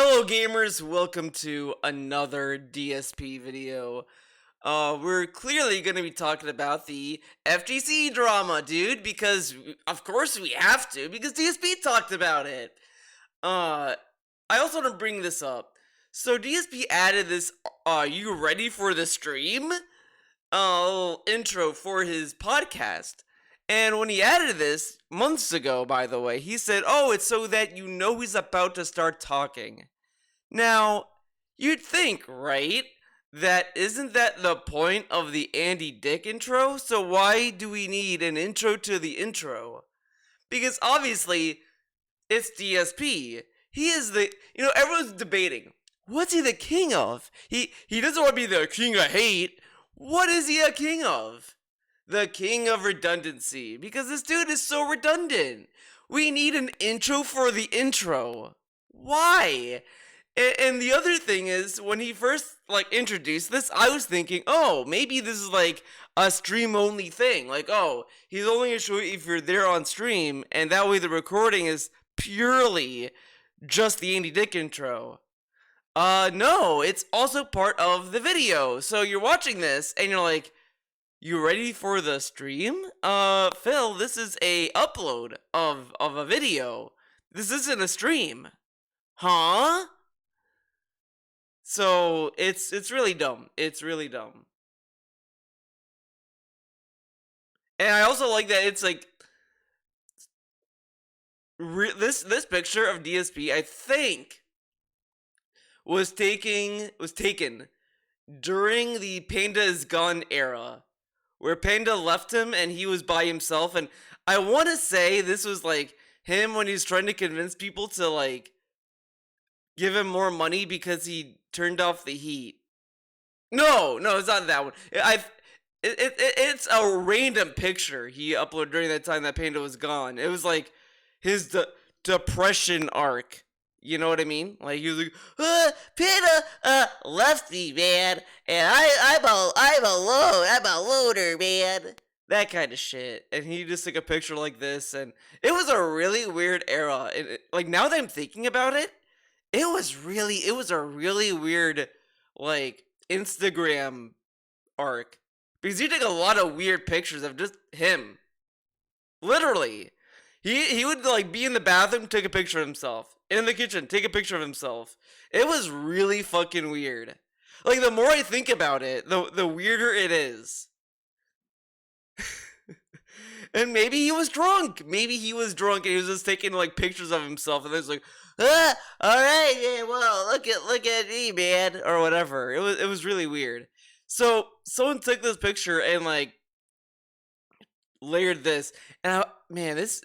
Hello gamers, welcome to another DSP video. We're clearly going to be talking about the FGC drama, dude, because of course we have to, because DSP talked about it. I also want to bring this up. So DSP added this, you ready for the stream? Intro for his podcast. And when he added this, months ago, by the way, he said, oh, it's so that you know he's about to start talking. Now, you'd think, right, that isn't that the point of the Andy Dick intro? So why do we need an intro to the intro? Because obviously, it's DSP. He is the, everyone's debating, what's he the king of? He doesn't want to be the king of hate. What is he a king of? The king of redundancy, because this dude is so redundant. We need an intro for the intro. Why? And the other thing is, when he first introduced this, I was thinking, oh, maybe this is like a stream only thing. Like, oh, he's only gonna show you if you're there on stream, and that way the recording is purely just the Andy Dick intro. No, it's also part of the video. So you're watching this and you're like, you ready for the stream? Phil, this is a upload of a video. This isn't a stream. Huh? So it's really dumb. It's really dumb. And I also like that it's like this picture of DSP, I think, was taken during the Panda is Gone era, where Panda left him and he was by himself. And I want to say this was like him when he's trying to convince people to give him more money because he turned off the heat. No, it's not that one. It's a random picture he uploaded during that time that Panda was gone. It was like his depression arc. You know what I mean? Like he was like, Panda left me, man, and I'm alone. I'm a loner, man. That kind of shit. And he just took a picture like this, and it was a really weird era. And like now that I'm thinking about it, it was a really weird Instagram arc, because he took a lot of weird pictures of just him. Literally, he would be in the bathroom, take a picture of himself. In the kitchen, take a picture of himself. It was really fucking weird. Like, the more I think about it, the weirder it is. And maybe he was drunk. Maybe he was drunk and he was just taking pictures of himself, and then it's like, alright, yeah, well, look at me, man, or whatever. It was really weird. So someone took this picture and layered this, and man, this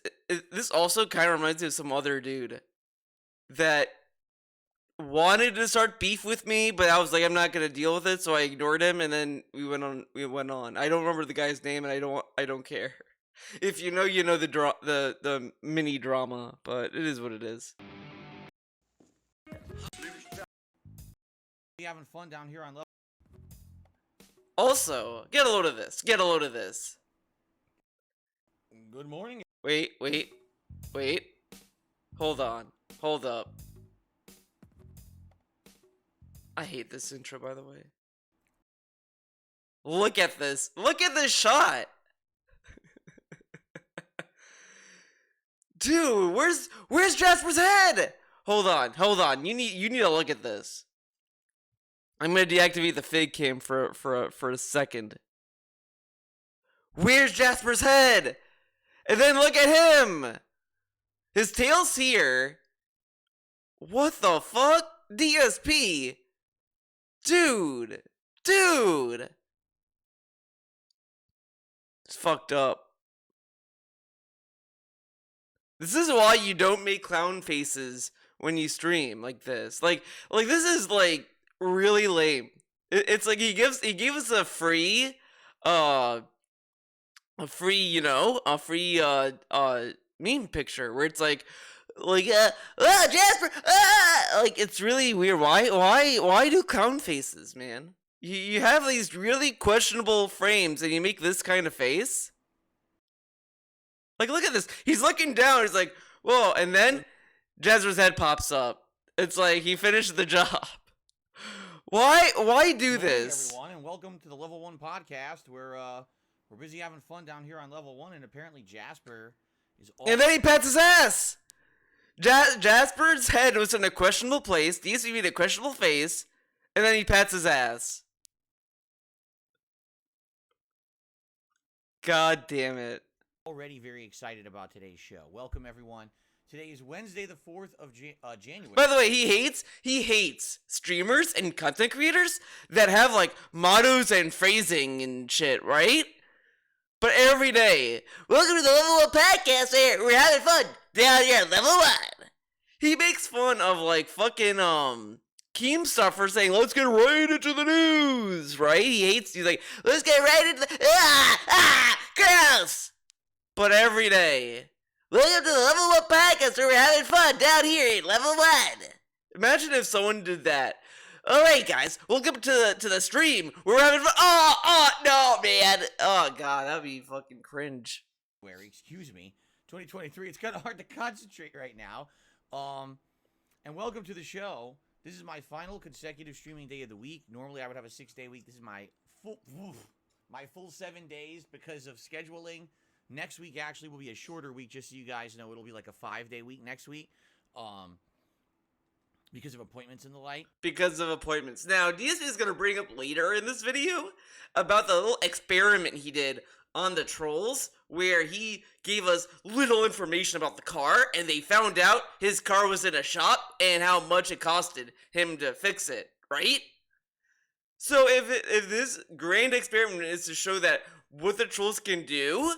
also kind of reminds me of some other dude that wanted to start beef with me, but I was like, I'm not gonna deal with it, so I ignored him, and then we went on. I don't remember the guy's name, and I don't care. If you know the mini drama, but it is what it is. We having fun down here on level. Also, get a load of this. Get a load of this. Good morning. Wait. Hold on. Hold up. I hate this intro, by the way. Look at this. Look at this shot. Dude, where's Jasper's head? Hold on. You need to look at this. I'm gonna deactivate the fig cam for a second. Where's Jasper's head? And then look at him. His tail's here. What the fuck? DSP. Dude. It's fucked up. This is why you don't make clown faces when you stream like this. Like this is really lame. It's like he gave us a free meme picture where it's Jasper, it's really weird. Why do clown faces, man? You have these really questionable frames and you make this kind of face? Look at this. He's looking down. He's like, whoa. And then Jasper's head pops up. It's like he finished the job. Why do Good morning, this? everyone, and welcome to the Level 1 podcast, where we're busy having fun down here on Level 1, and apparently Jasper is all... And then he pats his ass. Jasper's head was in a questionable place. DSP made a questionable face, and then he pats his ass. God damn it. already very excited about today's show. Welcome, everyone. Today is Wednesday, the 4th of January. By the way, he hates streamers and content creators that have like mottos and phrasing and shit, right? But every day, welcome to the Level 1 podcast here. We're having fun down here at Level 1. He makes fun of like fucking Keemstar for saying, let's get right into the news, right? He hates, he's like, let's get right into the, gross! But every day, welcome to the Level 1 podcast where we're having fun down here at Level 1. Imagine if someone did that. Alright guys, welcome to the stream. We're having fun. Oh, no, man. Oh, God, that'd be fucking cringe. Excuse me. 2023, it's kind of hard to concentrate right now. And welcome to the show. This is my final consecutive streaming day of the week. Normally, I would have a 6-day week. This is my full 7 days because of scheduling. Next week actually will be a shorter week, just so you guys know. It'll be like a 5-day week next week. Because of appointments and the like. Because of appointments. Now, DSP is going to bring up later in this video about the little experiment he did on the trolls, where he gave us little information about the car, and they found out his car was in a shop and how much it costed him to fix it, right? So if this grand experiment is to show that what the trolls can do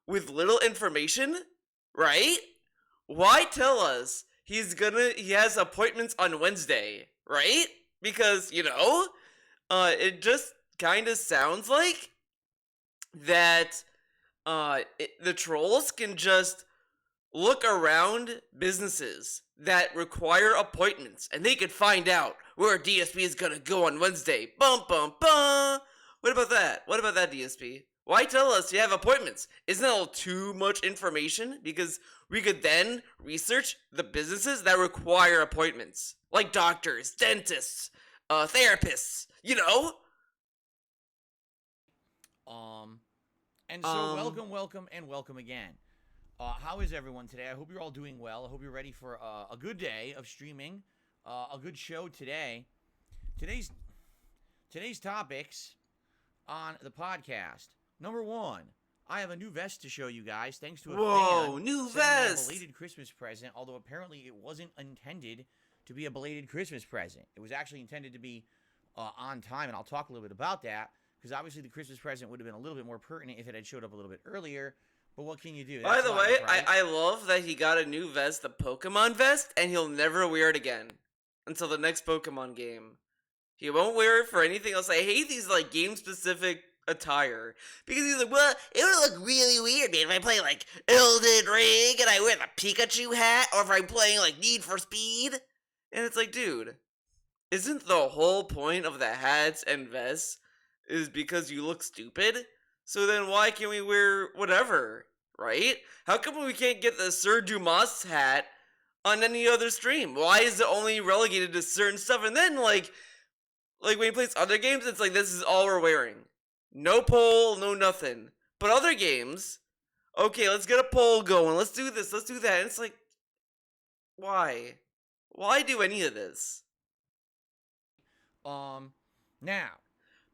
with little information, right? Why tell us he has appointments on Wednesday, right? Because, it just kind of sounds like that the trolls can just look around businesses that require appointments, and they could find out where DSP is gonna go on Wednesday. Bum, bum, bum. What about that? What about that, DSP? Why tell us you have appointments? Isn't that a little too much information? Because we could then research the businesses that require appointments. Like doctors, dentists, therapists, And so welcome again. How is everyone today? I hope you're all doing well. I hope you're ready for a good day of streaming, a good show today. Today's topics on the podcast. Number 1, I have a new vest to show you guys, thanks to a fan. New sending me vest! A belated Christmas present, although apparently it wasn't intended to be a belated Christmas present. It was actually intended to be on time, and I'll talk a little bit about that, because obviously the Christmas present would have been a little bit more pertinent if it had showed up a little bit earlier, but what can you do? By the way, I love that he got a new vest, the Pokemon vest, and he'll never wear it again until the next Pokemon game. He won't wear it for anything else. I hate these, like, game-specific attire. Because he's like, well, it would look really weird, man, if I play, like, Elden Ring and I wear the Pikachu hat, or if I'm playing, like, Need for Speed. And it's like, dude, isn't the whole point of the hats and vests is because you look stupid? So then why can't we wear whatever, right? How come we can't get the Sir Dumas hat on any other stream? Why is it only relegated to certain stuff? And then, like when he plays other games, it's like, this is all we're wearing. No poll, no nothing. But other games, okay, let's get a poll going. Let's do this, let's do that. And it's like, why? Why do any of this? Now.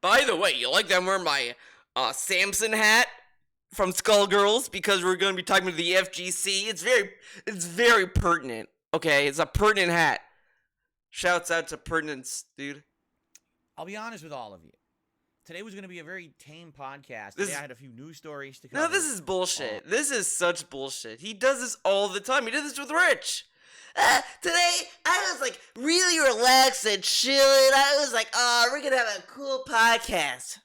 By the way, you like that I'm wearing my Samson hat from Skullgirls because we're going to be talking about the FGC. It's very pertinent, okay? It's a pertinent hat. Shouts out to pertinence, dude. I'll be honest with all of you. Today was going to be a very tame podcast. Today I had a few news stories to cover. No, this is bullshit. This is such bullshit. He does this all the time. He did this with Rich. Today, I was, like, really relaxed and chilling. I was like, oh, we're going to have a cool podcast.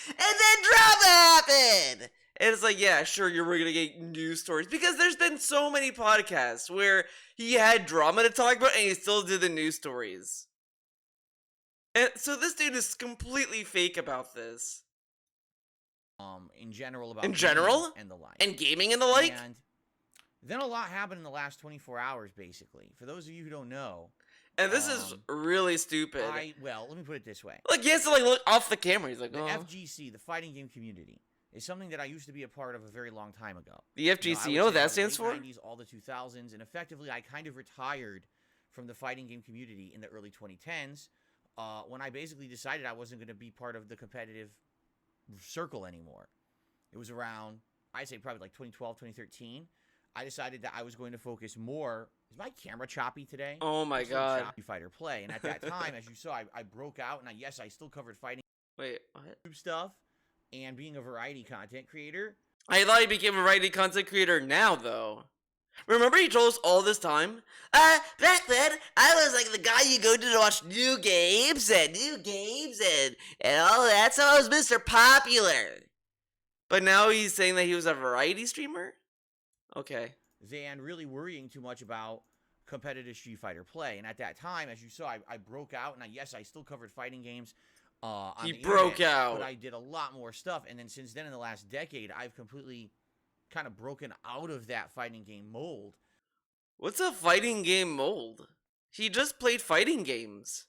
And then drama happened. And it's like, yeah, sure, we're going to get news stories. Because there's been so many podcasts where he had drama to talk about and he still did the news stories. And so this dude is completely fake about this. In general about in general and the like. And gaming and the like. And then a lot happened in the last 24 hours, basically. For those of you who don't know. And this is really stupid. Well, let me put it this way. Like, he has to, like, look off the camera. He's like, The oh. FGC, the fighting game community, is something that I used to be a part of a very long time ago. The FGC, you know what that stands for? In the late 90s, all the 2000s, and effectively I kind of retired from the fighting game community in the early 2010s when I basically decided I wasn't going to be part of the competitive circle anymore. It was around, I'd say probably like 2012, 2013. I decided that I was going to focus more. Is my camera choppy today? Oh my god. Choppy fighter play. And at that time, as you saw, I broke out, and I still covered fighting Wait, what? stuff and being a variety content creator. I thought he became a variety content creator now, though. Remember he told us all this time? Back then, I was like the guy you go to watch new games and all that, so I was Mr. Popular. But now he's saying that he was a variety streamer? Okay. Than really worrying too much about competitive Street Fighter play. And at that time, as you saw, I broke out, and I still covered fighting games on he the broke internet, out. but I did a lot more stuff. And then since then, in the last decade, I've completely kind of broken out of that fighting game mold. What's a fighting game mold? He just played fighting games.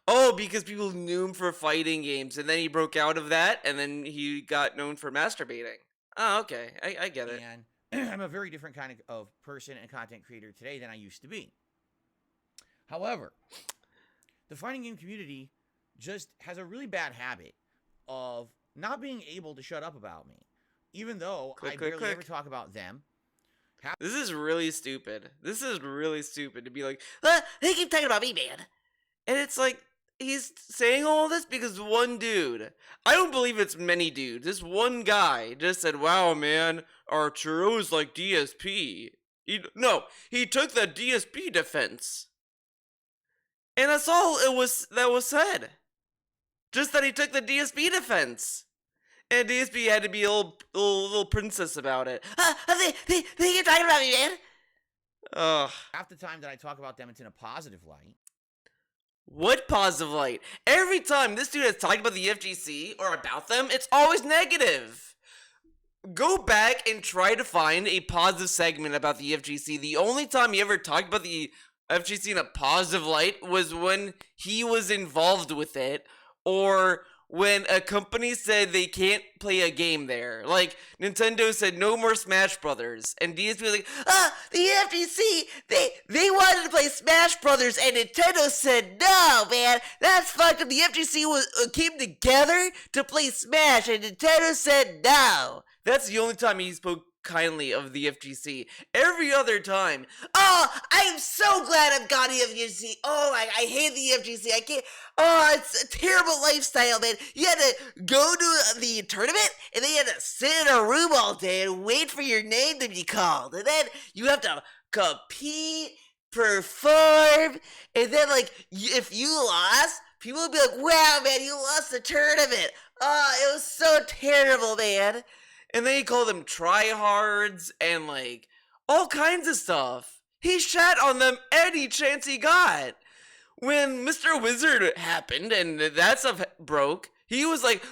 Oh, because people knew him for fighting games, and then he broke out of that, and then he got known for masturbating. Oh, okay. I get it. And I'm a very different kind of person and content creator today than I used to be. However, the fighting game community just has a really bad habit of not being able to shut up about me. Even though I barely ever talk about them. This is really stupid. This is really stupid to be like, they keep talking about me, man. And it's like, he's saying all this because one dude, I don't believe it's many dudes, this one guy just said, wow, man, our churros like DSP. He took the DSP defense. And that's all that was said. Just that he took the DSP defense. And DSP had to be a little princess about it. They keep talking about me, man. Ugh. Half the time that I talk about them, it's in a positive light. What positive light? Every time this dude has talked about the FGC or about them, it's always negative. Go back and try to find a positive segment about the FGC. The only time he ever talked about the FGC in a positive light was when he was involved with it, or when a company said they can't play a game there. Like, Nintendo said no more Smash Brothers, and DSP was like, the FGC, they wanted to play Smash Brothers, and Nintendo said, no, man, that's fucked up. The FGC came together to play Smash, and Nintendo said no. That's the only time he spoke kindly of the FGC. Every other time, I am so glad I'm gone the FGC. Oh, I hate the FGC. I can't. Oh, it's a terrible lifestyle, man. You had to go to the tournament, and then you had to sit in a room all day and wait for your name to be called. And then you have to compete, perform, and then, like, if you lost, people would be like, wow, man, you lost the tournament. Oh, it was so terrible, man. And then he called them tryhards and, like, all kinds of stuff. He shat on them any chance he got. When Mr. Wizard happened and that stuff broke, he was like,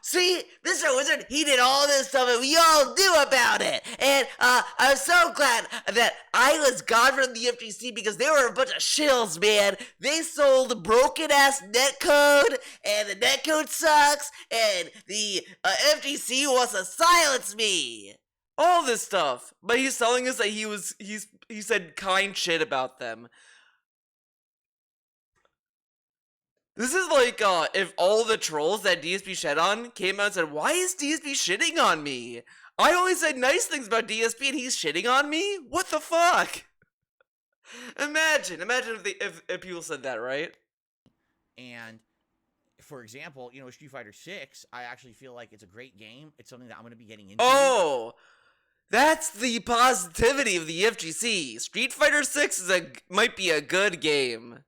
see, Mr. Wizard, he did all this stuff and we all knew about it. And I'm so glad that I was gone from the FGC because they were a bunch of shills, man. They sold broken-ass netcode, and the netcode sucks, and the FGC wants to silence me. All this stuff. But he's telling us that he said kind shit about them. This is like, if all the trolls that DSP shed on came out and said, why is DSP shitting on me? I only said nice things about DSP and he's shitting on me? What the fuck? Imagine if people said that, right? And, for example, Street Fighter 6, I actually feel like it's a great game. It's something that I'm going to be getting into. Oh! That's the positivity of the FGC. Street Fighter 6 might be a good game.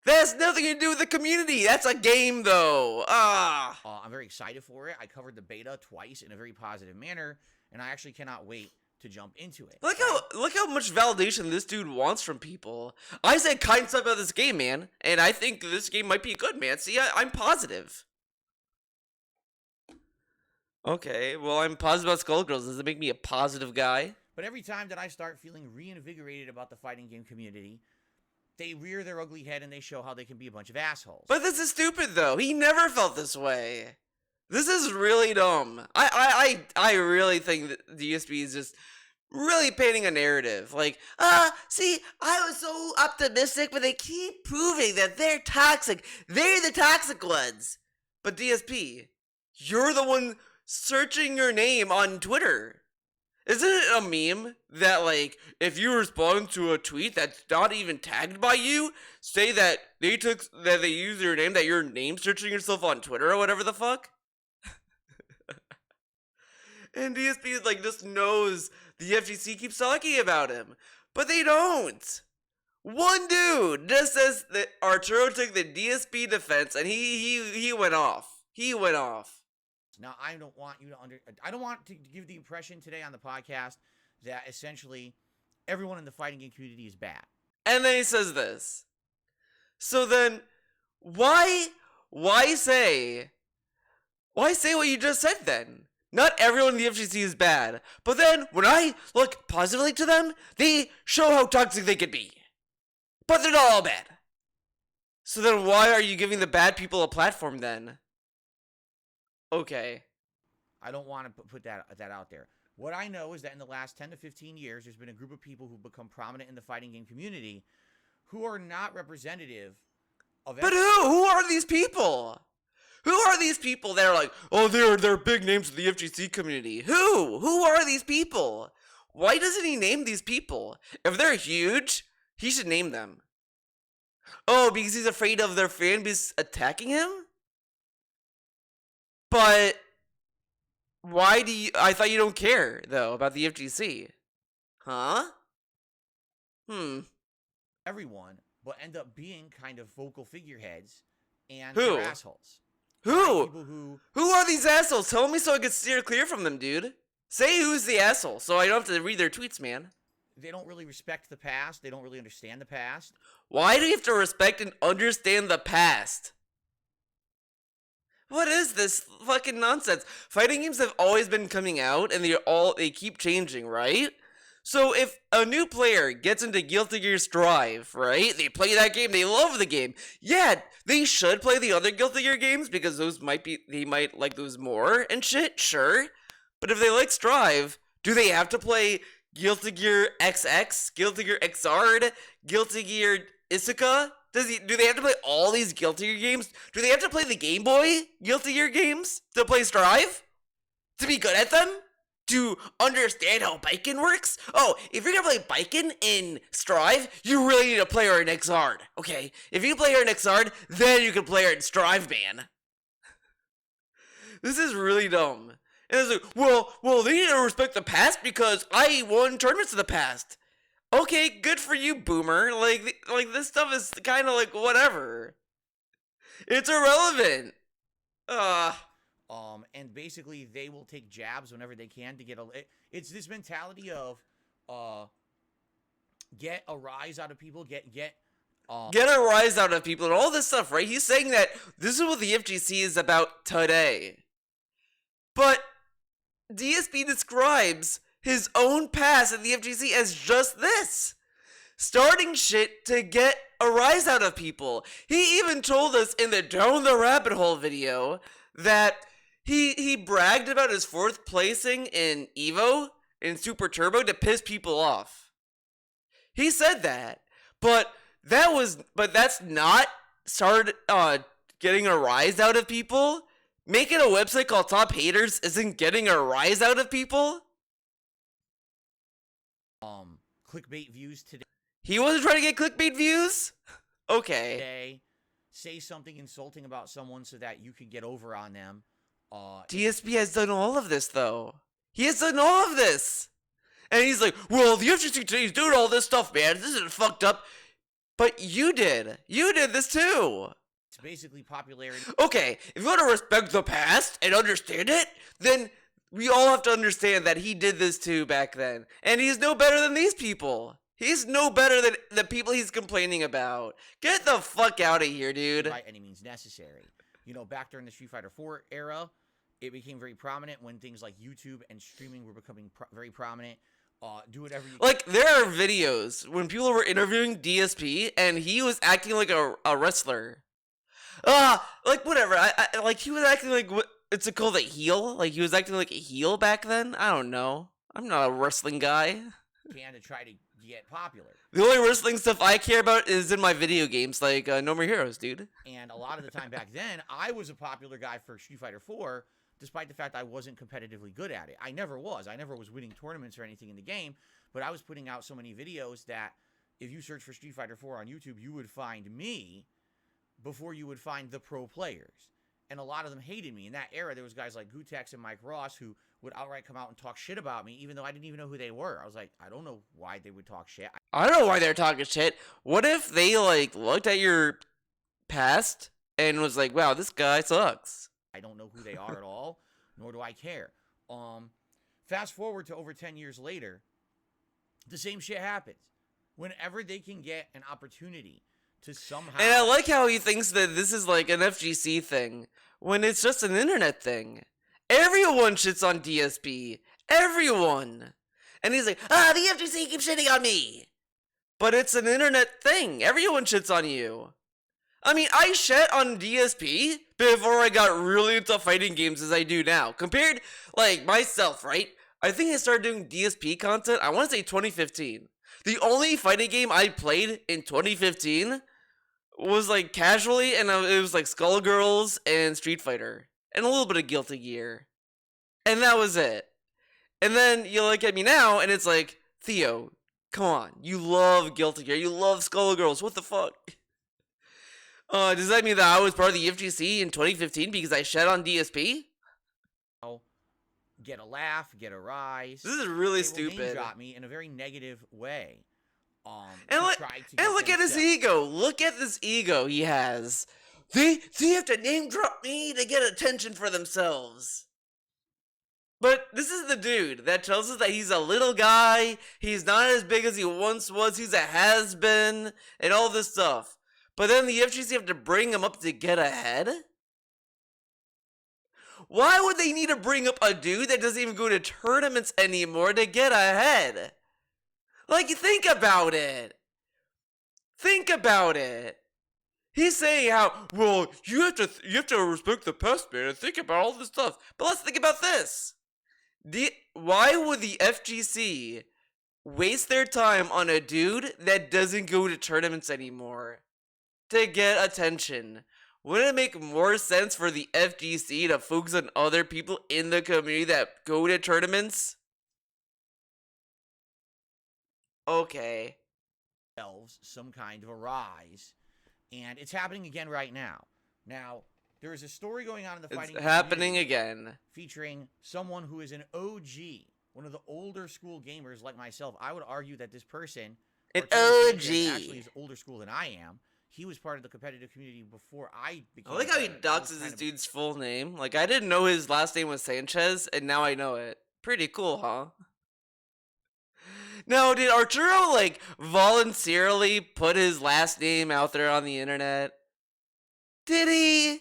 That has nothing to do with the community. That's a game, though. I'm very excited for it. I covered the beta twice in a very positive manner, and I actually cannot wait to jump into it. Look how much validation this dude wants from people. I said kind stuff about this game, man, and I think this game might be good, man. See, I'm positive. Okay, well, I'm positive about Skullgirls. Does it make me a positive guy? But every time that I start feeling reinvigorated about the fighting game community, they rear their ugly head and they show how they can be a bunch of assholes. But this is stupid, though. He never felt this way. This is really dumb. I really think that DSP is just really painting a narrative. Like, see, I was so optimistic, but they keep proving that they're toxic. They're the toxic ones. But DSP, you're the one searching your name on Twitter. Isn't it a meme that, like, if you respond to a tweet that's not even tagged by you, say that they use your name, that you're name searching yourself on Twitter or whatever the fuck? And DSP like just knows the FGC keeps talking about him, but they don't. One dude just says that Arturo took the DSP defense, and he went off. He went off. Now, I don't want to give the impression today on the podcast that essentially everyone in the fighting game community is bad. And then he says this. So then, why say what you just said then? Not everyone in the FGC is bad, but then when I look positively to them, they show how toxic they could be. But they're not all bad. So then why are you giving the bad people a platform then? Okay. I don't want to put that out there. What I know is that in the last 10 to 15 years, there's been a group of people who've become prominent in the fighting game community who are not representative of... But who are these people? Who are these people that are like, oh, they're big names of the FGC community? Who are these people? Why doesn't he name these people? If they're huge, he should name them. Oh, because he's afraid of their fan base attacking him? But why do you... I thought you don't care, though, about the FGC. Huh? Everyone, but end up being kind of vocal figureheads and Who? they're assholes. Who are these assholes? Tell me so I can steer clear from them, dude. Say who's the asshole, so I don't have to read their tweets, man. They don't really respect the past. They don't really understand the past. Why do you have to respect and understand the past? What is this fucking nonsense? Fighting games have always been coming out, and they keep changing, right? So if a new player gets into Guilty Gear Strive, right? They play that game, they love the game. Yeah, they should play the other Guilty Gear games because they might like those more and shit, sure. But if they like Strive, do they have to play Guilty Gear XX, Guilty Gear Xrd, Guilty Gear Isuka? Do they have to play all these Guilty Gear games? Do they have to play the Game Boy Guilty Gear games to play Strive? To be good at them? To understand how biking works? Oh, if you're gonna play biking in Strive, you really need to play her in Xrd, okay? If you play her in Xrd, then you can play her in Strive, man. This is really dumb. And it's like, well, they need to respect the past because I won tournaments in the past. Okay, good for you, boomer. Like this stuff is kind of like whatever. It's irrelevant. And basically they will take jabs whenever they can to get it's this mentality of get a rise out of people, get a rise out of people and all this stuff, right? He's saying that this is what the FGC is about today. But DSP describes his own past at the FGC as just this. Starting shit to get a rise out of people. He even told us in the Down the Rabbit Hole video that he bragged about his 4th placing in EVO, in Super Turbo, to piss people off. He said that. But that's not started getting a rise out of people. Making a website called Top Haters isn't getting a rise out of people. Clickbait views today. He wasn't trying to get clickbait views? Okay. Today, say something insulting about someone so that you can get over on them. DSP has done all of this, though. He has done all of this. And he's like, well, the FGC today is doing all this stuff, man. This isn't fucked up. But you did. You did this, too. It's basically popularity. Okay, if you want to respect the past and understand it, then we all have to understand that he did this, too, back then. And he's no better than these people. He's no better than the people he's complaining about. Get the fuck out of here, dude. By any means necessary. You know, back during the Street Fighter 4 era, it became very prominent when things like YouTube and streaming were becoming very prominent. Do whatever you. Like, there are videos when people were interviewing DSP and he was acting like a wrestler. Like, whatever. Like, he was acting like, what, it's called a heel? Like, he was acting like a heel back then? I don't know. I'm not a wrestling guy. Can to try to get popular. The only wrestling stuff I care about is in my video games, like No More Heroes, dude. And a lot of the time back then, I was a popular guy for Street Fighter 4, despite the fact I wasn't competitively good at it. I never was. I never was winning tournaments or anything in the game, but I was putting out so many videos that if you search for Street Fighter 4 on YouTube, you would find me before you would find the pro players. And a lot of them hated me. In that era, there was guys like Gutex and Mike Ross who would outright come out and talk shit about me, even though I didn't even know who they were. I was like, I don't know why they would talk shit. I don't know why they're talking shit. What if they, like, looked at your past and was like, wow, this guy sucks? I don't know who they are at all, nor do I care. Fast forward to over 10 years later, the same shit happens. Whenever they can get an opportunity to somehow... And I like how he thinks that this is like an FGC thing, when it's just an internet thing. Everyone shits on DSP. Everyone. And he's like, the FGC keeps shitting on me. But it's an internet thing. Everyone shits on you. I mean, I shit on DSP before I got really into fighting games as I do now. Compared, like, myself, right? I think I started doing DSP content, I want to say 2015. The only fighting game I played in 2015 was, like, casually, and it was, like, Skullgirls and Street Fighter. And a little bit of Guilty Gear. And that was it. And then you look at me now, and it's like, Theo, come on. You love Guilty Gear. You love Skullgirls. What the fuck? Does that mean that I was part of the FGC in 2015 because I shed on DSP? Get a laugh, get a rise. This is really they will stupid. Name drop me in a very negative way. And look at his ego. Look at this ego he has. They have to name drop me to get attention for themselves. But this is the dude that tells us that he's a little guy, he's not as big as he once was, he's a has-been, and all this stuff. But then the FGC have to bring him up to get ahead? Why would they need to bring up a dude that doesn't even go to tournaments anymore to get ahead? Like, think about it. Think about it. He's saying how, well, you have to respect the past, man, and think about all this stuff. But let's think about this. Why would the FGC waste their time on a dude that doesn't go to tournaments anymore to get attention? Wouldn't it make more sense for the FGC to focus on other people in the community that go to tournaments? Okay. Some kind of a rise. And it's happening again right now. Now, there is a story going on in the fighting It's happening again. Featuring someone who is an OG, one of the older school gamers like myself. I would argue that this person, an OG, actually is older school than I am. He was part of the competitive community before I became. I like how he doxes this dude's full name. Like, I didn't know his last name was Sanchez, and now I know it. Pretty cool, huh? Now, did Arturo, like, voluntarily put his last name out there on the internet? Did he?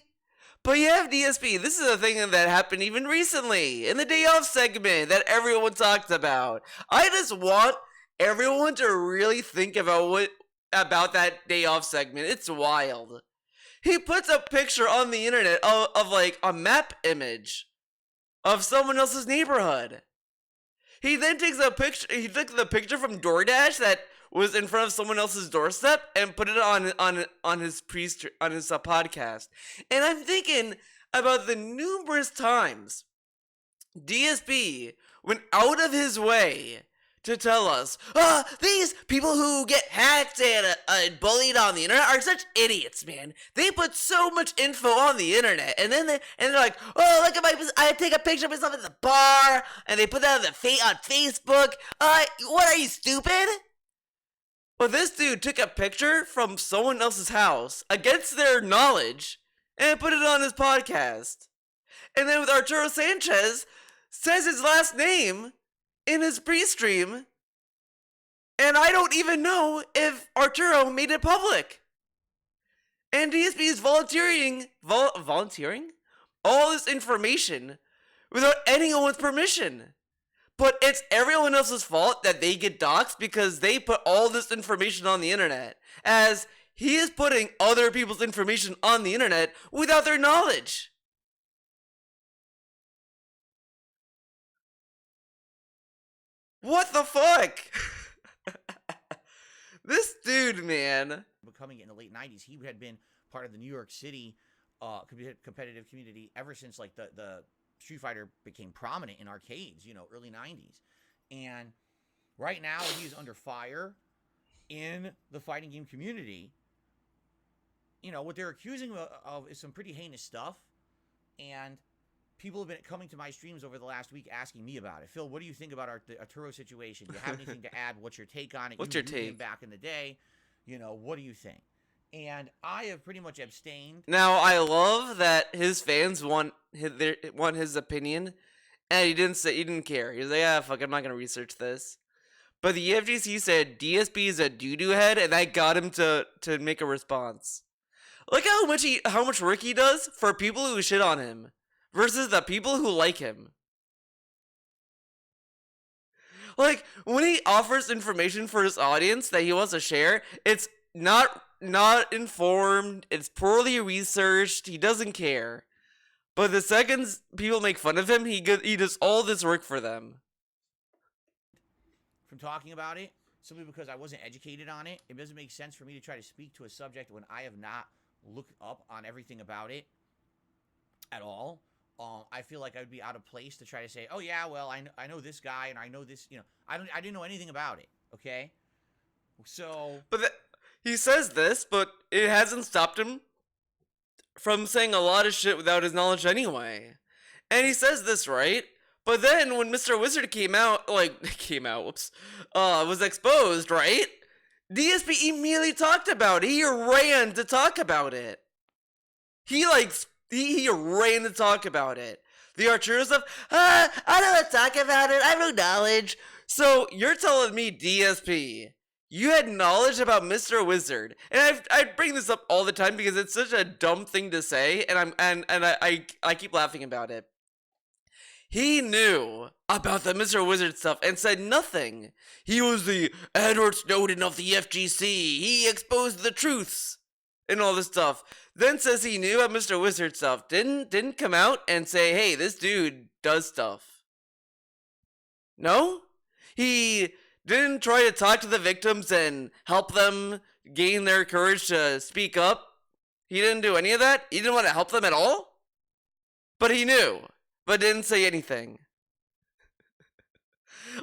But you have DSP. This is a thing that happened even recently in the day off segment that everyone talked about. I just want everyone to really think about that day off segment. It's wild. He puts a picture on the internet of like a map image of someone else's neighborhood. He then takes a picture. He took the picture from DoorDash that was in front of someone else's doorstep and put it on his podcast. And I'm thinking about the numerous times DSP went out of his way to tell us, these people who get hacked and bullied on the internet are such idiots, man. They put so much info on the internet, and then they're like, oh, look at I take a picture of myself at the bar, and they put that on Facebook. What are you, stupid? Well, this dude took a picture from someone else's house against their knowledge and put it on his podcast. And then with Arturo Sanchez, says his last name in his pre-stream, and I don't even know if Arturo made it public. And DSP is volunteering all this information without anyone's permission. but it's everyone else's fault that they get doxxed because they put all this information on the internet. As he is putting other people's information on the internet without their knowledge. What the fuck? This dude, man. Becoming it in the late 90s, he had been part of the New York City competitive community ever since like the Street Fighter became prominent in arcades, early 90s. And right now he is under fire in the fighting game community. What they're accusing him of is some pretty heinous stuff. And people have been coming to my streams over the last week asking me about it. Phil, what do you think about the Arturo situation? Do you have anything to add? What's your take on it? What's your take? Back in the day, what do you think? And I have pretty much abstained. Now, I love that his fans want his opinion, and he didn't care. He was like, "Ah, fuck, I'm not gonna research this." But the FGC said DSP is a doo-doo head, and that got him to make a response. Look how much work he does for people who shit on him versus the people who like him. Like, when he offers information for his audience that he wants to share, it's not informed, it's poorly researched, he doesn't care. But the seconds people make fun of him, he does all this work for them. From talking about it, simply because I wasn't educated on it, it doesn't make sense for me to try to speak to a subject when I have not looked up on everything about it at all. I feel like I would be out of place to try to say, oh yeah, well, I know this guy and I know this, I didn't know anything about it, okay? So... But he says this, but it hasn't stopped him from saying a lot of shit without his knowledge anyway. And he says this, right? But then when Mr. Wizard was exposed, right? DSP immediately talked about it. He ran to talk about it. He ran to talk about it. The Arturo stuff, I don't want to talk about it. I have no knowledge. So you're telling me, DSP, you had knowledge about Mr. Wizard, and I bring this up all the time because it's such a dumb thing to say, and I keep laughing about it. He knew about the Mr. Wizard stuff and said nothing. He was the Edward Snowden of the FGC. He exposed the truths and all this stuff. Then says he knew about Mr. Wizard stuff. Didn't come out and say, hey, this dude does stuff. No? He didn't try to talk to the victims and help them gain their courage to speak up. He didn't do any of that. He didn't want to help them at all. But he knew, but didn't say anything.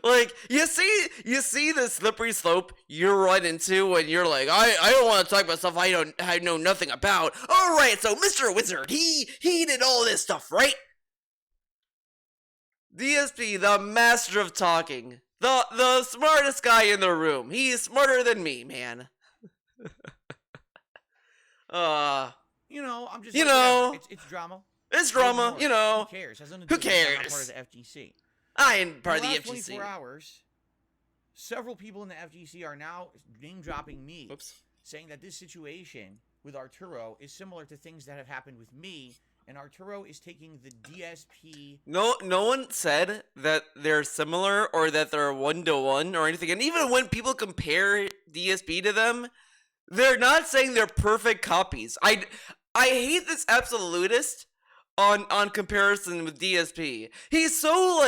Like, you see the slippery slope you run into when you're like, I don't want to talk about stuff I know nothing about. All right, so Mr. Wizard, he did all this stuff, right? DSP, the master of talking, the smartest guy in the room. He's smarter than me, man. I'm just it's drama. It's drama, Who cares? Who cares? I'm not part of the FGC. I ain't part of the last FGC. 24 hours, several people in the FGC are now name-dropping me, saying that this situation with Arturo is similar to things that have happened with me, and Arturo is taking the DSP... No one said that they're similar or that they're one-to-one or anything. And even when people compare DSP to them, they're not saying they're perfect copies. I hate this absolutist on comparison with DSP. He's so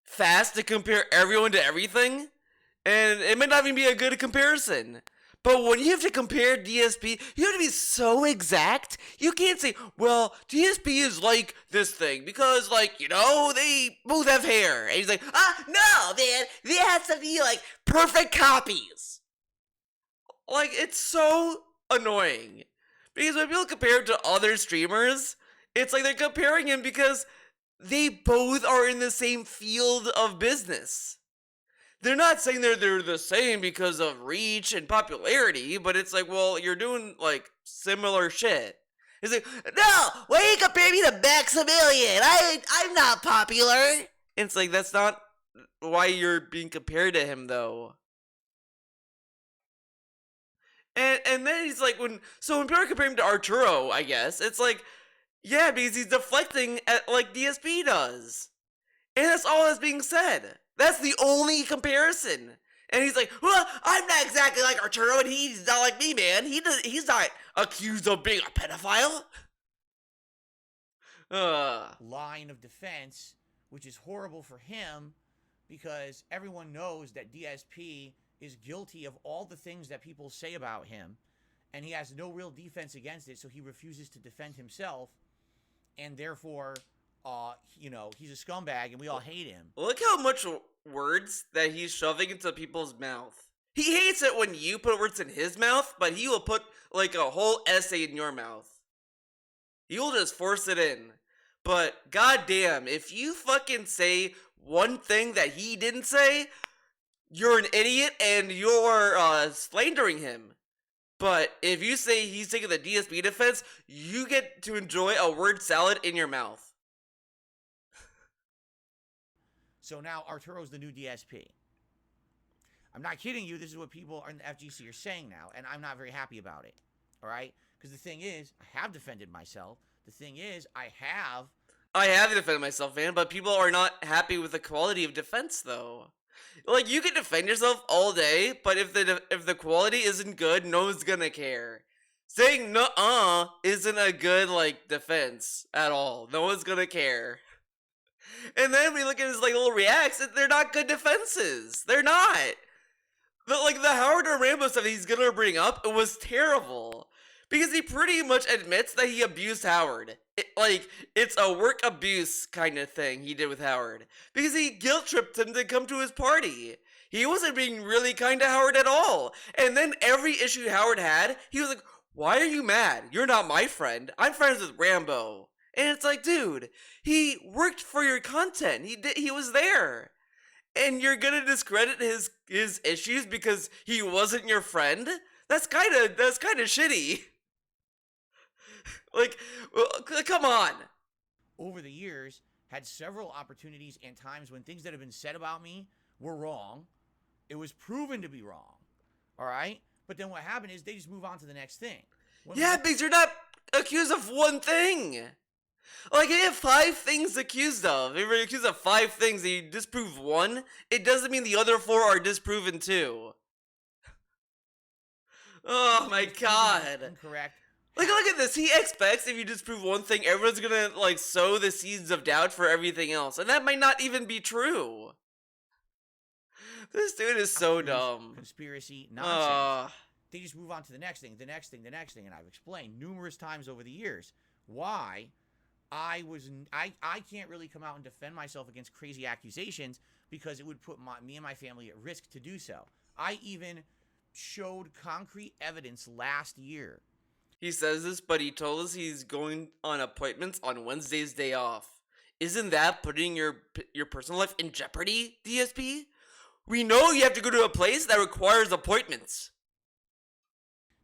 fast to compare everyone to everything, and it might not even be a good comparison. But when you have to compare DSP, you have to be so exact. You can't say, well, DSP is like this thing because, they both have hair. And he's like, no, man, they have to be perfect copies. It's so annoying. Because when people compare him to other streamers, it's like they're comparing him because they both are in the same field of business. They're not saying they're the same because of reach and popularity, but it's like, well, you're doing similar shit. It's like, no, why you compare me to Maximilian? I'm not popular. It's like, that's not why you're being compared to him, though. And then he's like, when people compare him to Arturo, I guess, it's like, yeah, because he's deflecting at like DSP does. And that's all that's being said. That's the only comparison. And he's like, well, I'm not exactly like Arturo, and he's not like me, man. He's not accused of being a pedophile. Line of defense, which is horrible for him because everyone knows that DSP is guilty of all the things that people say about him, and he has no real defense against it, so he refuses to defend himself, and therefore, he's a scumbag, and we all hate him. Look how much words that he's shoving into people's mouth. He hates it when you put words in his mouth, but he will put like a whole essay in your mouth. You'll just force it in. But goddamn, if you fucking say one thing that he didn't say, you're an idiot and you're slandering him. But if you say he's taking the DSP defense, you get to enjoy a word salad in your mouth. So now Arturo's the new DSP. I'm not kidding you. This is what people in the FGC are saying now, and I'm not very happy about it. All right? Because the thing is, I have defended myself. The thing is, I have defended myself, man, but people are not happy with the quality of defense, though. Like, you can defend yourself all day, but if the quality isn't good, no one's gonna care. Saying nuh-uh isn't a good, like, defense at all. No one's gonna care. And then we look at his, like, little reacts, and they're not good defenses. They're not. But, the Howard or Rambo stuff he's gonna bring up, it was terrible. Because he pretty much admits that he abused Howard. It's a work abuse kind of thing he did with Howard. Because he guilt-tripped him to come to his party. He wasn't being really kind to Howard at all. And then every issue Howard had, he was like, why are you mad? You're not my friend. I'm friends with Rambo. And it's like, dude, he worked for your content. He was there. And you're gonna discredit his issues because he wasn't your friend? That's kind of shitty. Come on. Over the years, had several opportunities and times when things that have been said about me were wrong. It was proven to be wrong. All right? But then what happened is they just move on to the next thing. Because you're not accused of one thing. Like, you have 5 things accused of. If you're accused of 5 things and you disprove one, it doesn't mean the other 4 are disproven too. Oh my god. Incorrect. Look at this. He expects if you disprove one thing, everyone's gonna, sow the seeds of doubt for everything else. And that might not even be true. This dude is so dumb. Conspiracy nonsense. They just move on to the next thing, the next thing, the next thing. And I've explained numerous times over the years why I can't really come out and defend myself against crazy accusations because it would put me and my family at risk to do so. I even showed concrete evidence last year. He says this, but he told us he's going on appointments on Wednesday's day off. Isn't that putting your personal life in jeopardy, DSP? We know you have to go to a place that requires appointments.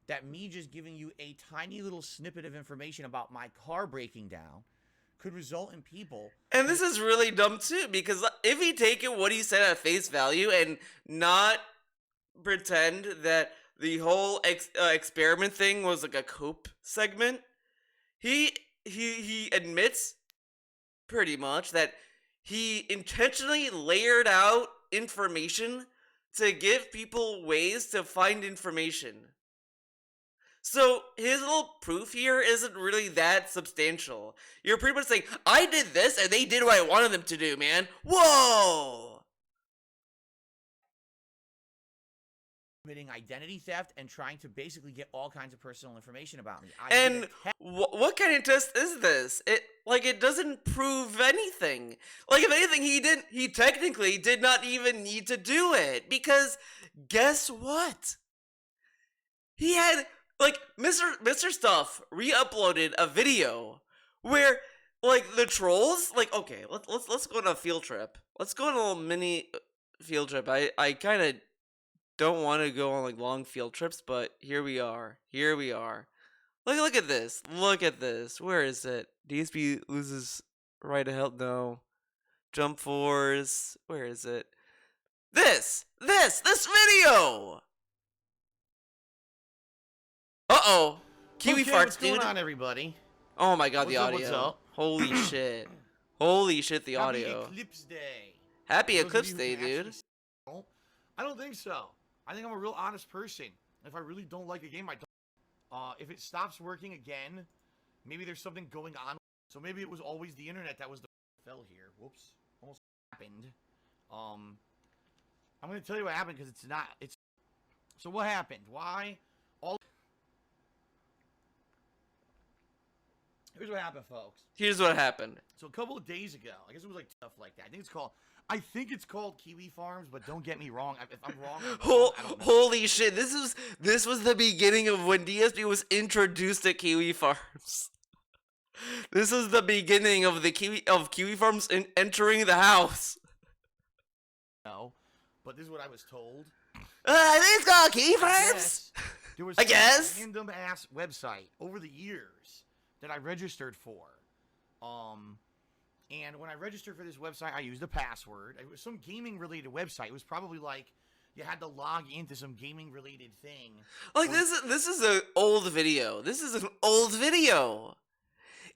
That me just giving you a tiny little snippet of information about my car breaking down could result in people. And this is really dumb too, because if he take what he said at face value and not pretend that the whole experiment thing was like a cope segment, he admits pretty much that he intentionally layered out information to give people ways to find information. So his little proof here isn't really that substantial. You're pretty much saying, I did this and they did what I wanted them to do, man. Whoa! Committing identity theft and trying to basically get all kinds of personal information about me. What kind of test is this? It doesn't prove anything. If anything, he technically did not even need to do it, because guess what? He had, Mr. Stuff re-uploaded a video where, the trolls, okay, let's go on a field trip. Let's go on a little mini field trip. I kind of don't want to go on long field trips, but here we are. Look at this. Where is it? DSP loses right to help. No. Jump Force. Where is it? This video. Uh-oh. Kiwi farts, what's dude. going on, everybody? Oh my god, the What's up, audio. what's up? Holy shit. Holy shit, the Happy audio. Eclipse Day. Happy For those of Eclipse you who Day, can actually dude. see it, I don't think so. I think I'm a real honest person. If I really don't like a game, I don't. If it stops working again, maybe there's something going on. So maybe it was always the internet that was the fell here. Whoops. Almost happened. I'm going to tell you what happened because it's not. It's So what happened? Why? Here's what happened, folks. Here's what happened. So a couple of days ago, I guess it was like stuff like that. I think it's called Kiwi Farms, but don't get me wrong. If I'm wrong, I don't know. Holy shit! This was the beginning of when DSP was introduced at Kiwi Farms. This is the beginning of the Kiwi Farms entering the house. No, but this is what I was told. It's called Kiwi Farms. Yes, there was I guess. some random ass website over the years that I registered for. And when I registered for this website, I used a password. It was some gaming related website. It was probably like you had to log into some gaming related thing. Like this is an old video. This is an old video.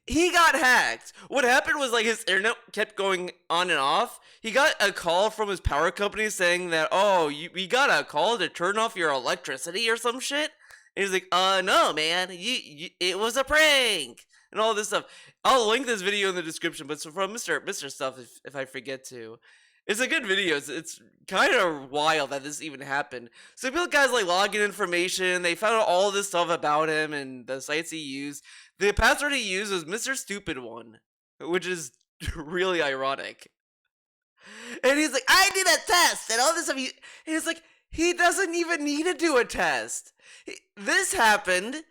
He got hacked. What happened was like his internet kept going on and off. He got a call from his power company saying that, oh, we got a call to turn off your electricity or some shit. And he's like, no, man, it was a prank and all this stuff. I'll link this video in the description, but it's from Mr. Stuff if I forget to. It's a good video. It's kind of wild that this even happened. So people guys like login information. They found out all this stuff about him and the sites he used. The password he used was Mr. Stupid One, which is really ironic. And he's like, I did a test and all this stuff. And he's like, he doesn't even need to do a test. This happened,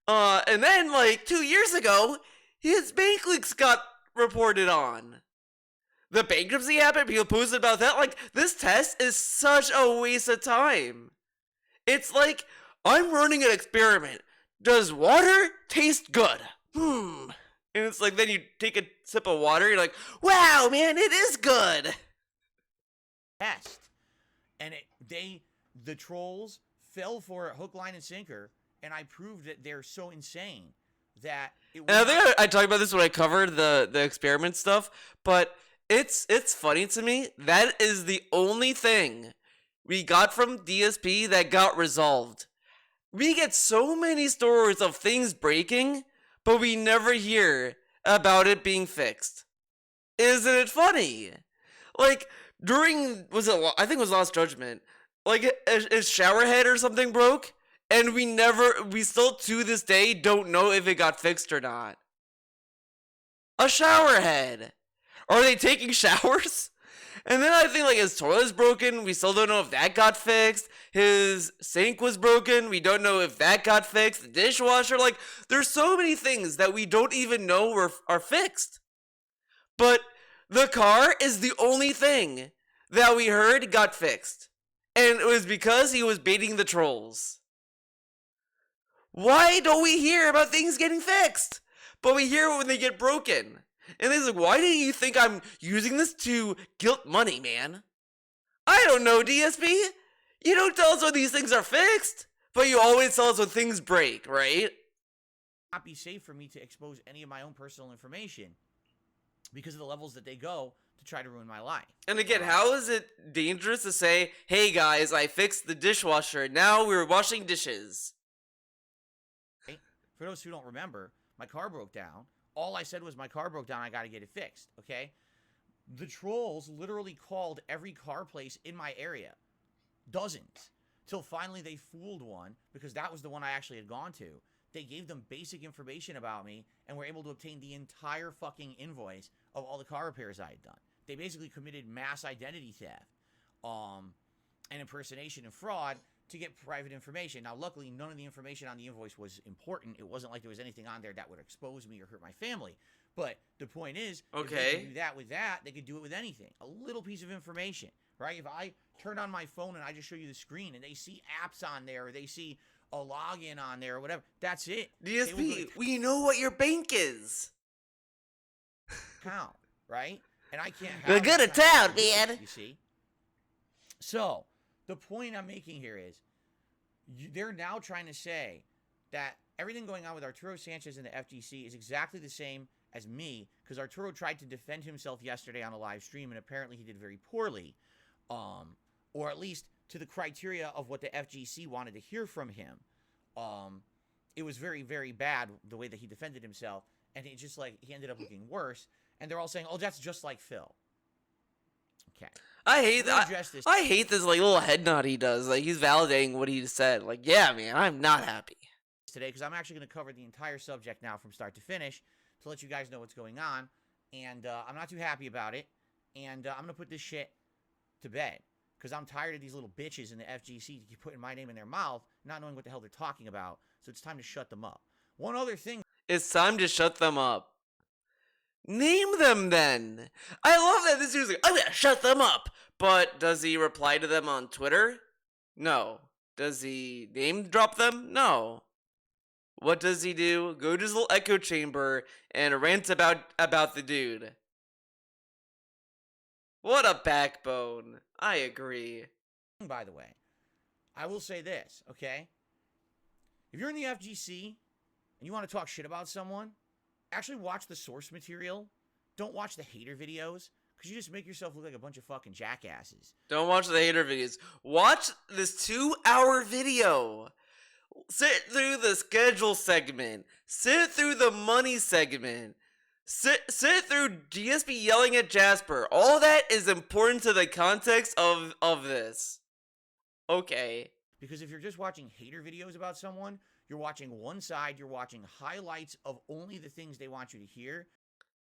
and then like 2 years ago, his bank leaks got reported on. The bankruptcy happened, people posted about that. Like, this test is such a waste of time. It's like, I'm running an experiment. Does water taste good? And it's like, then you take a sip of water, you're like, wow, man, it is good. Test. And the trolls fell for it hook, line, and sinker, and I proved that they're so insane that it was. And I think I talked about this when I covered the experiment stuff, but it's funny to me. That is the only thing we got from DSP that got resolved. We get so many stories of things breaking, but we never hear about it being fixed. Isn't it funny? Like, I think it was Lost Judgment, like, his shower head or something broke, and we still to this day don't know if it got fixed or not. A shower head. Are they taking showers? And then I think like his toilet's broken. We still don't know if that got fixed. His sink was broken. We don't know if that got fixed. The dishwasher, like, there's so many things that we don't even know are fixed. But the car is the only thing that we heard got fixed. And it was because he was baiting the trolls. Why don't we hear about things getting fixed? But we hear it when they get broken. And he's like, why do you think I'm using this to guilt money, man? I don't know, DSP. You don't tell us when these things are fixed, but you always tell us when things break, right? Not be safe for me to expose any of my own personal information because of the levels that they go to try to ruin my life. And again, how is it dangerous to say, hey guys, I fixed the dishwasher, now we're washing dishes? For those who don't remember, my car broke down. All I said was my car broke down, I gotta get it fixed, okay? The trolls literally called every car place in my area. Dozens. Till finally they fooled one, because that was the one I actually had gone to. They gave them basic information about me, and were able to obtain the entire fucking invoice of all the car repairs I had done. They basically committed mass identity theft, and impersonation and fraud to get private information. Now, luckily, none of the information on the invoice was important. It wasn't like there was anything on there that would expose me or hurt my family. But the point is, if they could do that with that, they could do it with anything. A little piece of information, right? If I turn on my phone and I just show you the screen and they see apps on there, or they see a login on there or whatever, that's it. DSP, we know what your bank is. Count, right? And I can't have We're good at town, man. You see? So, the point I'm making here is, they're now trying to say that everything going on with Arturo Sanchez and the FGC is exactly the same as me, because Arturo tried to defend himself yesterday on a live stream, and apparently he did very poorly, or at least to the criteria of what the FGC wanted to hear from him. It was very, very bad the way that he defended himself, and it just like he ended up looking worse. And they're all saying, "Oh, that's just like Phil." Okay. I hate that. I hate this like little head nod he does. Like he's validating what he said. Like, yeah, man, I'm not happy today because I'm actually going to cover the entire subject now from start to finish to let you guys know what's going on. And I'm not too happy about it. And I'm going to put this shit to bed because I'm tired of these little bitches in the FGC to keep putting my name in their mouth, not knowing what the hell they're talking about. So it's time to shut them up. One other thing. It's time to shut them up. Name them then. I love that this dude's like, I'm gonna shut them up. But does he reply to them on Twitter? No. Does he name drop them? No. What does he do? Go to his little echo chamber and rant about the dude. What a backbone. I agree. By the way, I will say this, okay? If you're in the FGC and you want to talk shit about someone, actually watch the source material. Don't watch the hater videos, because you just make yourself look like a bunch of fucking jackasses. Don't watch the hater videos. Watch this 2-hour video. Sit through the schedule segment. Sit through the money segment. Sit through DSP yelling at Jasper. All that is important to the context of this. Okay. Because if you're just watching hater videos about someone, you're watching one side, you're watching highlights of only the things they want you to hear.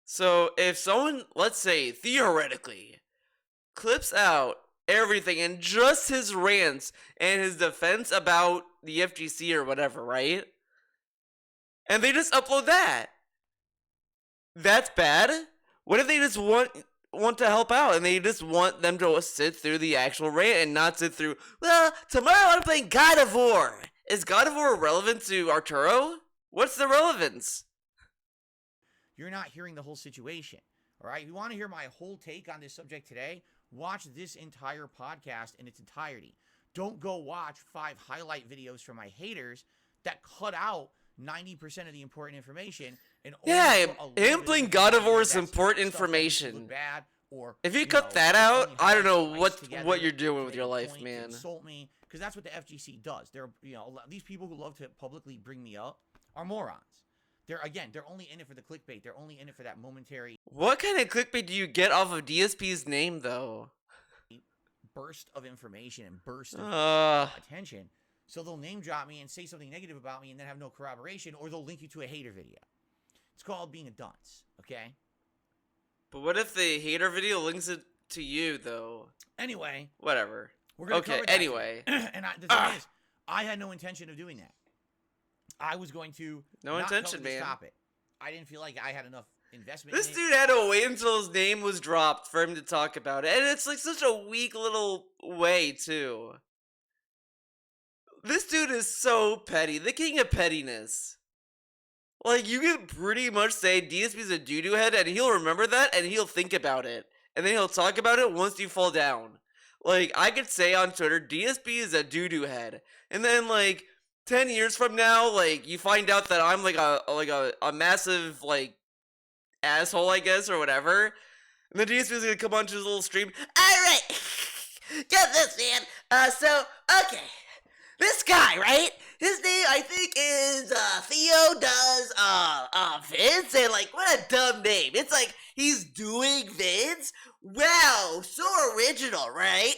So if someone, let's say, theoretically, clips out everything and just his rants and his defense about the FGC or whatever, right? And they just upload that. That's bad? What if they just want to help out and they just want them to sit through the actual rant and not sit through, well, tomorrow I'm playing God of War. Is God of War relevant to Arturo? What's the relevance? You're not hearing the whole situation, all right? If you want to hear my whole take on this subject today, watch this entire podcast in its entirety. Don't go watch 5 highlight videos from my haters that cut out 90% of the important information. And yeah, him playing God of War is important information. Bad, or if you cut that out, I don't know what you're doing with your life, man. Insult me, because that's what the FGC does. They're, these people who love to publicly bring me up are morons. They're only in it for the clickbait. They're only in it for that momentary. What kind of clickbait do you get off of DSP's name, though? Burst of information and burst of attention. So they'll name drop me and say something negative about me and then have no corroboration, or they'll link you to a hater video. It's called being a dunce, okay? But what if the hater video links it to you, though? Anyway. Whatever. We're gonna cover that anyway. And the thing is, I had no intention of doing that. I was going to stop it. I didn't feel like I had enough investment. This dude had to wait until his name was dropped for him to talk about it, and it's like such a weak little way too. This dude is so petty, the king of pettiness. Like, you can pretty much say DSP's a doo-doo head, and he'll remember that, and he'll think about it, and then he'll talk about it once you fall down. Like, I could say on Twitter, DSP is a doo-doo head, and then like 10 years from now, like, you find out that I'm like a massive, like, asshole, I guess, or whatever. And then DSP is gonna come onto his little stream. Alright! Get this, man! Okay. This guy, right? His name, I think, is, Theo does, vids, and, like, what a dumb name. It's like, he's doing vids? Wow, so original, right?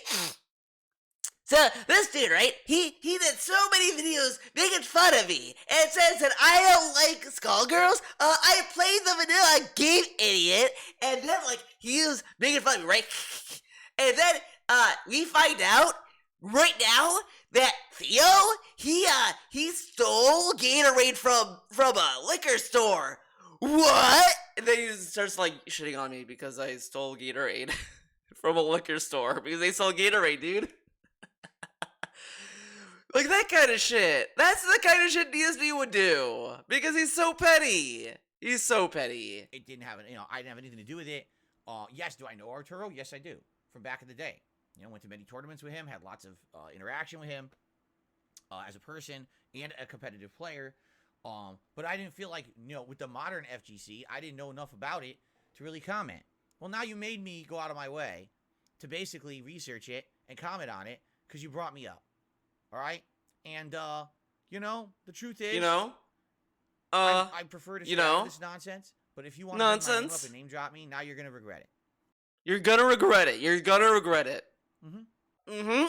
So, this dude, right, he did so many videos making fun of me, and says that I don't like Skullgirls, I played the vanilla game idiot, and then, like, he was making fun of me, right? And then, we find out, right now, that Theo, he stole Gatorade from a liquor store. What? And then he starts, like, shitting on me because I stole Gatorade from a liquor store, because they sell Gatorade, dude. Like, that kind of shit. That's the kind of shit DSP would do. Because he's so petty. He's so petty. It didn't have, I didn't have anything to do with it. Yes, do I know Arturo? Yes, I do. From back in the day. Went to many tournaments with him, had lots of interaction with him as a person and a competitive player. But I didn't feel like, with the modern FGC, I didn't know enough about it to really comment. Well, now you made me go out of my way to basically research it and comment on it because you brought me up. All right? And, the truth is, You know? I prefer to stay You out of know? this nonsense. But if you want to bring my name up Nonsense. and name drop me, now you're going to regret it. You're gonna regret it. You're gonna regret it. Mm-hmm. Mm-hmm.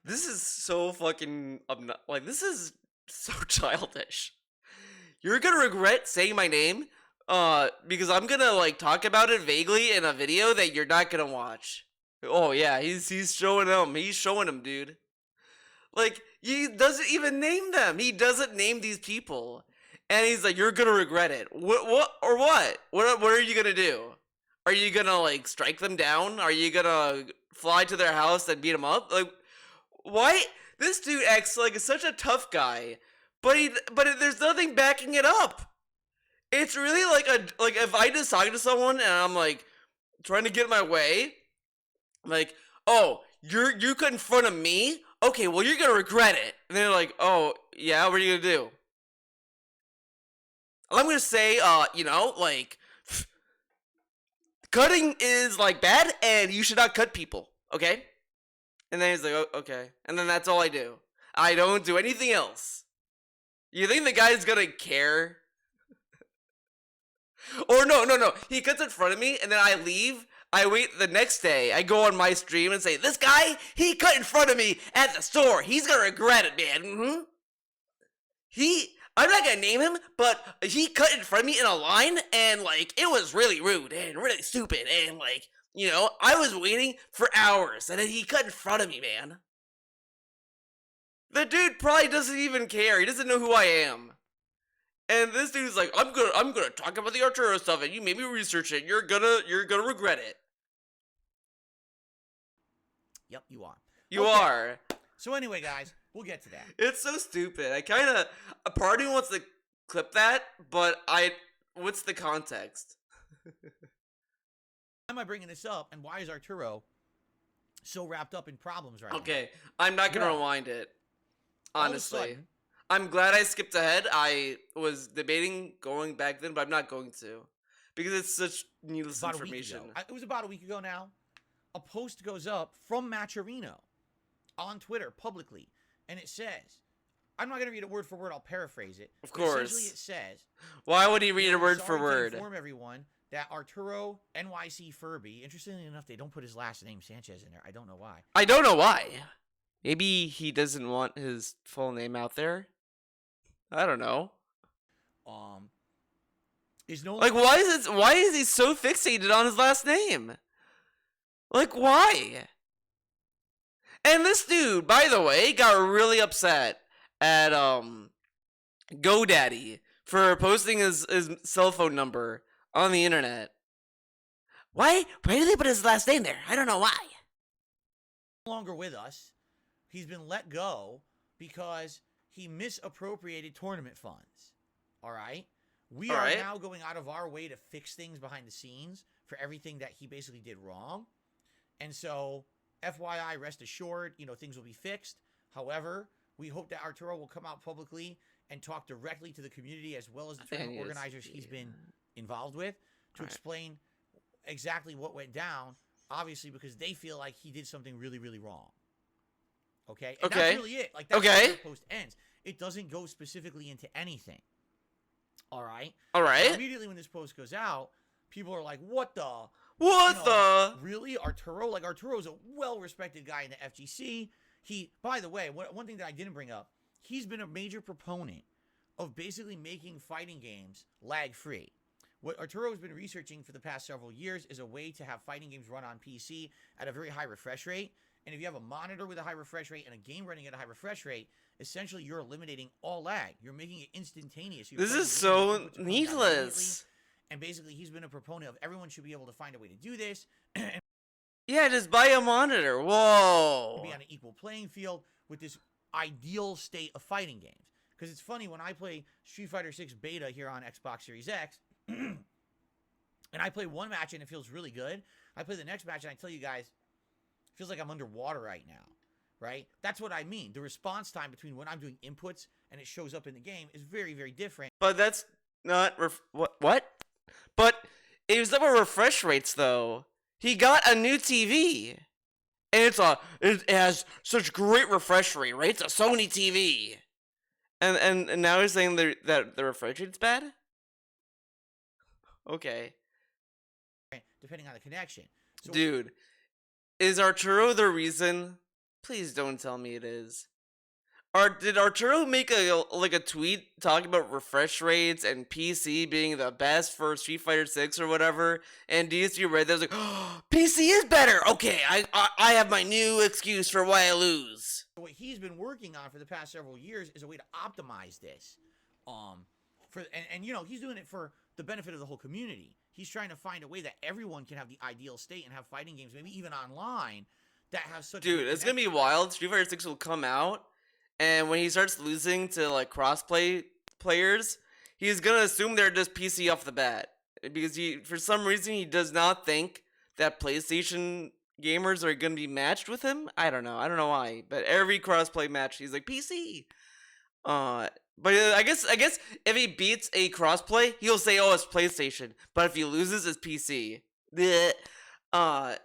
This is so fucking like this is so childish. You're gonna regret saying my name, because I'm gonna like talk about it vaguely in a video that you're not gonna watch. Oh yeah, he's showing them. He's showing them, dude. Like he doesn't even name them. He doesn't name these people, and he's like, "You're gonna regret it." What or what? What are you gonna do? Are you gonna like strike them down? Are you gonna fly to their house and beat them up? Like, why? This dude acts like such a tough guy, but there's nothing backing it up. It's really like if I just talk to someone and I'm like trying to get my way, like, oh, you cut in front of me? Okay, well you're gonna regret it. And they're like, oh yeah, what are you gonna do? I'm gonna say, like cutting is like bad, and you should not cut people. Okay? And then he's like, oh, okay. And then that's all I do. I don't do anything else. You think the guy's gonna care? Or no. He cuts in front of me, and then I leave. I wait the next day. I go on my stream and say, this guy, he cut in front of me at the store. He's gonna regret it, man. I'm not gonna name him, but he cut in front of me in a line, and like, it was really rude and really stupid. And like, I was waiting for hours, and then he cut in front of me, man. The dude probably doesn't even care. He doesn't know who I am. And this dude's like, I'm gonna talk about the Arturo stuff, and you made me research it. You're gonna regret it. Yep, you are. You Okay. are. So anyway, guys, we'll get to that. It's so stupid. A part of me wants to clip that, but what's the context? Why am I bringing this up, and why is Arturo so wrapped up in problems right now? Okay, I'm not gonna Well, rewind it. all of a Honestly. sudden, I'm glad I skipped ahead. I was debating going back then, but I'm not going to. Because it's such needless about information. a week ago. It was about a week ago now. A post goes up from Maturino on Twitter publicly, and it says, I'm not going to read it word for word, I'll paraphrase it. Of But course. essentially it says, Why would he read it "I'm word sorry for to word? inform everyone that Arturo NYC Furby," interestingly enough, they don't put his last name Sanchez in there. I don't know why. I don't know why. Maybe he doesn't want his full name out there. I don't know. Is no Like, why is he so fixated on his last name? Like, why? And this dude, by the way, got really upset at GoDaddy for posting his cell phone number on the internet. Why do they put his last name there? I don't know why. longer with us. He's been let go because he misappropriated tournament funds. All right? We All are right. now going out of our way to fix things behind the scenes for everything that he basically did wrong. And so, FYI, rest assured, things will be fixed. However, we hope that Arturo will come out publicly and talk directly to the community as well as the tournament organizers he's been involved with to explain exactly what went down, obviously because they feel like he did something really, really wrong. Okay? And that's really it. Like, that's how the post ends. It doesn't go specifically into anything. All right? So immediately when this post goes out, people are like, what the? What the? Really? Arturo? Like, Arturo's a well-respected guy in the FGC. By the way, one thing that I didn't bring up, he's been a major proponent of basically making fighting games lag-free. What Arturo has been researching for the past several years is a way to have fighting games run on PC at a very high refresh rate. And if you have a monitor with a high refresh rate and a game running at a high refresh rate, essentially you're eliminating all lag. You're making it instantaneous. This is so needless. And basically, he's been a proponent of everyone should be able to find a way to do this. Yeah, just buy a monitor. Whoa. Be on an equal playing field with this ideal state of fighting games. Because it's funny, when I play Street Fighter 6 beta here on Xbox Series X, and I play one match and it feels really good. I play the next match and I tell you guys, it feels like I'm underwater right now. right? That's what I mean. The response time between when I'm doing inputs and it shows up in the game is very, very different. But that's not what? But it was about refresh rates though. He got a new TV, and it has such great refresh rate, right? It's a Sony TV, and now he's saying that the refresh rate's bad. Okay, Depending on the connection. So dude, is Arturo the reason? Please don't tell me it is. Did Arturo make a tweet talking about refresh rates and PC being the best for Street Fighter 6 or whatever? And DSP read that was like, oh, PC is better. Okay, I have my new excuse for why I lose. what he's been working on for the past several years is a way to optimize this. And you know, he's doing it for the benefit of the whole community. He's trying to find a way that everyone can have the ideal state and have fighting games, maybe even online, that have such. Dude, it's gonna be wild. Street Fighter 6 will come out, and when he starts losing to like crossplay players, he's gonna assume they're just PC off the bat because for some reason, he does not think that PlayStation gamers are gonna be matched with him. I don't know why, but every crossplay match, he's like PC. But I guess if he beats a crossplay, he'll say, "Oh, it's PlayStation." But if he loses, it's PC. Blech.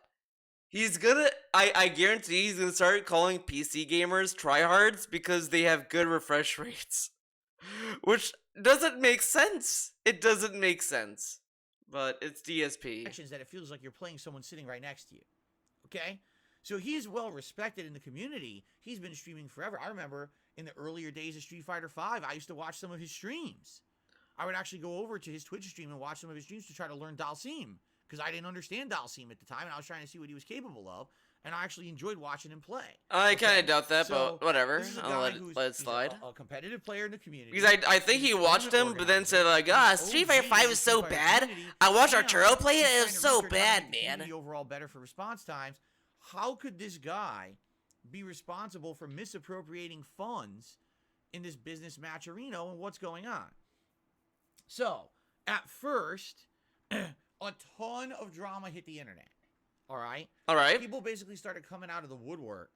He's gonna. I guarantee he's gonna start calling PC gamers tryhards because they have good refresh rates, which doesn't make sense. It doesn't make sense, but it's DSP. That it feels like you're playing someone sitting right next to you. Okay, so he's well respected in the community. He's been streaming forever. I remember in the earlier days of Street Fighter V, I used to watch some of his streams. I would actually go over to his Twitch stream and watch some of his streams to try to learn Dalsim, because I didn't understand Dalsim at the time, and I was trying to see what he was capable of, and I actually enjoyed watching him play. I kind of doubt that, So, but whatever. This is a I'll guy let it he's slide. a competitive player in the community. Because I think he watched him, but then said like, Street Fighter 5 is so bad. I watched Arturo play it, it was so bad, man. Overall better for response times. How could this guy be responsible for misappropriating funds in this business match arena and what's going on? So, at first, a ton of drama hit the internet. All right? All right. People basically started coming out of the woodwork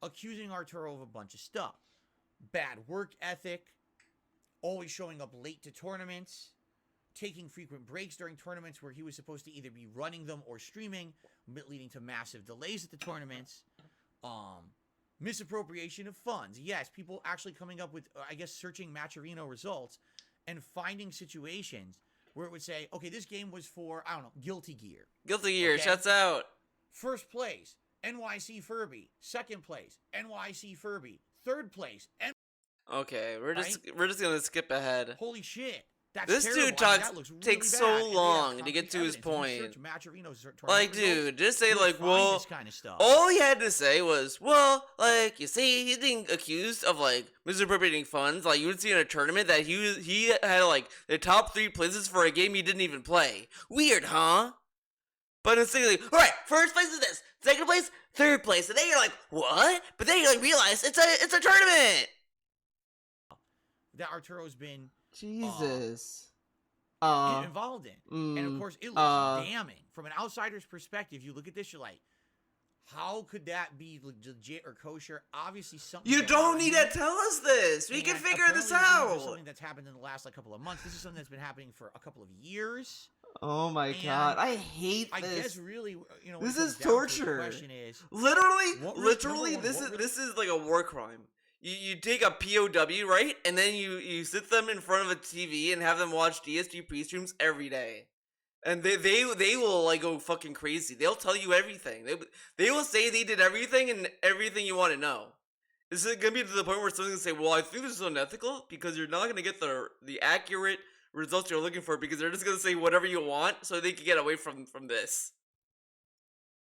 accusing Arturo of a bunch of stuff. Bad work ethic, always showing up late to tournaments, taking frequent breaks during tournaments where he was supposed to either be running them or streaming, leading to massive delays at the tournaments. Misappropriation of funds. Yes, people actually coming up with, I guess, searching Match Arena results and finding situations where it would say, okay, this game was for, I don't know, Guilty Gear. Guilty Gear, Okay? shuts out. First place, NYC Furby. Second place, NYC Furby. Third place, Okay, we're just gonna skip ahead. holy shit. That's This terrible. dude I mean, that looks takes really so bad. And they have long to concrete get to his evidence. When you point. search Match Arena's tournament Like, results, dude, just say you'll like, find well, this kind of stuff. all he had to say was, well, like, you see, he's being accused of like misappropriating funds. Like, you would see in a tournament that he had like the top 3 places for a game he didn't even play. Weird, huh? But instead, like, all right, first place is this, second place, third place, and then you're like, what? But then you like realize it's a tournament. That Arturo's been Jesus. involved in. And of course, it looks damning. From an outsider's perspective, you look at this, you're like, how could that be legit or kosher? Obviously, something. You don't need to tell us this. We can figure this out. Something that's happened in the last couple of months. This is something that's been happening for a couple of years. Oh my god, I hate this. I guess really, you know, this is torture. The question is, literally, this is like a war crime. You take a POW, right, and then you sit them in front of a TV and have them watch DSG pre-streams every day, and they will like go fucking crazy. They'll tell you everything. They will say they did everything and everything you want to know. This is gonna be to the point where someone's gonna say, "Well, I think this is unethical because you're not gonna get the accurate results you're looking for because they're just gonna say whatever you want so they can get away from this."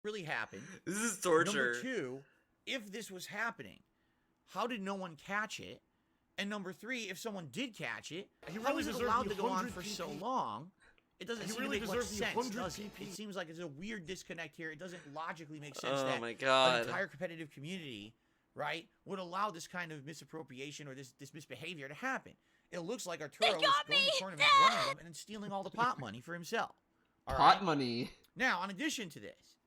Really happened. This is torture. Number 2, if this was happening, how did no one catch it? And number 3, if someone did catch it, how is it allowed to go on for so long? It doesn't seem to make much sense, does it? It seems like there's a weird disconnect here. It doesn't logically make sense that my god, an entire competitive community, right, would allow this kind of misappropriation or this misbehavior to happen. It looks like Arturo was going to tournaments, running them, and then stealing all the pot money for himself. All right? money. Now, in addition to this,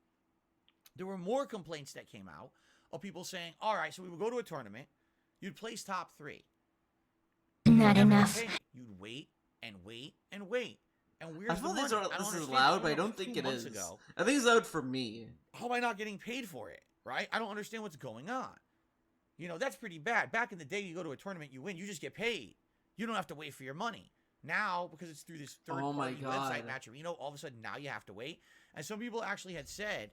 there were more complaints that came out of people saying, all right, so we would go to a tournament, you'd place top 3. Not enough. Okay, you'd wait and wait and wait. And where's I the feel money? this is loud, but I don't think it is. Ago, I think it's loud for me. how am I not getting paid for it, right? I don't understand what's going on. You know, that's pretty bad. Back in the day, you go to a tournament, you win, you just get paid. You don't have to wait for your money. Now, because it's through this third-party website, Matcherino, all of a sudden now you have to wait. And some people actually had said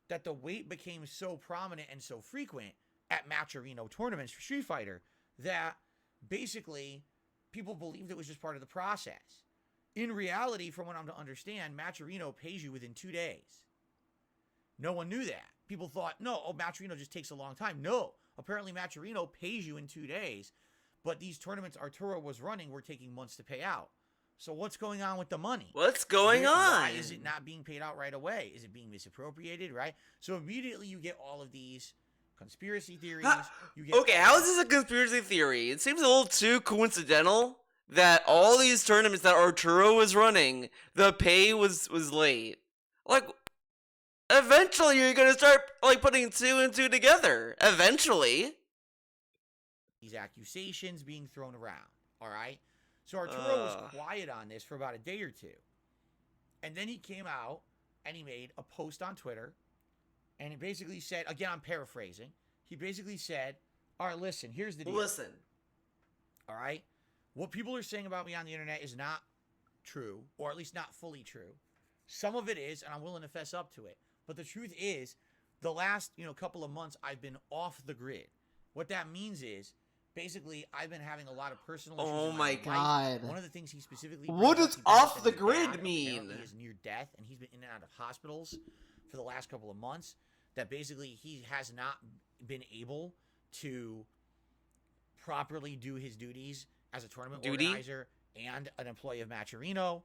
that the wait became so prominent and so frequent at Matcherino tournaments for Street Fighter that basically people believed it was just part of the process. In reality, from what I'm to understand, Matcherino pays you within 2 days. No one knew that. People thought, no, Matcherino just takes a long time. No, apparently Matcherino pays you in 2 days, but these tournaments Arturo was running were taking months to pay out. So what's going on with the money? What's going on? Why is it not being paid out right away? Is it being misappropriated, right? So immediately you get all of these conspiracy theories. Okay, how is this a conspiracy theory? It seems a little too coincidental that all these tournaments that Arturo was running, the pay was late. Like, eventually you're gonna start like putting 2 and 2 together. Eventually. These accusations being thrown around. All right. So Arturo was quiet on this for about a day or 2. And then he came out and he made a post on Twitter. And he basically said, again, I'm paraphrasing. He basically said, all right, listen, here's the deal. Listen. All right. What people are saying about me on the internet is not true, or at least not fully true. Some of it is, and I'm willing to fess up to it. But the truth is, the last, couple of months, I've been off the grid. What that means is, basically, I've been having a lot of personal issues. Oh my god. One of the things he specifically... What does off the grid mean? He is near death, and he's been in and out of hospitals for the last couple of months. That basically, he has not been able to properly do his duties as a tournament organizer and an employee of Matcherino.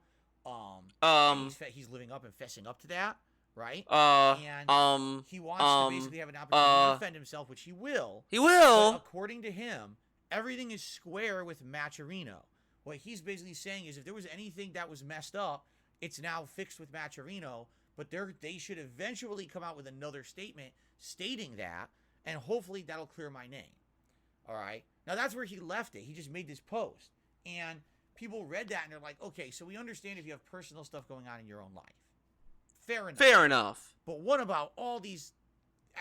He's living up and fessing up to that, right? And he wants to basically have an opportunity to defend himself, which he will. He will. But according to him, everything is square with Matcherino. What he's basically saying is if there was anything that was messed up, it's now fixed with Matcherino, but they should eventually come out with another statement stating that, and hopefully that'll clear my name. All right? Now, that's where he left it. He just made this post. And people read that, and they're like, okay, so we understand if you have personal stuff going on in your own life. Fair enough. Fair enough. But what about all these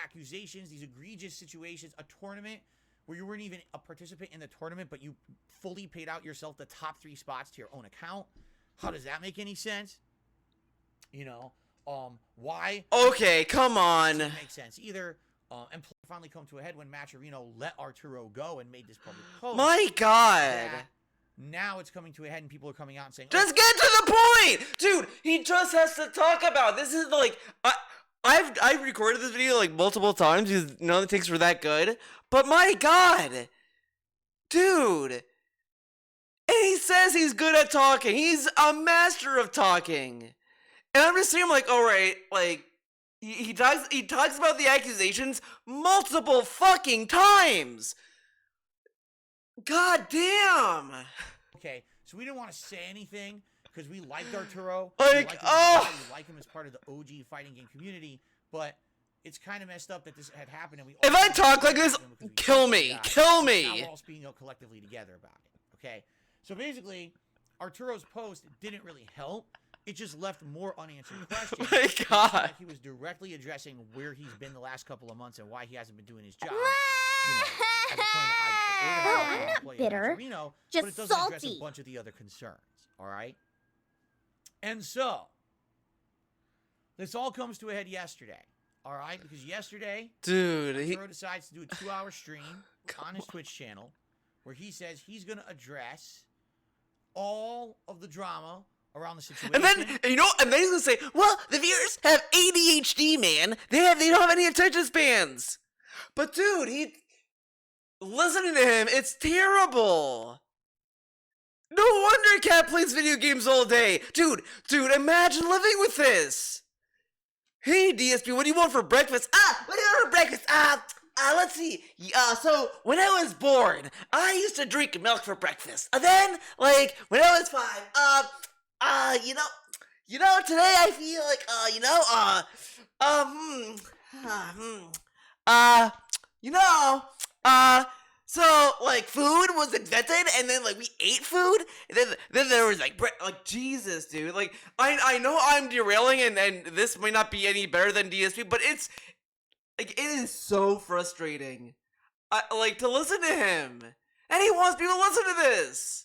accusations, these egregious situations, a tournament where you weren't even a participant in the tournament, but you fully paid out yourself the top 3 spots to your own account? How does that make any sense? Why? Okay, come on. Doesn't make sense either. And finally come to a head when Matcherino let Arturo go and made this public post. My god. Now it's coming to a head and people are coming out and saying, just get to the point! Dude, he just has to talk about this. Is like I've recorded this video like multiple times because none of the takes were that good. But my god. Dude. And he says he's good at talking. He's a master of talking. And I'm just saying, like, alright, like, he talks about the accusations multiple fucking times. God damn. Okay, so we didn't want to say anything because we liked Arturo. Like, we like him as part of the OG fighting game community, but it's kind of messed up that this had happened. And if I talk like this, kill me. Kill me. Now we're all speaking out collectively together about it, okay? So basically, Arturo's post didn't really help. It just left more unanswered questions. My God. Like he was directly addressing where he's been the last couple of months and why he hasn't been doing his job. As I'm not bitter, just but it doesn't address salty. a bunch of the other concerns, all right? And so, this all comes to a head yesterday, all right? Because yesterday, dude, Arturo decides to do a 2-hour stream on his Twitch channel where he says he's going to address all of the drama around the situation. And then, and then he's gonna say, well, the viewers have ADHD, man. They don't have any attention spans. But dude, listening to him, it's terrible. No wonder Cat plays video games all day. Dude, imagine living with this. Hey, DSP, what do you want for breakfast? What do you want for breakfast? Let's see. So when I was born, I used to drink milk for breakfast. And then, like, when I was 5, today I feel like, you know, uh, so like food was invented, and then like we ate food, and then there was like bread. Like Jesus, dude. Like I know I'm derailing, and this may not be any better than DSP, but it's like it is so frustrating. Like to listen to him, and he wants people to listen to this.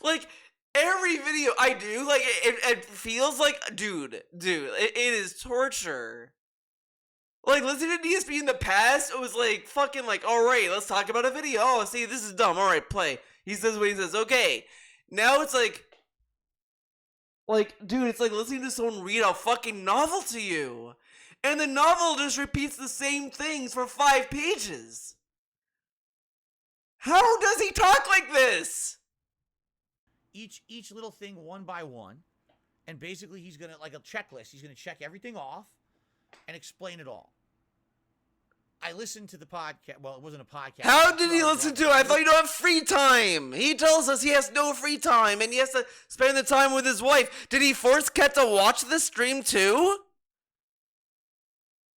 Like every video I do, like it feels like, dude, it is torture. Like, listening to DSP in the past, it was like, fucking like, alright, let's talk about a video. Oh, see, this is dumb. Alright, play. He says what he says. Okay. Now it's like, dude, it's like listening to someone read a fucking novel to you. And the novel just repeats the same things for 5 pages. How does he talk like this? Each little thing one by one. And basically he's gonna, like a checklist, he's gonna check everything off and explain it all. I listened to the podcast. Well, it wasn't a podcast. How did he listen to it? I thought you don't have free time. He tells us he has no free time and he has to spend the time with his wife. Did he force Ket to watch the stream too?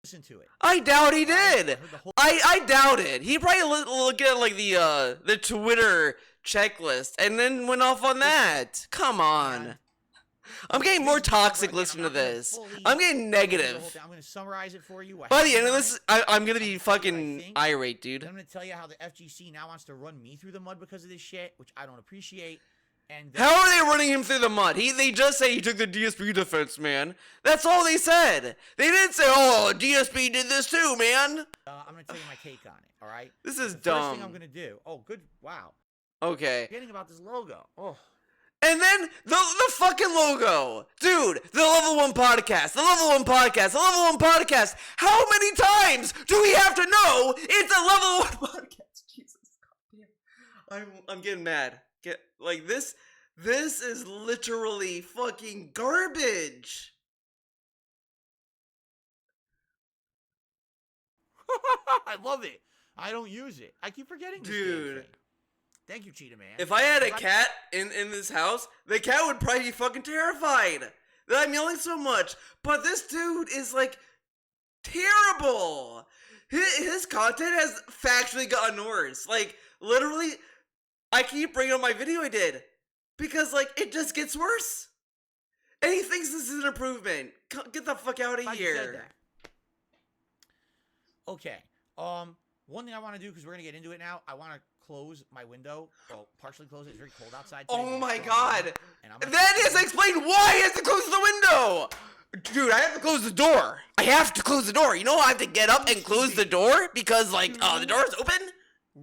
Listen to it. I doubt he did. I doubt it. He probably looked at like the Twitter checklist and then went off on that. Come on. I'm getting more toxic listening to this. I'm getting negative. I'm going to summarize it for you. By the end of this, I'm going to be fucking irate, dude. I'm going to tell you how the FGC now wants to run me through the mud because of this shit, which I don't appreciate. And how are they running him through the mud? They just say he took the DSP defense, man. That's all they said. They didn't say, oh, DSP did this too, man. I'm going to tell you my take on it, all right? This is the dumb. First thing I'm going to do. Oh, good. Wow. Okay. Forgetting about this logo. Oh. And then the fucking logo. Dude, the Level 1 podcast, the Level 1 podcast, the Level 1 podcast. How many times do we have to know it's a Level 1 podcast? Jesus, goddamn. I'm getting mad. Like this is literally fucking garbage. I love it. I don't use it. I keep forgetting this dude. Thing. Thank you, Cheetah Man. If I had a cat in this house, the cat would probably be fucking terrified that I'm yelling so much. But this dude is like terrible. His content has factually gotten worse. Like literally, I keep bringing up my video I did because like it just gets worse. And he thinks this is an improvement. Get the fuck out of here. Okay. One thing I want to do because we're gonna get into it now. I want to close my window. Well, partially close it. It's very cold outside today. Oh my god. That is explain why I have to close the window. Dude, I have to close the door. I have to close the door. You know I have to get up and close the door because like the door's open?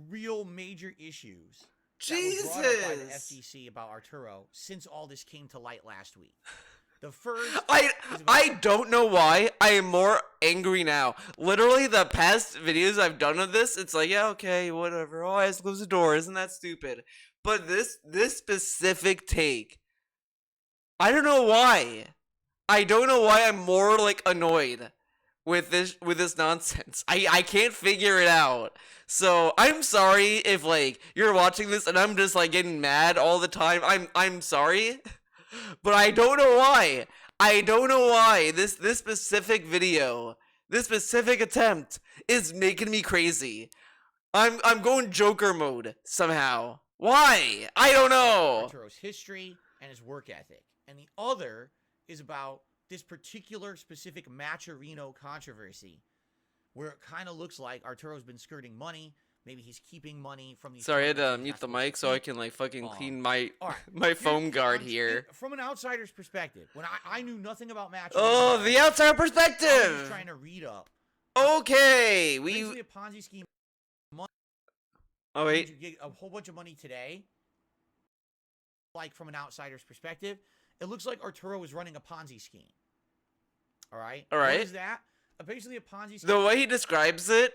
Real major issues. Jesus. That were brought up by the FGC about Arturo since all this came to light last week. The first I don't know why I am more angry now. Literally, the past videos I've done of this, it's like, yeah, okay, whatever. Oh, I have to close the door. Isn't that stupid? But this specific take, I don't know why. I don't know why I'm more like annoyed with this nonsense. I can't figure it out. So I'm sorry if like you're watching this and I'm just like getting mad all the time. I'm sorry. But I don't know why. I don't know why this specific video, this specific attempt is making me crazy. I'm going Joker mode somehow. Why? I don't know. Arturo's history and his work ethic. And the other is about this particular specific Matcherino controversy where it kind of looks like Arturo's been skirting money. Maybe he's keeping money from these. Sorry, I had to mute the mic so I can like fucking clean my my foam guard here. From an outsider's perspective, when I knew nothing about matches. Oh, the outsider perspective. I was just trying to read up. Okay, Basically a Ponzi scheme. Oh wait, you get a whole bunch of money today. Like from an outsider's perspective, it looks like Arturo is running a Ponzi scheme. All right. All right. What is that? Basically a Ponzi scheme. The way he describes it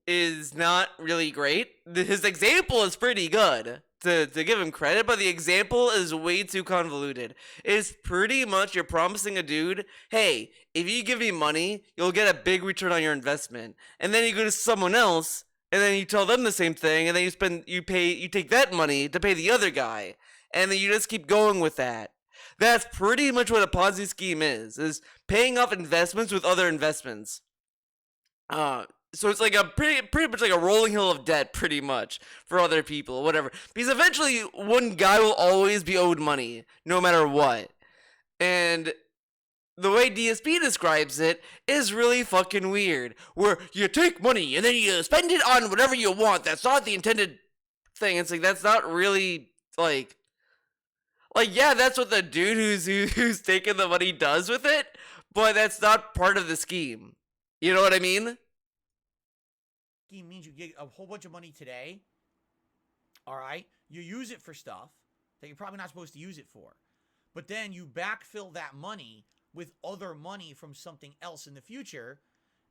is not really great. His example is pretty good, to give him credit, but the example is way too convoluted. It's pretty much you're promising a dude, hey, if you give me money, you'll get a big return on your investment. And then you go to someone else, and then you tell them the same thing, and then you take that money to pay the other guy. And then you just keep going with that. That's pretty much what a Ponzi scheme is paying off investments with other investments. So it's like a pretty much like a rolling hill of debt, pretty much, for other people, whatever. Because eventually, one guy will always be owed money, no matter what. And the way DSP describes it is really fucking weird. Where you take money and then you spend it on whatever you want. That's not the intended thing. It's like, that's not really, like, yeah, that's what the dude who's taking the money does with it, but that's not part of the scheme. You know what I mean? Scheme means you get a whole bunch of money today. All right, you use it for stuff that you're probably not supposed to use it for, but then you backfill that money with other money from something else in the future.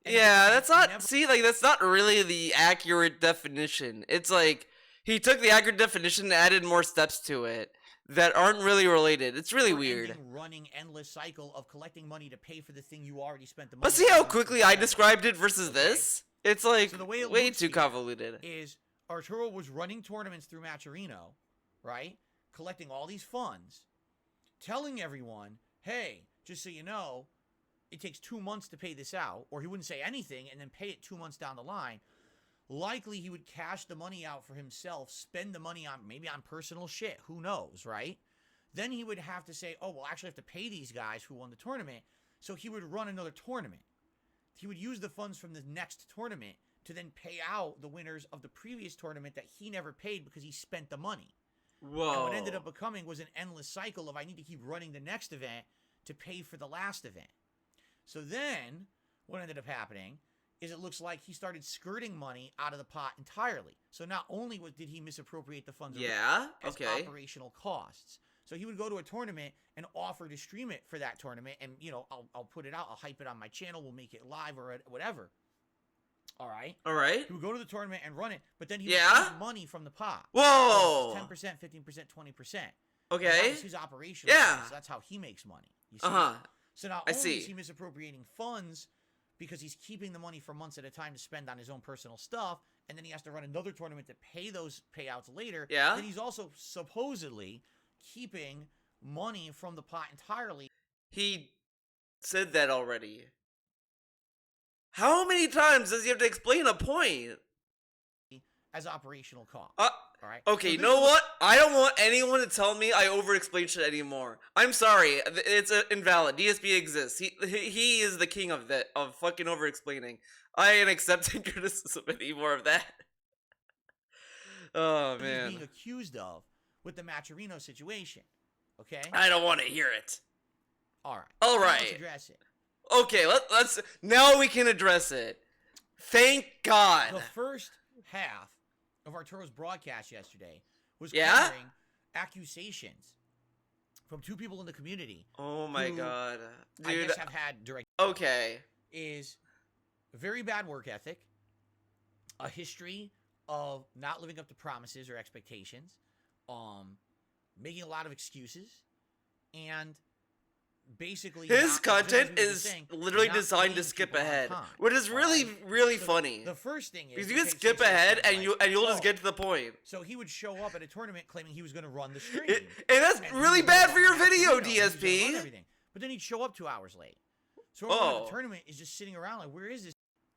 Yeah, that's not. See, like, that's not really the accurate definition. It's like he took the accurate definition and added more steps to it that aren't really related. It's really weird. Running endless cycle of collecting money to pay for the thing you already spent the money. But see how quickly I described it versus this? It's like so the way it way too convoluted. Is Arturo was running tournaments through Matcherino, right? Collecting all these funds, telling everyone, hey, just so you know, it takes 2 months to pay this out, or he wouldn't say anything and then pay it 2 months down the line. Likely he would cash the money out for himself, spend the money on maybe on personal shit, who knows, right? Then he would have to say, oh, well, actually I have to pay these guys who won the tournament. So he would run another tournament. He would use the funds from the next tournament to then pay out the winners of the previous tournament that he never paid because he spent the money. Whoa. And what ended up becoming was an endless cycle of I need to keep running the next event to pay for the last event. So then what ended up happening is it looks like he started skirting money out of the pot entirely. So not only did he misappropriate the funds as operational costs. So he would go to a tournament and offer to stream it for that tournament, and I'll put it out, I'll hype it on my channel, we'll make it live or whatever. All right. He would go to the tournament and run it, but then he would take money from the pot. Whoa. 10%, 15%, 20%. Okay. That's his operational costs. That's how he makes money. You see? So not only is he misappropriating funds because he's keeping the money for months at a time to spend on his own personal stuff, and then he has to run another tournament to pay those payouts later. Yeah. Then he's also supposedly keeping money from the pot entirely. He said that already. How many times does he have to explain a point? As operational cost. All right. Okay, you know what? I don't want anyone to tell me I over-explain shit anymore. I'm sorry. It's invalid. DSP exists. He is the king of fucking over-explaining. I ain't accepting criticism anymore of that. Oh, man. He's being accused of with the Matcherino situation. Okay? I don't want to hear it. All right. All right. Let's address it. Okay, let's now we can address it. Thank God. The first half of Arturo's broadcast yesterday was covering accusations from two people in the community. Oh my God, dude! I guess have had direct. Okay. Is very bad work ethic, a history of not living up to promises or expectations, making a lot of excuses, and basically his content is literally designed to skip ahead, which is really funny. The first thing is because you can skip ahead and you'll just get to the point. So he would show up at a tournament claiming he was going to run the stream, and that's really bad for your video, DSP. But then he'd show up 2 hours late. So the tournament is just sitting around like, where is this?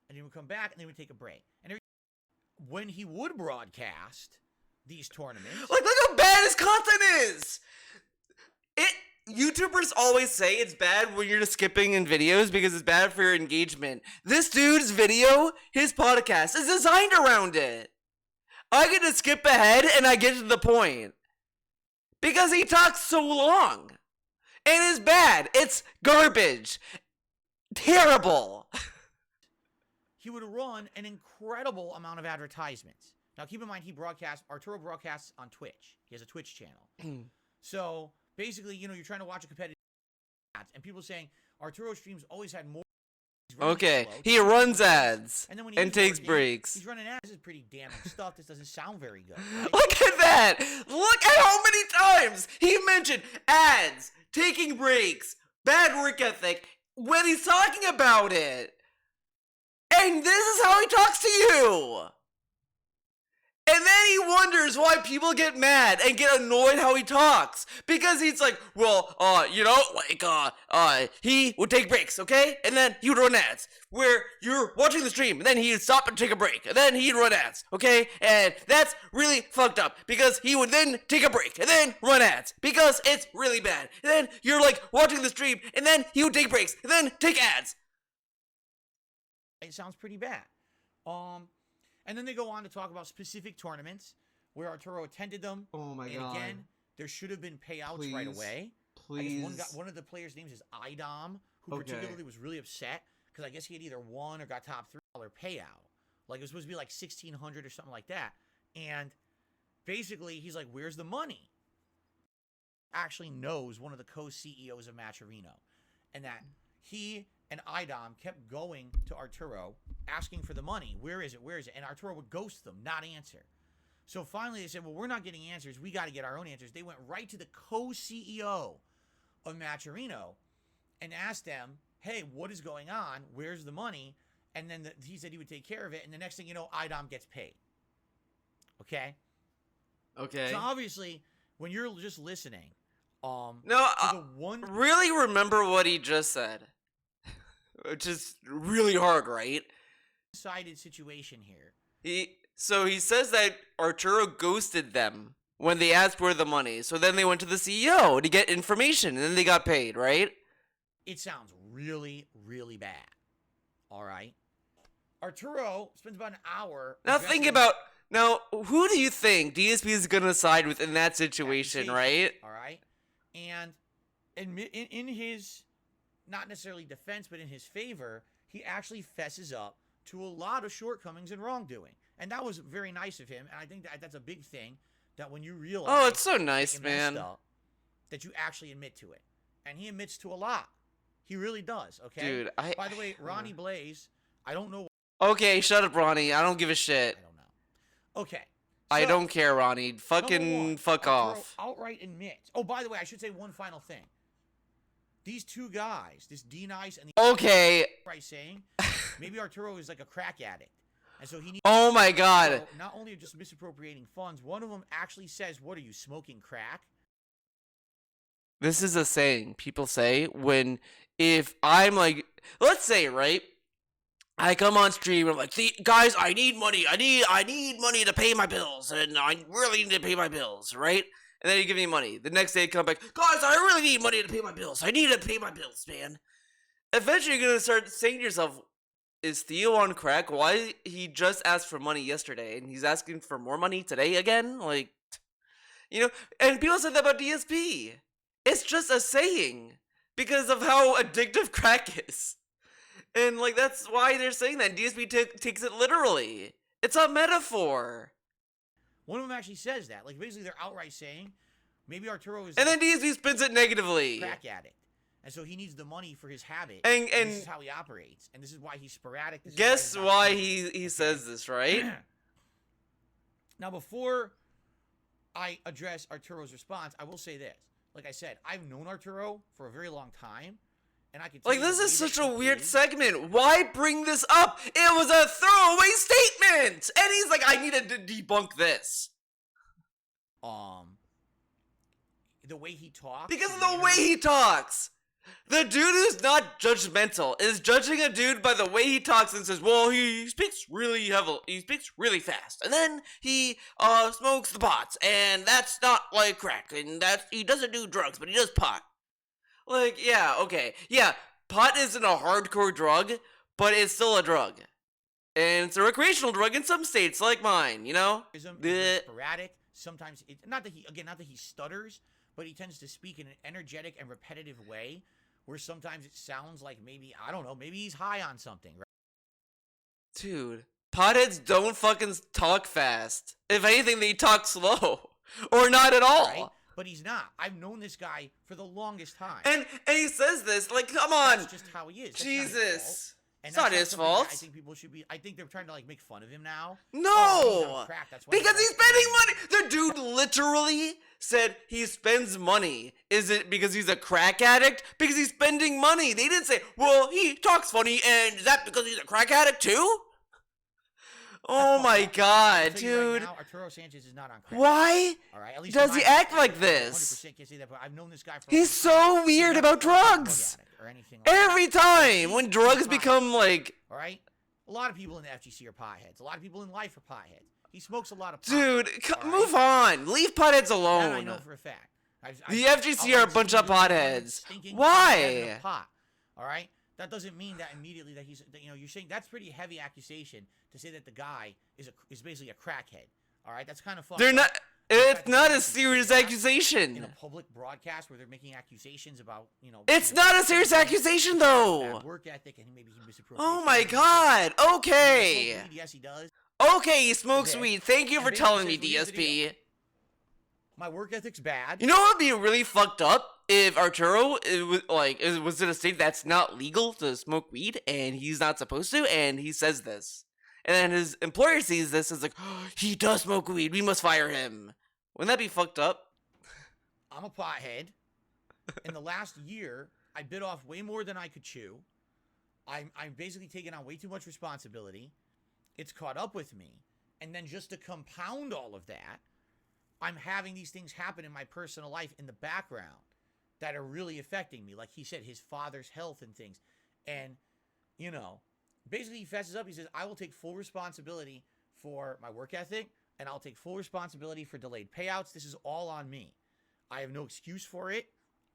And he would come back and they would take a break. And when he would broadcast these tournaments, like, look how bad his content is. YouTubers always say it's bad when you're just skipping in videos because it's bad for your engagement. This dude's video, his podcast, is designed around it. I get to skip ahead and I get to the point. Because he talks so long. And it's bad. It's garbage. Terrible. He would run an incredible amount of advertisements. Now keep in mind, Arturo broadcasts on Twitch. He has a Twitch channel. So basically, you're trying to watch a competitive ads, and people saying Arturo streams always had more. Okay, he runs ads and, then takes breaks. He's running ads. This is pretty damning stuff. This doesn't sound very good. Right? Look at that! Look at how many times he mentioned ads, taking breaks, bad work ethic when he's talking about it. And this is how he talks to you. And then he wonders why people get mad and get annoyed how he talks. Because he's like, well, he would take breaks, okay? And then he would run ads. Where you're watching the stream, and then he'd stop and take a break. And then he'd run ads, okay? And that's really fucked up. Because he would then take a break, and then run ads. Because it's really bad. And then you're like watching the stream, and then he would take breaks, and then take ads. It sounds pretty bad. And then they go on to talk about specific tournaments where Arturo attended them. Oh my god. And again, there should have been payouts right away. Please. I guess one of the players' names is Idom, who particularly was really upset because I guess he had either won or got top $3 payout. Like it was supposed to be like $1,600 or something like that. And basically, he's like, "Where's the money?" Actually knows one of the co-CEOs of Matcherino, and that he and Idom kept going to Arturo asking for the money. Where is it? Where is it? And Arturo would ghost them, not answer. So finally they said, well, we're not getting answers. We got to get our own answers. They went right to the co-CEO of Matcherino and asked them, hey, what is going on? Where's the money? And then he said he would take care of it. And the next thing you know, Idom gets paid. Okay? Okay. So obviously, when you're just listening, really remember what he just said. Which is really hard, right? Sided situation here. So he says that Arturo ghosted them when they asked for the money. So then they went to the CEO to get information, and then they got paid, right? It sounds really, really bad. All right. Arturo spends about an hour. Now think about who do you think DSP is gonna side with in that situation, right? All right. And in his, not necessarily defense, but in his favor, he actually fesses up to a lot of shortcomings and wrongdoing. And that was very nice of him. And I think that's a big thing, that when you realize... Oh, it's so nice, man. That you actually admit to it. And he admits to a lot. He really does, okay? Dude, By the way, Ronnie Blaze, I don't know... Okay, shut up, Ronnie. I don't give a shit. I don't know. Okay. I don't care, Ronnie. Fucking fuck off. Outright admits... Oh, by the way, I should say one final thing. These two guys, this D-Nice and the... Okay. Right saying, maybe Arturo is like a crack addict. And so he needs... Oh my god. Not only just misappropriating funds, one of them actually says, what are you, smoking crack? This is a saying people say if I'm like, let's say, right? I come on stream, I'm like, guys, I need money. I need money to pay my bills, and I really need to pay my bills, right? And then you give me money. The next day you come back, guys, I really need money to pay my bills. I need to pay my bills, man. Eventually you're gonna start saying to yourself, is Theo on crack? Why he just asked for money yesterday and he's asking for more money today again? Like, and people said that about DSP. It's just a saying because of how addictive crack is. And like that's why they're saying that. DSP takes it literally. It's a metaphor. One of them actually says that. Like basically they're outright saying maybe Arturo is... And then DSP spins it negatively. Crack addict. And so he needs the money for his habit. And this is how he operates. And this is why he's sporadic. Guess why he says this, right? Now, before I address Arturo's response, I will say this. Like I said, I've known Arturo for a very long time. And I can tell like, this is such a weird segment. Why bring this up? It was a throwaway statement! And he's like, I needed to debunk this. The way he talks. Because of the way he talks. The dude who's not judgmental is judging a dude by the way he talks and says, well, he speaks really heavily, he speaks really fast, and then he smokes the pots, and that's not like crack, and he doesn't do drugs, but he does pot. Like, yeah, okay, yeah, pot isn't a hardcore drug, but it's still a drug, and it's a recreational drug in some states, like mine, you know. Sporadic. Sometimes not that he stutters, but he tends to speak in an energetic and repetitive way, where sometimes it sounds like maybe he's high on something, right? Dude, potheads don't fucking talk fast. If anything, they talk slow. Or not at all. Right? But he's not. I've known this guy for the longest time. And he says this, like, come on. That's just how he is. That's Jesus. It's not his fault. I think people should be. I think they're trying to like make fun of him now. No, because he's spending money. The dude literally said he spends money. Is it because he's a crack addict? Because he's spending money. They didn't say, well, he talks funny, and is that because he's a crack addict too? Oh my god, I'll tell you right dude. now, Arturo Sanchez is not on crack. Why All right, at least does in he my act opinion. like I this? 100% can't say that, but I've known this guy for. He's a long time. so weird He's about not a drug drugs. addict or anything like that. Every time when He's drugs pot. become like, All right, a lot of people in the FGC are potheads. A lot of people in life are potheads. He smokes a lot of pot. dude, all move right? on. Leave potheads That I alone. know for a fact. The FGC are a bunch of potheads. Why? Pot. All right. That doesn't mean that immediately that he's. That, you're saying that's pretty heavy accusation to say that the guy is basically a crackhead. All right. That's kind of fucked They're up. not. It's not a serious in accusation. a public broadcast where they're making accusations about It's not a serious accusation though. bad work ethic and maybe he misappropriates. Oh my funds. god. Does he Okay. smoke weed? Yes, he does. Okay, he smokes Okay. weed. Thank you And for basically telling me, says, well, here's the deal. DSP. My work ethic's bad. You know what would be really fucked up if Arturo was in a state that's not legal to smoke weed and he's not supposed to, and he says this, and then his employer sees this and is like, oh, he does smoke weed. We must fire him. Wouldn't that be fucked up? I'm a pothead. In the last year, I bit off way more than I could chew. I'm basically taking on way too much responsibility. It's caught up with me. And then just to compound all of that, I'm having these things happen in my personal life in the background that are really affecting me. Like he said, his father's health and things. And, basically he fesses up. He says, I will take full responsibility for my work ethic, and I'll take full responsibility for delayed payouts. This is all on me. I have no excuse for it.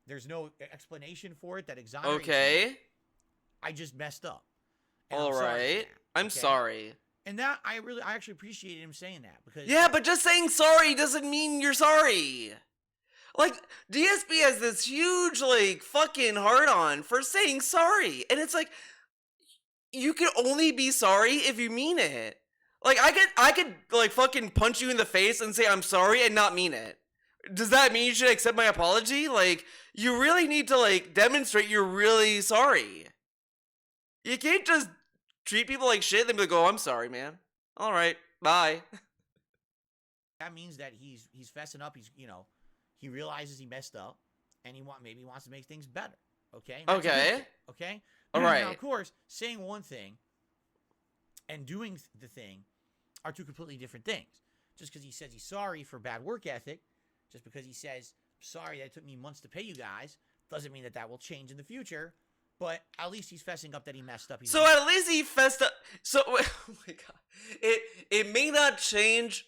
There's no explanation for it that exonerates me. Okay. I just messed up. And All I'm sorry for right. that, I'm okay? sorry. And that I actually appreciated him saying that because Yeah, but just saying sorry doesn't mean you're sorry. Like, DSP has this huge, fucking hard-on for saying sorry. And it's like, you can only be sorry if you mean it. Like, I could fucking punch you in the face and say I'm sorry and not mean it. Does that mean you should accept my apology? Like, you really need to, demonstrate you're really sorry. You can't just treat people like shit and then be like, oh, I'm sorry, man. All right, bye. that means that he's fessing up. He realizes he messed up, and maybe wants to make things better. Okay. That's a good Okay. thing, okay. All Now, right. of course, saying one thing and doing the thing are two completely different things. Just because he says he's sorry for bad work ethic, just because he says sorry that it took me months to pay you guys, doesn't mean that will change in the future. But at least he's fessing up that he messed up. So at least he fessed up. So, oh my god. It may not change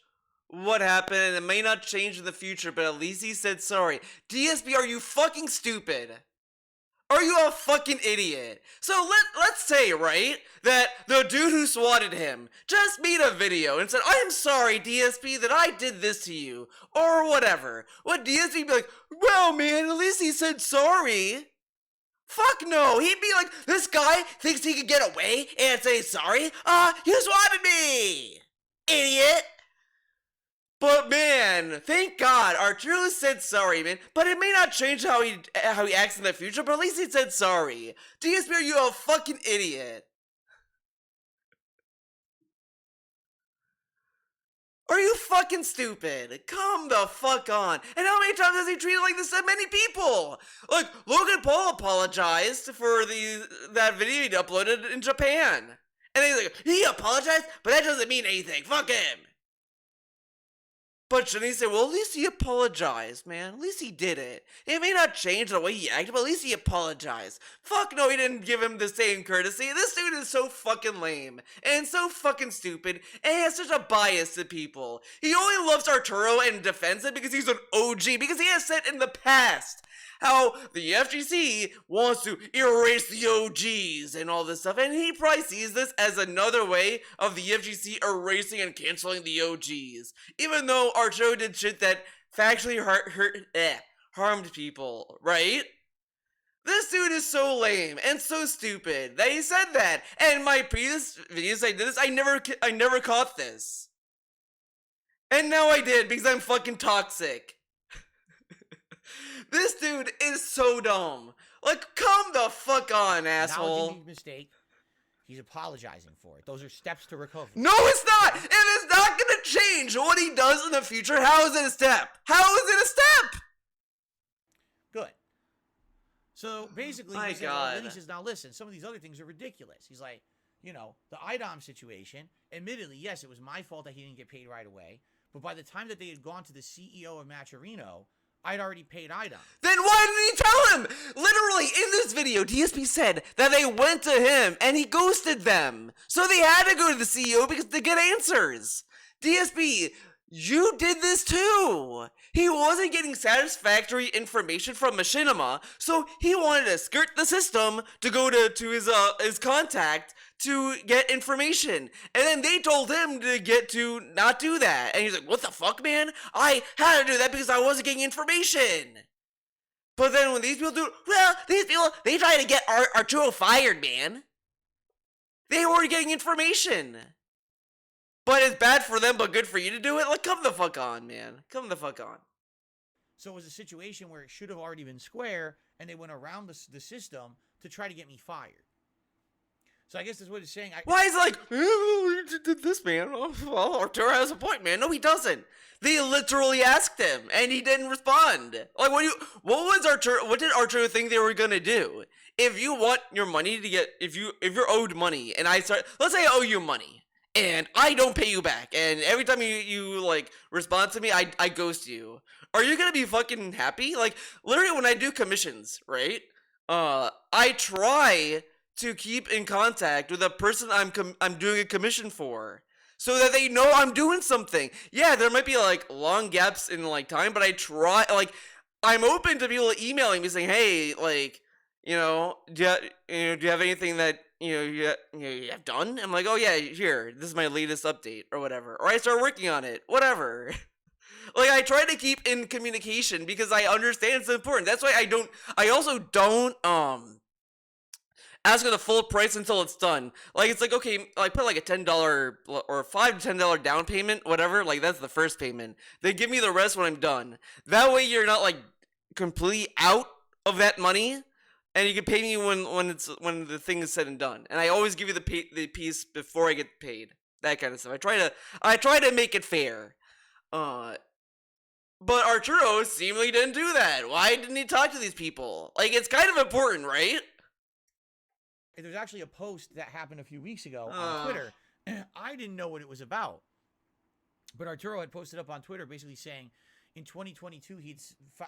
what happened, and it may not change in the future, but at least he said sorry. DSP, are you fucking stupid? Are you a fucking idiot? So let's say, right, that the dude who swatted him just made a video and said, I'm sorry, DSP, that I did this to you, or whatever. Would DSP be like, well, man, at least he said sorry? Fuck no, he'd be like, this guy thinks he could get away and say sorry? You swatted me! Idiot! But man, thank God, Arturo said sorry, man. But it may not change how he acts in the future, but at least he said sorry. DSP, are you a fucking idiot? Are you fucking stupid? Come the fuck on. And how many times has he treated like this to many people? Like, Logan Paul apologized for that video he uploaded in Japan. And he's like, he apologized? But that doesn't mean anything. Fuck him. But shouldn't he say, well, at least he apologized, man. At least he did it. It may not change the way he acted, but at least he apologized. Fuck no, he didn't give him the same courtesy. This dude is so fucking lame. And so fucking stupid. And he has such a bias to people. He only loves Arturo and defends it because he's an OG. Because he has said in the past how the FGC wants to erase the OGs and all this stuff. And he probably sees this as another way of the FGC erasing and canceling the OGs. Even though Arturo did shit that factually harmed people, right? This dude is so lame and so stupid that he said that. And in my previous videos I did this, I never caught this. And now I did because I'm fucking toxic. This dude is so dumb. Like, come the fuck on, asshole. Acknowledging his mistake. He's apologizing for it. Those are steps to recovery. No, it's not! And it's not gonna change what he does in the future. How is it a step? How is it a step? Good. So basically, My he says, God. then he says, now listen, some of these other things are ridiculous. He's like, the IDOM situation, admittedly, yes, it was my fault that he didn't get paid right away. But by the time that they had gone to the CEO of Matcherino, I'd already paid IDOM. Then why didn't he tell him? Literally, in this video, DSP said that they went to him and he ghosted them. So they had to go to the CEO because to get answers. DSP, you did this too. He wasn't getting satisfactory information from Machinima, so he wanted to skirt the system to go to his contact to get information. And then they told him to not do that. And he's like, what the fuck, man? I had to do that because I wasn't getting information. But then when these people do, they try to get Arturo fired, man. They weren't getting information. But it's bad for them, but good for you to do it? Like, come the fuck on, man. Come the fuck on. So it was a situation where it should have already been square, and they went around the system to try to get me fired. So I guess that's what it's saying. Why is it like, you did this, man? Oh, well, Arturo has a point, man. No, he doesn't. They literally asked him, and he didn't respond. Like, what did Arturo think they were gonna do? If you want your money to get, if you're owed money, and let's say I owe you money, and I don't pay you back, and every time you like respond to me, I ghost you. Are you gonna be fucking happy? Like, literally when I do commissions, right? I try to keep in contact with the person I'm doing a commission for, so that they know I'm doing something. Yeah, there might be like long gaps in like time, but I try, like, I'm open to people emailing me saying, hey, like, do you have anything that you have done? I'm like, oh yeah, here, this is my latest update or whatever, or I start working on it, whatever. Like, I try to keep in communication because I understand it's important. That's why I also don't ask for the full price until it's done. Like, it's like, okay, like, put like a $10 or $5 to $10 down payment, whatever. Like, that's the first payment. They give me the rest when I'm done. That way you're not like completely out of that money, and you can pay me when the thing is said and done. And I always give you the piece before I get paid. That kind of stuff. I try to make it fair. But Arturo seemingly didn't do that. Why didn't he talk to these people? Like, it's kind of important, right? There's actually a post that happened a few weeks ago on Twitter. I didn't know what it was about. But Arturo had posted up on Twitter basically saying in 2022 he'd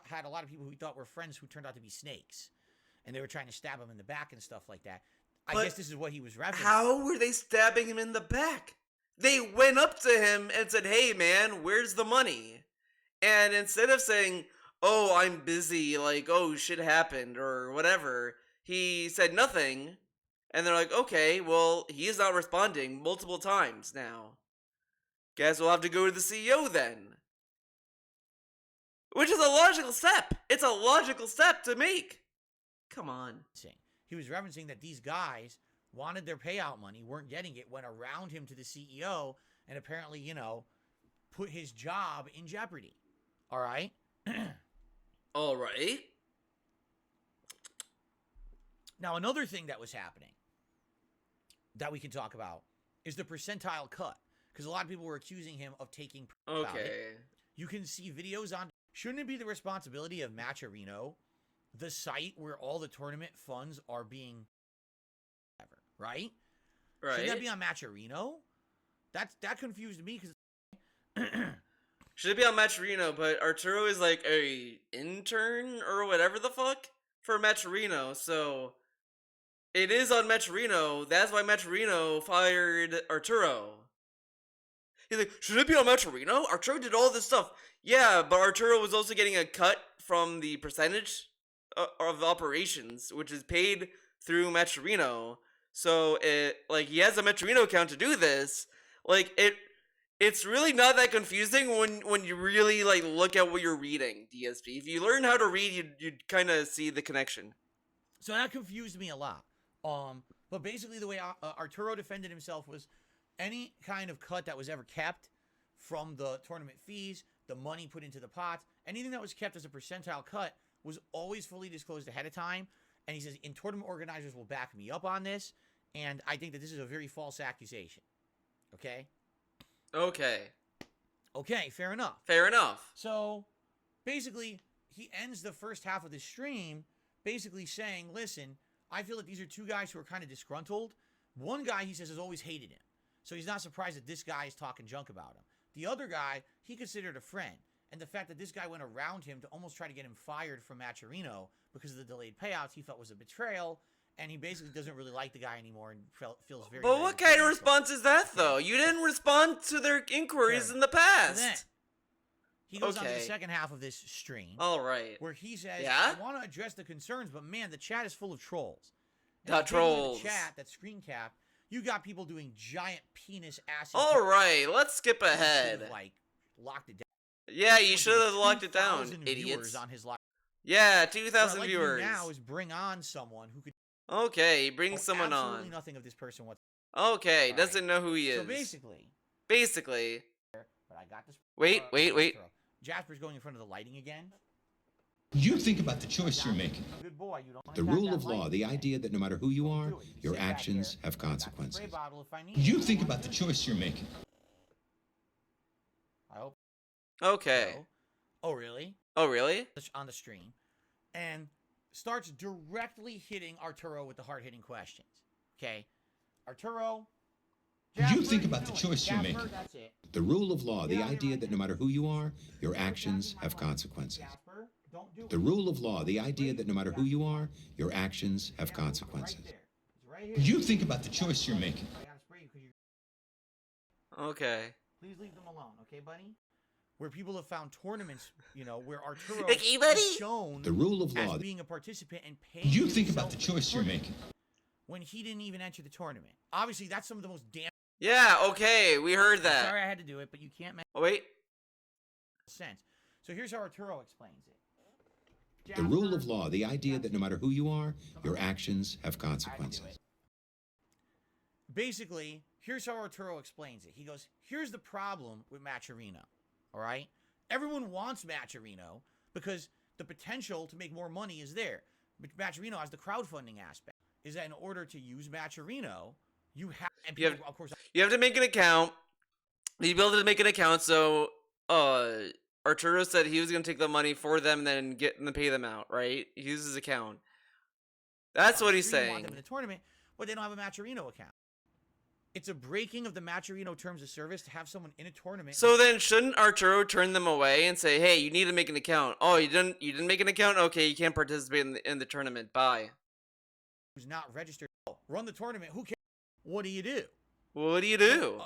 had a lot of people who he thought were friends who turned out to be snakes. And they were trying to stab him in the back and stuff like that. I guess this is what he was referencing. How were they stabbing him in the back? They went up to him and said, hey man, where's the money? And instead of saying, oh, I'm busy, like, oh, shit happened, or whatever, he said nothing. And they're like, okay, well, he is not responding multiple times now. Guess we'll have to go to the CEO then. Which is a logical step. It's a logical step to make. Come on. He was referencing that these guys wanted their payout money, weren't getting it, went around him to the CEO, and apparently, put his job in jeopardy. All right? All right. Now, another thing that was happening that we can talk about is the percentile cut. Because a lot of people were accusing him of taking... Okay. You can see videos on... Shouldn't it be the responsibility of Matcherino, the site where all the tournament funds are being... Right? Right. Shouldn't that be on Matcherino? That confused me because... Should it be on Matcherino, but Arturo is like a intern or whatever the fuck for Matcherino, so it is on Matcherino. That's why Matcherino fired Arturo. He's like, should it be on Matcherino? Arturo did all this stuff. Yeah, but Arturo was also getting a cut from the percentage of operations, which is paid through Matcherino. So he has a Matcherino account to do this. Like, it's really not that confusing when you really look at what you're reading, DSP. If you learn how to read, you'd kind of see the connection. So that confused me a lot. But basically the way Arturo defended himself was any kind of cut that was ever kept from the tournament fees, the money put into the pots, anything that was kept as a percentile cut was always fully disclosed ahead of time. And he says, and tournament organizers will back me up on this. And I think that this is a very false accusation. Okay? Okay, fair enough. Fair enough. So, basically, he ends the first half of the stream basically saying, listen, I feel that these are two guys who are kind of disgruntled One guy, he says, has always hated him. So he's not surprised that this guy is talking junk about him. The other guy, he considered a friend. And the fact that this guy went around him to almost try to get him fired from Maturino because of the delayed payouts, he felt was a betrayal. And he basically doesn't really like the guy anymore and feels very... But what kind of response is that, though? You didn't respond to their inquiries in the past. So then, he goes on to the second half of this stream. All right. Where he says, yeah? I want to address the concerns, but man, the chat is full of trolls. Trolls. The chat, that screen cap, you got people doing giant penis ass. All right, let's skip ahead. Like, locked it down. Yeah, you should have locked it down, idiots. On his live. Yeah, 2,000 like viewers. Now is bring on someone who could. Okay, bring someone on. Absolutely nothing of this person whatsoever. Okay, doesn't know who he is. So basically. But I got this. Wait. Jasper's going in front of the lighting again. You think about the choice you're making. Good boy. You don't The rule of law, the idea that no matter who you are, your actions have consequences. You think about the choice you're making. I hope. Okay. Oh, really? Oh, really? On the stream. And starts directly hitting Arturo with the hard-hitting questions. Okay? Arturo. You think about the choice you're making. That's it. The rule of law, the idea that no matter who you are, your actions have consequences. The rule of law, the idea that no matter who you are, your actions have consequences. You think about the choice you're making. Okay. Please leave them alone, okay, buddy? Where people have found tournaments, where Arturo okay, buddy. is shown the rule of law as being a participant and paying. You think about the choice you're making. When he didn't even enter the tournament. Obviously, that's some of the most damn. Yeah, okay, we heard that. Sorry I had to do it, but you can't make sense. So here's how Arturo explains it. The rule of law, the idea that no matter who you are, your actions have consequences. Basically, here's how Arturo explains it. He goes, here's the problem with Maturino, all right? Everyone wants Maturino because the potential to make more money is there. But Maturino has the crowdfunding aspect. Is that in order to use Maturino, you have, and people, of course, you have to make an account. You be able to make an account. So, Arturo said he was going to take the money for them, and then pay them out. Right? He uses his account. That's what he's saying. Want them in the tournament, but they don't have a Maturino account. It's a breaking of the Maturino terms of service to have someone in a tournament. So then, shouldn't Arturo turn them away and say, "Hey, you need to make an account. Oh, you didn't make an account. Okay, you can't participate in the tournament. Bye." Who's not registered? Run the tournament. Who cares? What do you do? What do you do?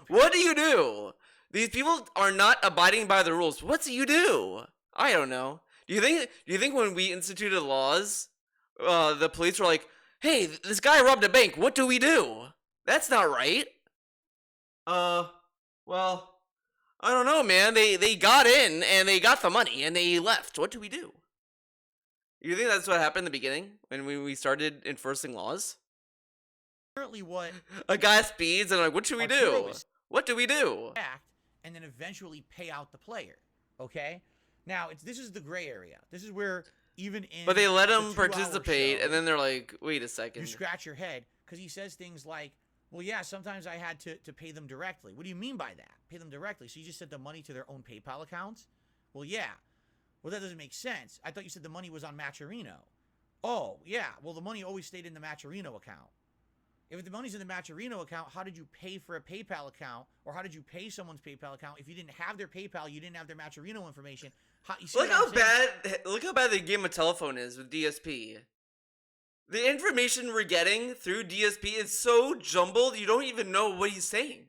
What do you do? These people are not abiding by the rules. What do you do? I don't know. Do you think when we instituted laws, the police were like, "Hey, this guy robbed a bank. What do we do?" That's not right. Well, I don't know, man. They got in and they got the money and they left. What do we do? You think that's what happened in the beginning when we started enforcing laws? Apparently, what a guy speeds and like, what should we do? What do we do? And then eventually pay out the player. Okay. Now this is the gray area. This is where even in but they let him participate, and then they're like, wait a second. You scratch your head because he says things like, "Well, yeah, sometimes I had to pay them directly." What do you mean by that? Pay them directly? So you just sent the money to their own PayPal accounts? Well, yeah. Well, that doesn't make sense. I thought you said the money was on Maturino. Oh, yeah. Well, the money always stayed in the Maturino account. If the money's in the Maturino account, how did you pay for a PayPal account? Or how did you pay someone's PayPal account? If you didn't have their PayPal, you didn't have their Maturino information. Look how bad the game of telephone is with DSP. The information we're getting through DSP is so jumbled, you don't even know what he's saying.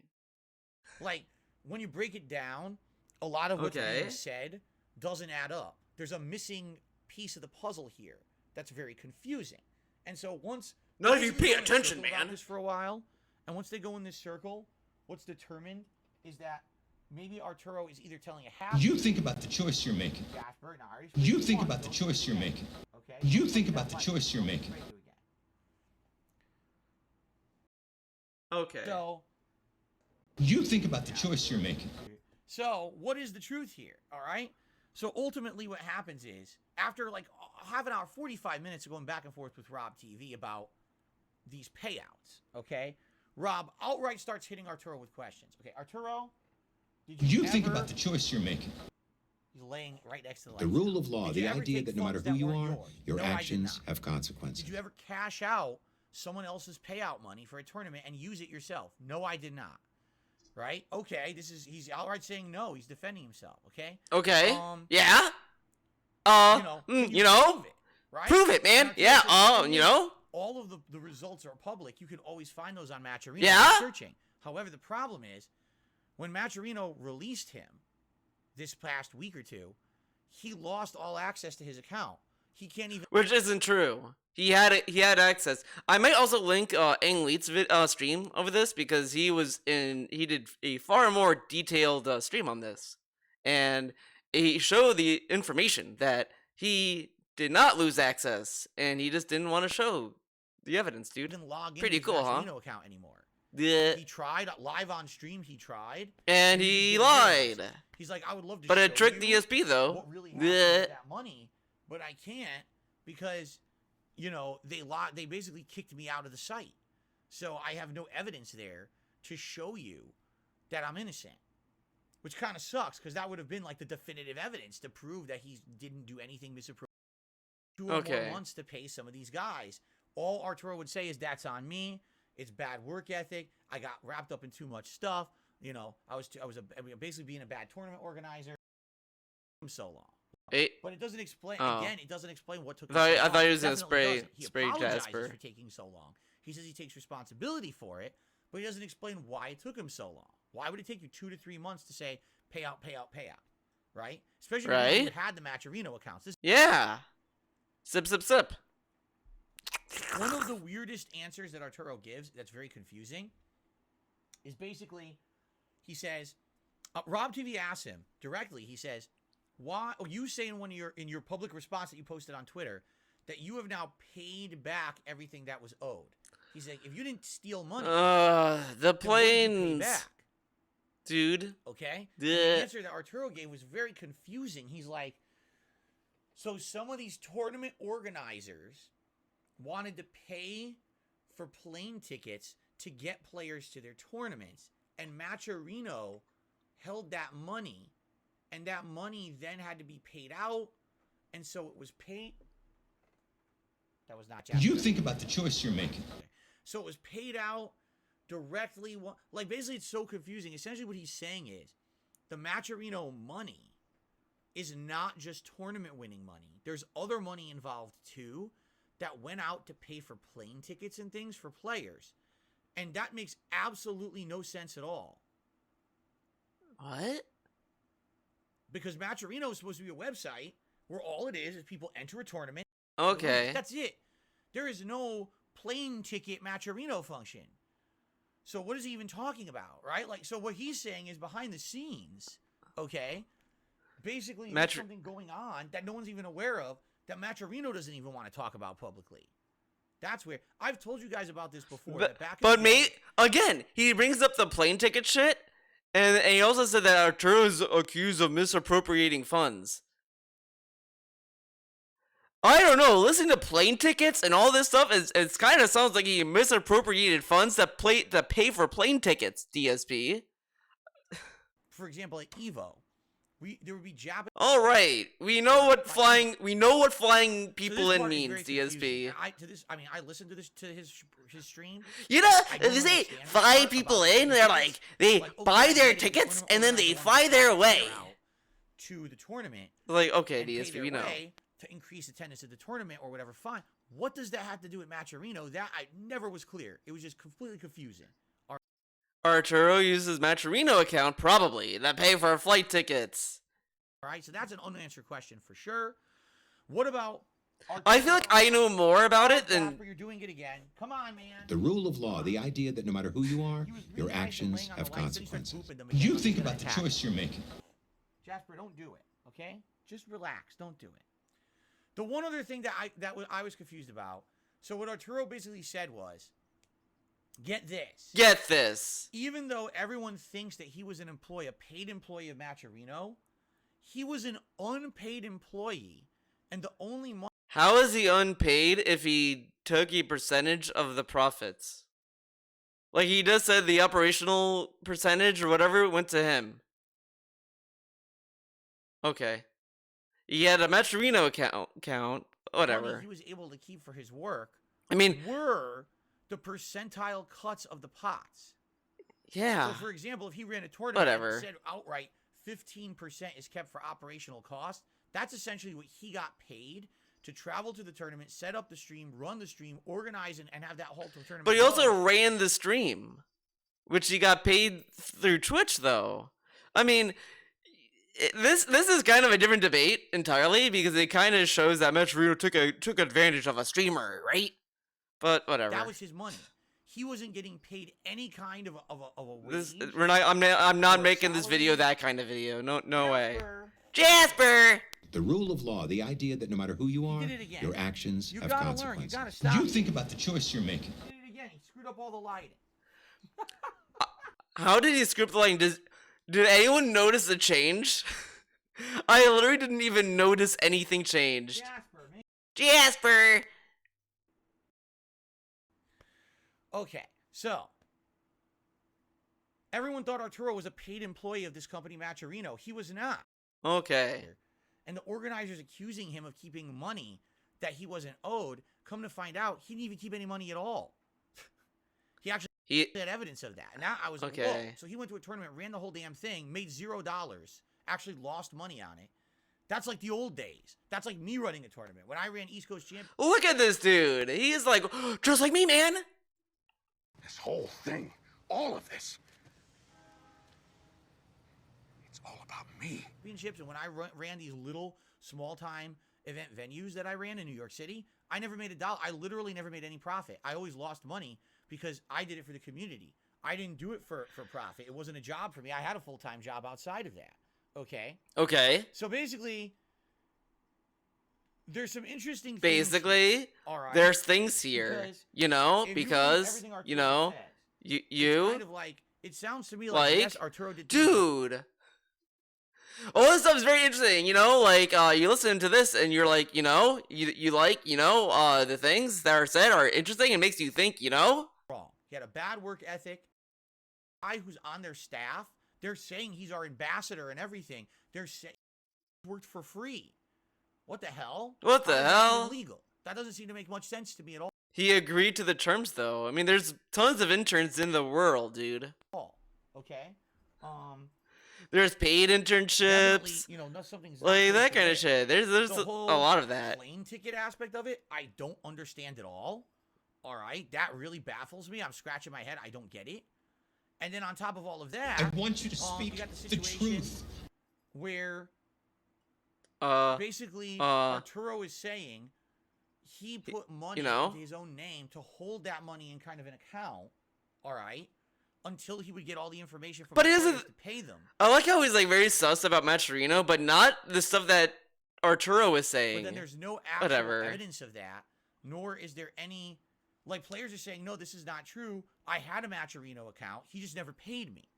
Like, when you break it down, a lot of what's being said doesn't add up. There's a missing piece of the puzzle here that's very confusing. And so once... Not if you pay attention, man. This for a while, and once they go in this circle, what's determined is that maybe Arturo is either telling a half... You think about the choice you're making. You think about the choice you're making. Okay. You think about the choice you're making. Okay. So... You think about the choice you're making. So, what is the truth here? All right? So, ultimately, what happens is, after like half an hour, 45 minutes of going back and forth with Rob TV about these payouts, okay? Rob outright starts hitting Arturo with questions. Okay, Arturo, did you think about the choice you're making. He's laying right next to the lights. The rule of law, the idea that no matter who you are, your actions have consequences. Did you ever cash out someone else's payout money for a tournament and use it yourself. No, I did not. Right? Okay, he's outright saying no. He's defending himself. Okay. Okay. Yeah. You know, You know, prove it, right? prove it, man. Yeah. You know, all of the results are public. You can always find those on Match Arena. Yeah. By searching. However, the problem is when Match Arena released him this past week or two, he lost all access to his account. He can't even. Which isn't true. He had access. I might also link Ang Leet's stream over this because he did a far more detailed stream on this, and he showed the information that he did not lose access, and he just didn't want to show the evidence, dude. Didn't log Pretty into cool, his huh? Reno account anymore. Yeah. He tried live on stream. He tried, And he lied. He's like, I would love to. But show it tricked you DSP though. what really happened with that money, but I can't because, you know, they basically kicked me out of the site. So I have no evidence there to show you that I'm innocent. Which kind of sucks because that would have been like the definitive evidence to prove that he didn't do anything misappropriate. 2 or more months to pay some of these guys. All Arturo would say is that's on me. It's bad work ethic. I got wrapped up in too much stuff. You know, I was basically being a bad tournament organizer. So long. But it doesn't explain. Again, it doesn't explain what took. I thought he was gonna spray Jasper for taking so long. He says he takes responsibility for it, but he doesn't explain why it took him so long. Why would it take you 2 to 3 months to say payout, right? Especially when you had the Match Arena accounts. Yeah. Sip. One of the weirdest answers that Arturo gives that's very confusing is basically he says, Rob TV asks him directly. He says, "Why? Oh, you say in your public response that you posted on Twitter that you have now paid back everything that was owed." He's like, "If you didn't steal money, the planes, back, dude." Okay. The answer that Arturo gave was very confusing. He's like, "So some of these tournament organizers wanted to pay for plane tickets to get players to their tournaments, and Matcherino held that money, and that money then had to be paid out, and so it was paid." That was not Jasper. You think about the choice you're making. So it was paid out directly. Like, basically, it's so confusing. Essentially, what he's saying is the Matcherino money is not just tournament winning money. There's other money involved, too, that went out to pay for plane tickets and things for players. And that makes absolutely no sense at all. What? Because Matcherino is supposed to be a website where all it is people enter a tournament. Okay. That's it. There is no plane ticket Matcherino function. So what is he even talking about, right? Like, so what he's saying is behind the scenes, okay? Basically, there's something going on that no one's even aware of that Matcherino doesn't even want to talk about publicly. That's weird. I've told you guys about this before. Again, he brings up the plane ticket shit, and he also said that Arturo is accused of misappropriating funds. I don't know. Listening to plane tickets and all this stuff, it kind of sounds like he misappropriated funds that pay for plane tickets. DSP. For example, at Evo, there would be Japanese. All right, we know what flying people in means. DSP. I listened to his stream. You know, they say fly people in. They're like they buy their tickets and then they fly their way to the tournament. Like, okay, DSP, we know. To increase attendance at the tournament or whatever, fine. What does that have to do with Matcherino? That I never was clear. It was just completely confusing. Arturo uses Matcherino account probably to pay for flight tickets. All right, so that's an unanswered question for sure. What about Arturo? I feel like I know more about it than. You're doing it again. Come on, man. The rule of law, the idea that no matter who you are, your actions have consequences. You think about the choice you're making. Jasper, don't do it, okay? Just relax. Don't do it. The one other thing that I was confused about. So what Arturo basically said was, get this. Even though everyone thinks that he was a paid employee of Matcherino, he was an unpaid employee, and the only money. How is he unpaid if he took a percentage of the profits? Like, he just said the operational percentage or whatever went to him. Okay. He had a Matcherino account, whatever. He was able to keep for his work. I mean, were the percentile cuts of the pots. Yeah. So, for example, if he ran a tournament Whatever. and said outright 15% is kept for operational cost, that's essentially what he got paid to travel to the tournament, set up the stream, run the stream, organize and have that whole tournament. But he also ran the stream, which he got paid through Twitch, though. I mean, this is kind of a different debate entirely, because it kind of shows that Metrino took advantage of a streamer, right? But whatever. That was his money. He wasn't getting paid any kind of a wage. I'm not making this video that kind of video. No way. Jasper! The rule of law, the idea that no matter who you are, did it again. your actions You have gotta consequences. learn. You gotta stop. You think about the choice you're making. He did it again. He screwed up all the lighting. How did he script the line? Did anyone notice the change? I literally didn't even notice anything changed. Jasper, man. Jasper! Okay, so everyone thought Arturo was a paid employee of this company, Matcherino. He was not. Okay. And the organizers accusing him of keeping money that he wasn't owed. Come to find out, he didn't even keep any money at all. He actually had evidence of that. And now I was like, whoa. So he went to a tournament, ran the whole damn thing, made $0, actually lost money on it. That's like the old days. That's like me running a tournament. When I ran East Coast Champ. Look at this dude. He's like, just like me, man. This whole thing, all of this, it's all about me. Championships, and when I ran these little small-time event venues that I ran in New York City, I never made $1. I literally never made any profit. I always lost money because I did it for the community. I didn't do it for profit. It wasn't a job for me. I had a full-time job outside of that. Okay? Okay. So basically, there's some interesting things. Basically, all right, there's things here, because, you kind of like, it sounds to me like yes, Arturo did. Dude. All this stuff is very interesting, you listen to this and you're like, you like, the things that are said are interesting and makes you think, Wrong. He had a bad work ethic. Guy who's on their staff, they're saying he's our ambassador and everything. They're saying he worked for free. What the hell? What the hell? Illegal. That doesn't seem to make much sense to me at all. He agreed to the terms, though. I mean, there's tons of interns in the world, dude. Okay. There's paid internships, something's like that kind of shit. There's the a lot of that. Plane ticket aspect of it, I don't understand at all. All right, that really baffles me. I'm scratching my head. I don't get it. And then on top of all of that, I want you to speak you got the truth. Where basically Arturo is saying he put money into his own name to hold that money in kind of an account. All right. Until he would get all the information from the players to pay them. I like how he's like very sus about Matcherino, but not the stuff that Arturo was saying. But then there's no actual evidence of that, nor is there any, like, players are saying, no, this is not true. I had a Matcherino account. He just never paid me.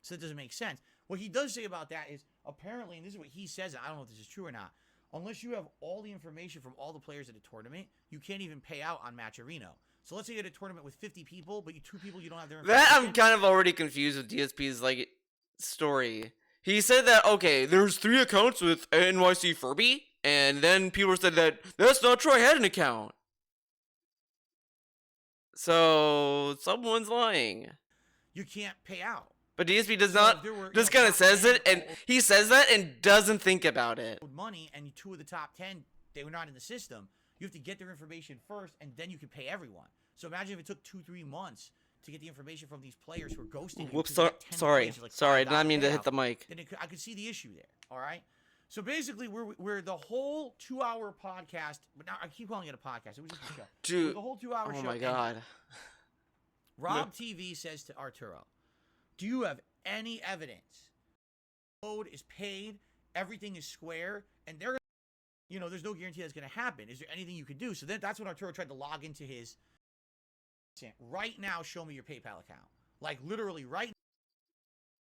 So it doesn't make sense. What he does say about that is, apparently, and this is what he says, and I don't know if this is true or not, unless you have all the information from all the players at a tournament, you can't even pay out on Matcherino. So let's say you had a tournament with 50 people, but 2 people you don't have their information. That I'm kind of already confused with DSP's like story. He said that, okay, there's 3 accounts with NYC Furby, and then people said that that's not true, I had an account. So someone's lying. You can't pay out. But DSP does not, just kind of says it, and he says that and doesn't think about it. Money, and 2 of the top 10, they were not in the system. You have to get their information first, and then you can pay everyone. So imagine if it took 2-3 months to get the information from these players who are ghosting you. Whoops, sorry, I did not mean to hit the mic. Then I could see the issue there, all right? So basically, we're the whole 2-hour podcast, but now I keep calling it a podcast. It was just a show. Dude, the whole 2-hour show. Oh my god. Rob TV says to Arturo, do you have any evidence? Code is paid, everything is square, and they're there's no guarantee that's going to happen. Is there anything you could do? So then that's when Arturo tried to log into his. Right now, show me your PayPal account. Like literally right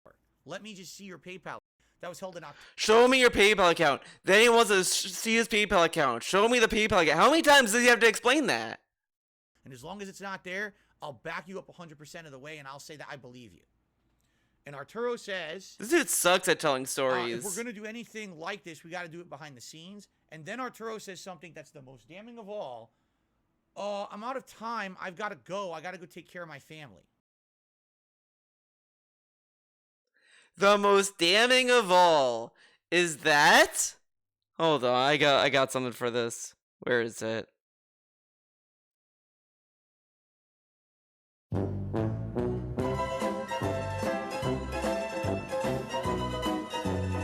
now. Let me just see your PayPal. That was held in October. Show me your PayPal account. Then he wants to see his PayPal account. Show me the PayPal account. How many times does he have to explain that? And as long as it's not there, I'll back you up 100% of the way, and I'll say that I believe you. And Arturo says, this dude sucks at telling stories. If we're going to do anything like this, we got to do it behind the scenes. And then Arturo says something that's the most damning of all. I'm out of time. I've got to go. I got to go take care of my family. The most damning of all is that. Hold on, I got something for this. Where is it?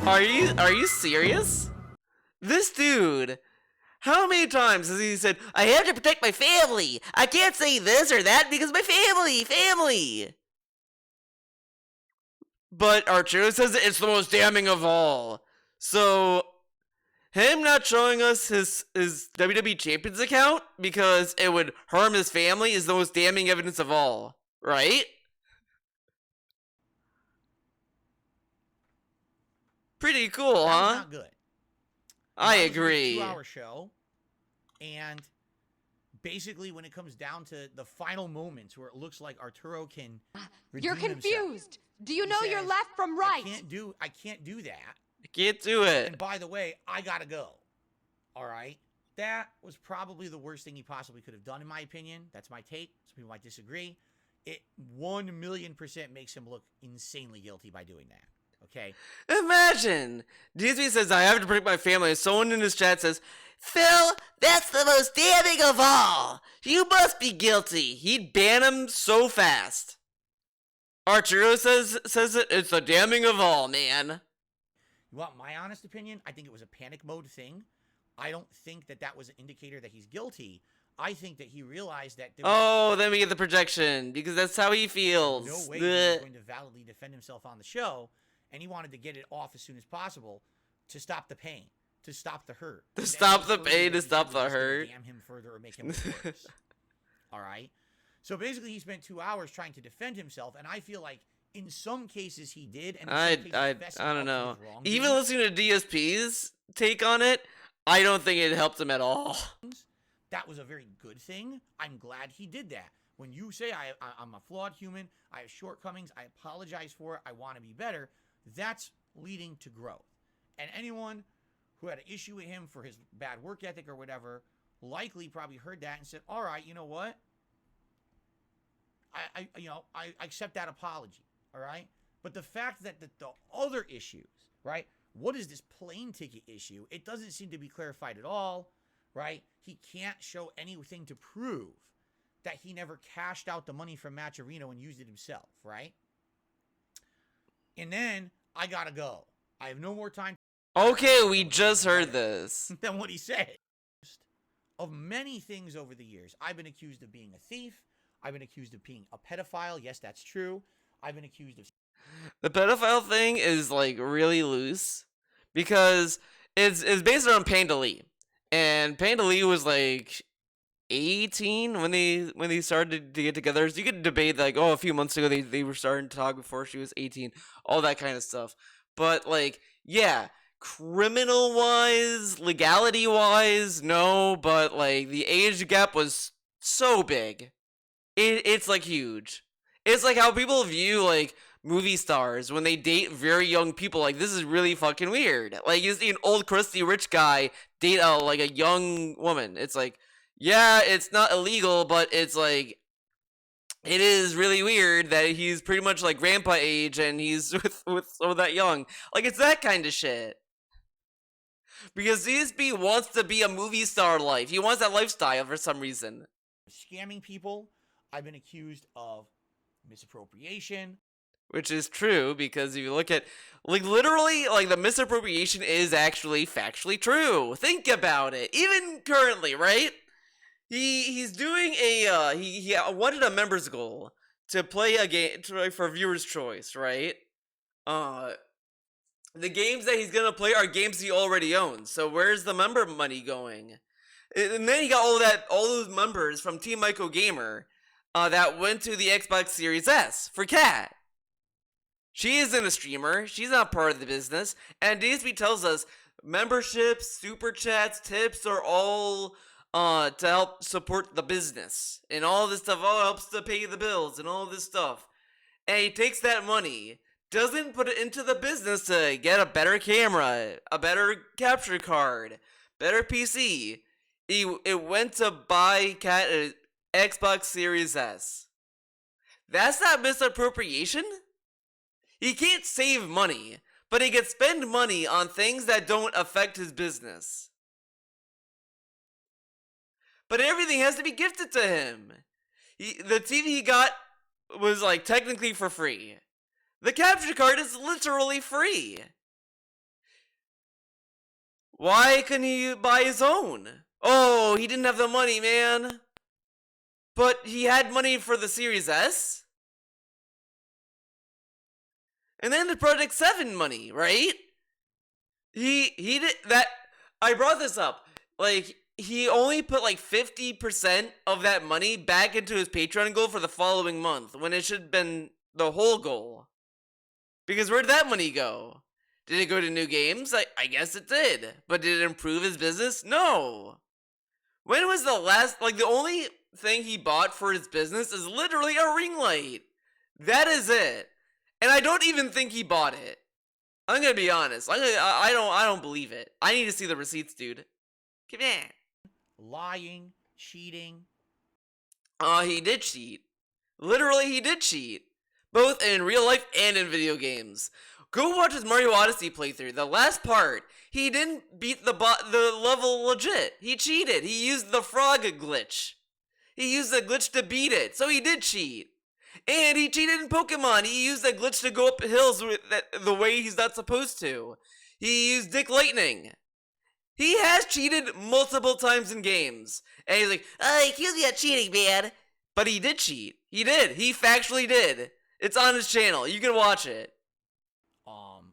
Are you serious? This dude, how many times has he said, I have to protect my family. I can't say this or that because my family. But Arturo says it's the most damning of all. So, him not showing us his WWE Champions account because it would harm his family is the most damning evidence of all, right? Pretty cool, That was huh? not good. I That was a agree. 2-hour show, and basically, when it comes down to the final moments where it looks like Arturo can You're redeem confused. himself, Do you he know your says, left from right? I can't do that. I can't do it. And by the way, I gotta go. All right, that was probably the worst thing he possibly could have done, in my opinion. That's my take. Some people might disagree. It 1,000,000% makes him look insanely guilty by doing that. Okay. Imagine! DSP says, I have to protect my family, and someone in his chat says, Phil, that's the most damning of all! You must be guilty! He'd ban him so fast. Arturo says it, it's the damning of all, man. You want my honest opinion? I think it was a panic mode thing. I don't think that was an indicator that he's guilty. I think that he realized that there was Oh, then we get the projection, because that's how he feels. no way he was going to validly defend himself on the show, and he wanted to get it off as soon as possible to stop the pain, to stop the hurt. To And stop the any further pain, that to he stop did the was just gonna hurt. Damn him further or make him look worse. All right? So basically, he spent 2 hours trying to defend himself, and I feel like in some cases he did, and in some cases I fessing don't up to know. his wrongdoing. Even listening to DSP's take on it, I don't think it helped him at all. That was a very good thing. I'm glad he did that. When you say I'm a flawed human, I have shortcomings, I apologize for it, I want to be better, that's leading to growth. And anyone who had an issue with him for his bad work ethic or whatever likely probably heard that and said, all right, you know what? I accept that apology, all right? But the fact that the other issues, right? What is this plane ticket issue? It doesn't seem to be clarified at all, right? He can't show anything to prove that he never cashed out the money from Matcherino and used it himself, right? And then I gotta go. I have no more time. Okay, we just heard this. Than what he said. Of many things over the years, I've been accused of being a thief. I've been accused of being a pedophile. Yes, that's true. I've been accused of... The pedophile thing is like really loose because it's based on Panda Lee. And Panda Lee was like 18 when they started to get together. So you could debate like, oh, a few months ago they were starting to talk before she was 18, all that kind of stuff. But like, yeah, criminal wise, legality wise, no, but like the age gap was so big. It's like huge. It's like how people view like movie stars when they date very young people. Like, this is really fucking weird. Like, you see an old crusty rich guy date like a young woman. It's like, yeah, it's not illegal, but it's like, it is really weird that he's pretty much like grandpa age and he's with so that young. Like, it's that kind of shit. Because DSP wants to be a movie star life. He wants that lifestyle for some reason. Scamming people. I've been accused of misappropriation. Which is true, because if you look at, like, literally, like, the misappropriation is actually factually true. Think about it. Even currently, right? He's doing a, he wanted a members goal to play a game, for viewer's choice, right? The games that he's gonna play are games he already owns, so where's the member money going? And then he got all those members from Team Myco Gamer, that went to the Xbox Series S for Kat. She isn't a streamer. She's not part of the business. And DSP tells us memberships, super chats, tips are all to help support the business. And all this stuff all helps to pay the bills and all this stuff. And he takes that money, doesn't put it into the business to get a better camera, a better capture card, better PC. it went to buy Cat an Xbox Series S. That's not misappropriation? He can't save money, but he can spend money on things that don't affect his business. But everything has to be gifted to him. The TV he got was like technically for free. The capture card is literally free. Why couldn't he buy his own? Oh, he didn't have the money, man. But he had money for the Series S? And then the Project 7 money, right? He did that. I brought this up. Like, he only put like 50% of that money back into his Patreon goal for the following month, when it should have been the whole goal. Because where'd that money go? Did it go to new games? I guess it did. But did it improve his business? No. When was the last, like, the only thing he bought for his business is literally a ring light. That is it. And I don't even think he bought it. I'm gonna be honest. I don't believe it. I need to see the receipts, dude. Come here. Lying, cheating. He did cheat. Literally, he did cheat. Both in real life and in video games. Go watch his Mario Odyssey playthrough. The last part, he didn't beat the level legit. He cheated. He used the frog glitch. He used the glitch to beat it, so he did cheat. And he cheated in Pokemon. He used the glitch to go up hills the way he's not supposed to. He used Dick Lightning. He has cheated multiple times in games. And he's like, he accused me of cheating, man. But he did cheat. He did. He factually did. It's on his channel. You can watch it.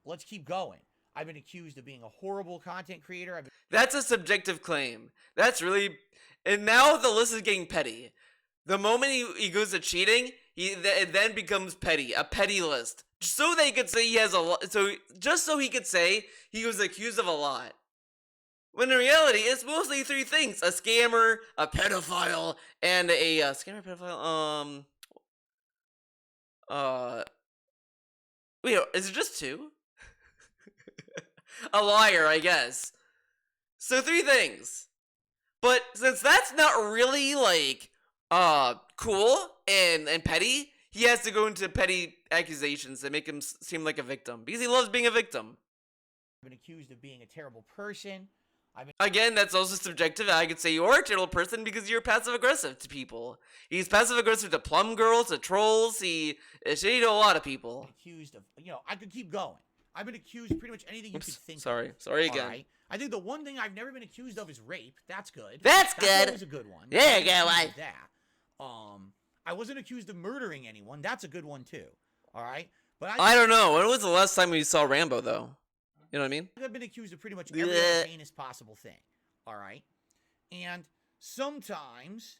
Let's keep going. I've been accused of being a horrible content creator. That's a subjective claim. That's really... And now the list is getting petty. The moment he goes to cheating, it then becomes petty. A petty list. So they could say he has a lot... Just so he could say he was accused of a lot. When in reality, it's mostly three things. A scammer, a pedophile, and a... scammer, pedophile, Wait, is it just two? A liar, I guess. So three things. But since that's not really, like, cool and petty, he has to go into petty accusations that make him seem like a victim. Because he loves being a victim. I've been accused of being a terrible person. Again, that's also subjective. I could say you're a terrible person because you're passive-aggressive to people. He's passive-aggressive to plum girls, to trolls, he's shitty to a lot of people. Accused of, I could keep going. I've been accused of pretty much anything you could think of. Sorry again. Right? I think the one thing I've never been accused of is rape. That's good. That's good. That was a good one. There you go, wife. That. I wasn't accused of murdering anyone. That's a good one too. All right. But I don't know. When was the last time we saw Rambo, though? You know what I mean? I've been accused of pretty much every other heinous possible thing. All right. And sometimes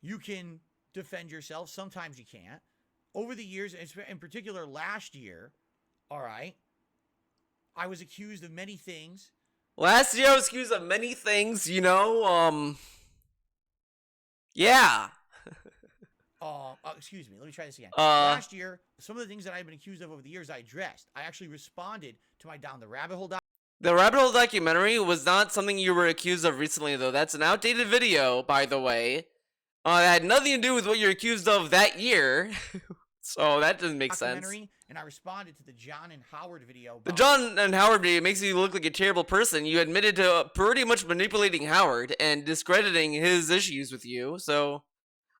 you can defend yourself. Sometimes you can't. Over the years, in particular last year, all right, I was accused of many things. Last year I was accused of many things, yeah. Excuse me, let me try this again. Last year, some of the things that I've been accused of over the years, I addressed. I actually responded to my Down the Rabbit Hole The Rabbit Hole documentary was not something you were accused of recently, though. That's an outdated video, by the way. It had nothing to do with what you're accused of that year. So that doesn't make sense. And I responded to the John and Howard video. The John and Howard video makes you look like a terrible person. You admitted to pretty much manipulating Howard and discrediting his issues with you. So,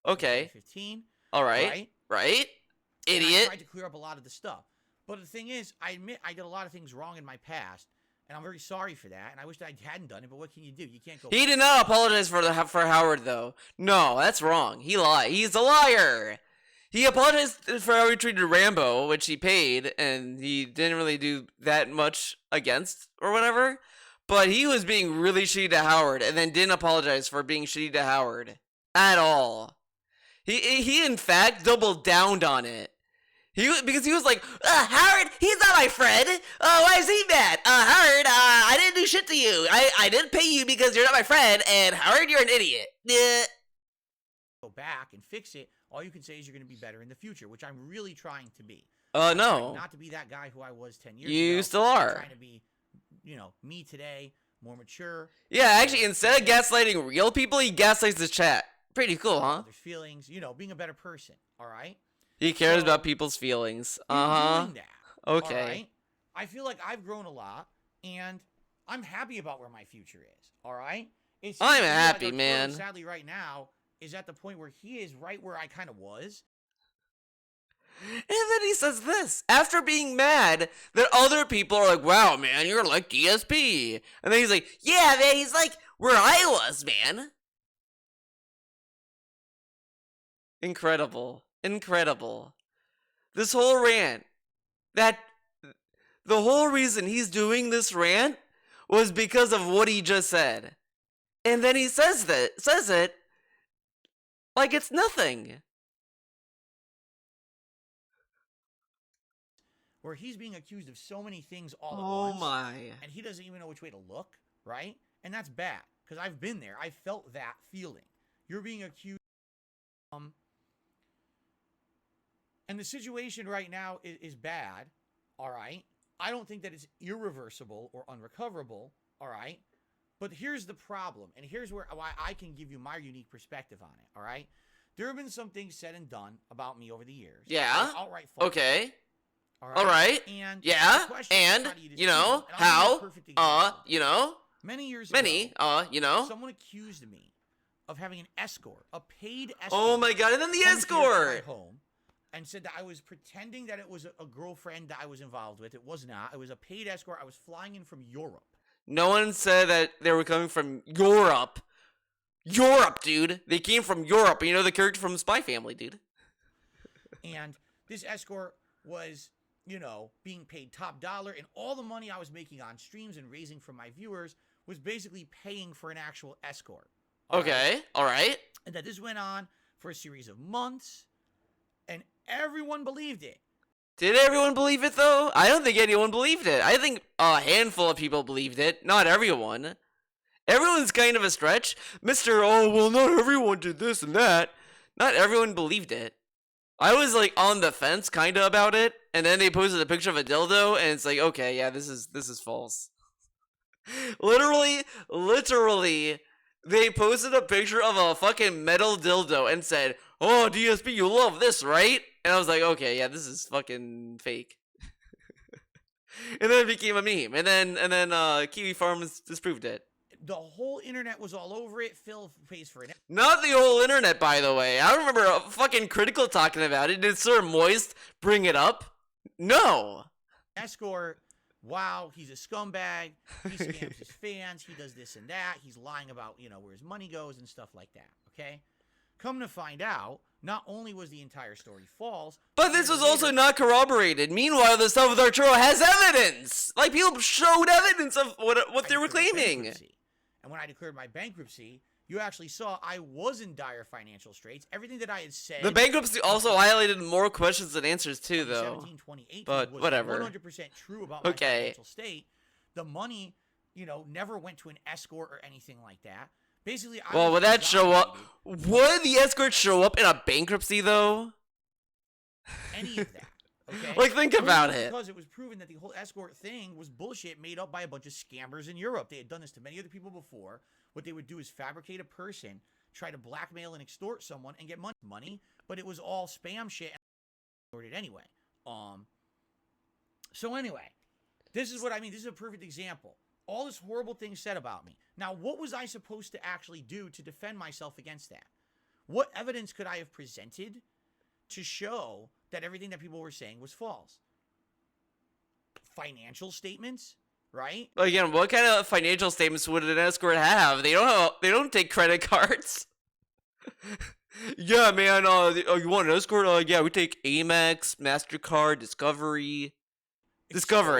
okay. 15. All right. Right? Idiot. I tried to clear up a lot of the stuff. But the thing is, I admit I did a lot of things wrong in my past. And I'm very sorry for that. And I wish I hadn't done it. But what can you do? You can't go... He did not apologize for Howard, though. No, that's wrong. He lied. He's a liar. He apologized for how he treated Rambo, which he paid, and he didn't really do that much against, or whatever. But he was being really shitty to Howard, and then didn't apologize for being shitty to Howard. At all. He in fact, doubled down on it. Because he was like, Howard, he's not my friend. Why is he mad? Howard, I didn't do shit to you. I didn't pay you because you're not my friend, and Howard, you're an idiot. Go back and fix it. All you can say is you're going to be better in the future, which I'm really trying to be. No. Not to be that guy who I was 10 years ago. You still are. I'm trying to be, me today. more mature. Yeah, actually, instead of gaslighting real people, he gaslights the chat. Pretty cool, huh? There's feelings, you know, being a better person. All right. He cares So, about people's feelings. in doing that, Okay. all right, I feel like I've grown a lot, and I'm happy about where my future is. All right. It seems I'm to me like happy, Arturo, man. Sadly, right now is at the point where he is right where I kind of was. And then he says this after being mad that other people are like, "Wow, man, you're like DSP," and then he's like, "Yeah, man," he's like, "Where I was, man." Incredible. Incredible. This whole rant, that the whole reason he's doing this rant was because of what he just said. And then he says it like it's nothing. Where he's being accused of so many things all at Oh once. my. And he doesn't even know which way to look, right? And that's bad, because I've been there. I felt that feeling. You're being accused. And the situation right now is bad, all right? I don't think that it's irreversible or unrecoverable, all right? But here's the problem, and here's why I can give you my unique perspective on it, all right? There have been some things said and done about me over the years. Yeah. Outright false. Okay. All All right. And yeah. the question is, And how do you you know dispute it? And I'll give you a how? perfect example. You know. Many years Many. ago, You know. someone accused me of having an escort, a paid escort. Oh my god! And then the come here to escort. my home, and said that I was pretending that it was a girlfriend that I was involved with. It was not. It was a paid escort. I was flying in from Europe. No one said that they were coming from Europe. Europe, dude. They came from Europe. You know the character from Spy Family, dude. And this escort was, you know, being paid top dollar, and all the money I was making on streams and raising from my viewers was basically paying for an actual escort. Okay. All right. And that this went on for a series of months, and everyone believed it. Did everyone believe it though? I don't think anyone believed it. I think a handful of people believed it. Not everyone. Everyone's kind of a stretch. Mr. Oh, well, not everyone did this and that. Not everyone believed it. I was like on the fence kind of about it, and then they posted a picture of a dildo, and it's like, okay, yeah, this is false. literally, they posted a picture of a fucking metal dildo and said, "Oh, DSP, you love this, right?" And I was like, okay, yeah, this is fucking fake. And then it became a meme, and then Kiwi Farms disproved it. The whole internet was all over it. Phil pays for it. Not the whole internet, by the way. I remember a fucking Critical talking about it. Did Sir Moist bring it up? No. Escort, wow, he's a scumbag. He scams his fans. He does this and that. He's lying about, you know, where his money goes and stuff like that, okay? Come to find out, not only was the entire story false, but this was also not corroborated. Meanwhile, the stuff with Arturo has evidence. Like, people showed evidence of what they were claiming. And when I declared my bankruptcy, you actually saw I was in dire financial straits. Everything that I had said. The bankruptcy also highlighted more questions than answers too, though. 2018 but was whatever. 100% true about my financial state. The money, you know, never went to an escort or anything like that. Basically, well, would that show up? Would the escort show up in a bankruptcy, though? Any of that. Okay? Like, think about it. Because it was proven that the whole escort thing was bullshit made up by a bunch of scammers in Europe. They had done this to many other people before. What they would do is fabricate a person, try to blackmail and extort someone, and get money. But it was all spam shit and it anyway. So anyway, this is what I mean. This is a perfect example. All this horrible thing said about me. Now, what was I supposed to actually do to defend myself against that? What evidence could I have presented to show that everything that people were saying was false? Financial statements, right? Again, what kind of financial statements would an escort have? They don't take credit cards. Yeah, man. You want an escort? Yeah, we take Amex, MasterCard, Discover.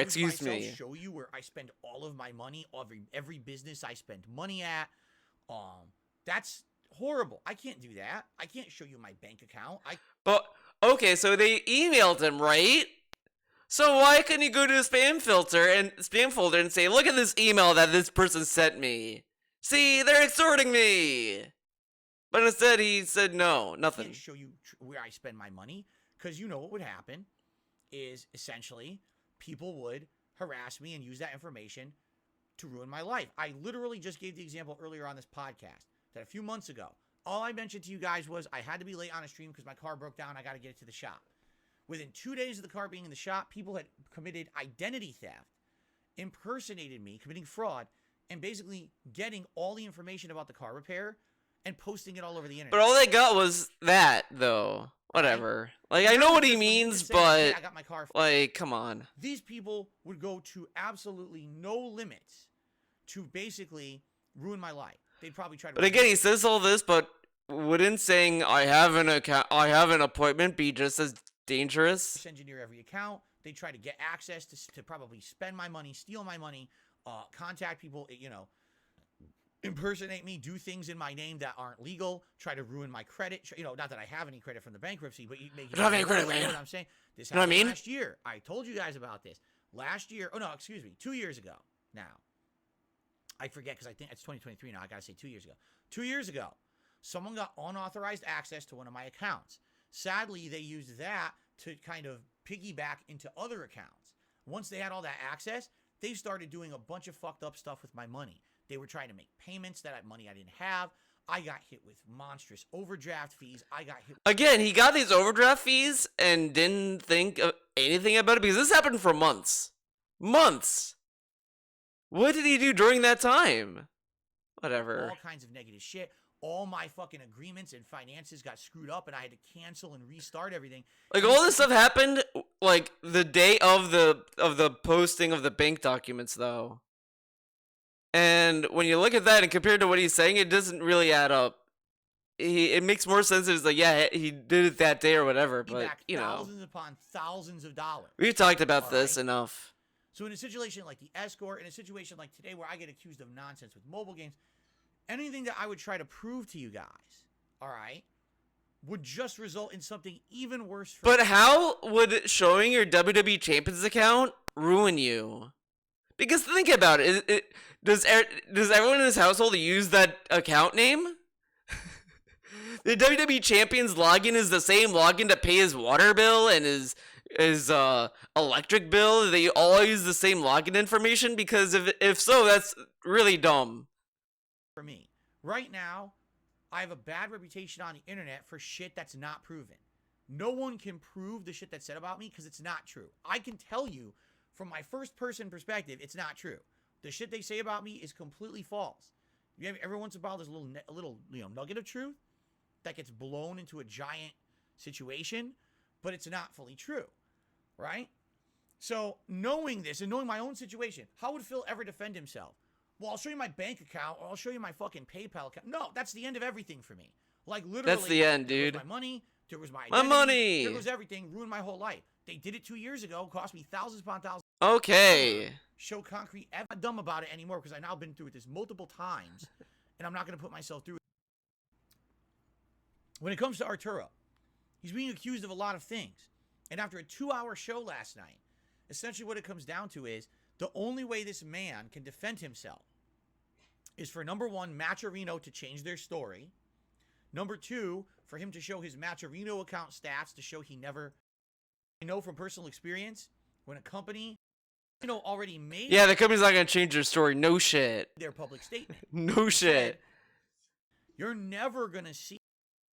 Excuse me. Show you where I spend all of my money, every business I spend money at. That's horrible. I can't do that. I can't show you my bank account. But okay, so they emailed him, right? So why couldn't you go to a spam folder and say, "Look at this email that this person sent me. See, they're extorting me." But instead, he said no, nothing. I can't show you where I spend my money, because you know what would happen is essentially people would harass me and use that information to ruin my life. I literally just gave the example earlier on this podcast that a few months ago, all I mentioned to you guys was I had to be late on a stream because my car broke down. I got to get it to the shop. Within 2 days of the car being in the shop, people had committed identity theft, impersonated me, committing fraud, and basically getting all the information about the car repair and posting it all over the internet. But all they got was that, though. Whatever. Like, I know what he means, but, hey, I got my car fixed. like, come on. These people would go to absolutely no limits to basically ruin my life. They'd probably try to. But again, he says all this, but wouldn't saying I have an appointment be just as dangerous? Engineer every account. They try to get access to probably spend my money, steal my money, contact people, impersonate me, do things in my name that aren't legal, try to ruin my credit. Not that I have any credit from the bankruptcy, but you make it. I don't have any credit, man. You know what I'm saying? This You know what I happened mean? last year. I told you guys about this. Last year. Oh, no, excuse me. 2 years ago now. I forget because I think it's 2023 now. I got to say 2 years ago. 2 years ago, someone got unauthorized access to one of my accounts. Sadly, they used that to kind of piggyback into other accounts. Once they had all that access, they started doing a bunch of fucked up stuff with my money. They were trying to make payments that money I didn't have. I got hit with monstrous overdraft fees. I got hit. Again, he got these overdraft fees and didn't think of anything about it because this happened for months. Months. What did he do during that time? Whatever. All kinds of negative shit. All my fucking agreements and finances got screwed up and I had to cancel and restart everything. Like, all this stuff happened, like, the day of the posting of the bank documents, though. And when you look at that and compared to what he's saying, it doesn't really add up. It makes more sense if it's like, yeah, he did it that day or whatever, but, you know. Thousands upon thousands of dollars. We've talked about this enough. So in a situation like the escort, in a situation like today where I get accused of nonsense with mobile games, anything that I would try to prove to you guys, all right, would just result in something even worse for But me. how would showing your WWE Champions account ruin you? Because think about it. Does everyone in his household use that account name? The WWE Champions login is the same login to pay his water bill and his electric bill. They all use the same login information, because if so, that's really dumb. For me, right now, I have a bad reputation on the internet for shit that's not proven. No one can prove the shit that's said about me because it's not true. I can tell you from my first person perspective, it's not true. The shit they say about me is completely false. You have every once in a while there's a little nugget of truth that gets blown into a giant situation, but it's not fully true, right? So knowing this and knowing my own situation, how would Phil ever defend himself? Well, I'll show you my bank account, or I'll show you my fucking PayPal account. No, that's the end of everything for me. Like, literally, That's the end, there dude. was my money, there was my My identity, money! there was everything, ruined my whole life. They did it 2 years ago, cost me thousands upon thousands. Okay. Show concrete. I'm not dumb about it anymore because I've now been through this multiple times, and I'm not going to put myself through it. When it comes to Arturo, he's being accused of a lot of things. And after a 2-hour show last night, essentially what it comes down to is the only way this man can defend himself is for, number one, Matcherino to change their story. Number two, for him to show his Matcherino account stats to show he never... I know from personal experience, when a company, already made... Yeah, the company's not gonna change their story. No shit. ...their public statement. No shit. You're never going to see...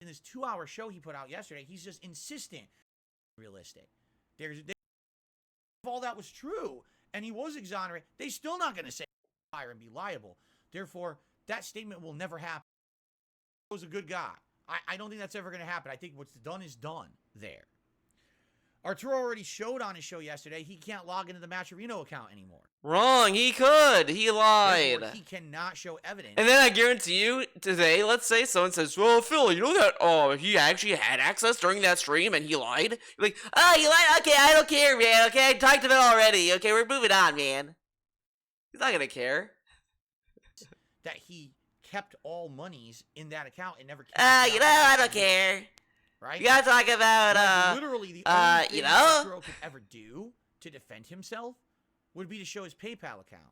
In this 2-hour show he put out yesterday, he's just insistent. Realistic. If all that was true, and he was exonerated, they're still not going to say fire and be liable. Therefore, that statement will never happen. He was a good guy. I don't think that's ever going to happen. I think what's done is done there. Arturo already showed on his show yesterday he can't log into the Matcherino account anymore. Wrong. He could. He lied. Therefore, he cannot show evidence. And then I guarantee you, today, let's say someone says, well, Phil, you know that he actually had access during that stream and he lied? You're like, oh, you lied? Okay, I don't care, man. Okay, I talked to it already. Okay, we're moving on, man. He's not gonna care. That he kept all monies in that account and never kept I don't care. Right? You gotta talk about, literally the only thing Arturo could ever do to defend himself would be to show his PayPal account.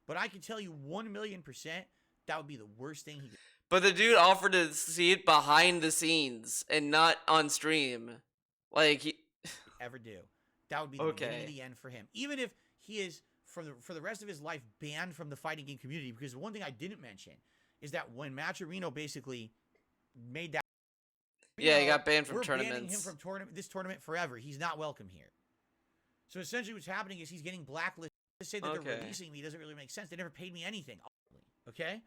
But I can tell you 1,000,000% that would be the worst thing he could. But the dude offered to see it behind the scenes and not on stream. Like, he... ever do. That would be the beginning of the end for him. Even if he is for the rest of his life banned from the fighting game community, because the one thing I didn't mention is that when Matcherino basically made that, Yeah, he got banned from we're tournaments. banning him from this tournament forever. He's not welcome here. So essentially, what's happening is he's getting blacklisted. To say that they're releasing me doesn't really make sense. They never paid me anything. Okay.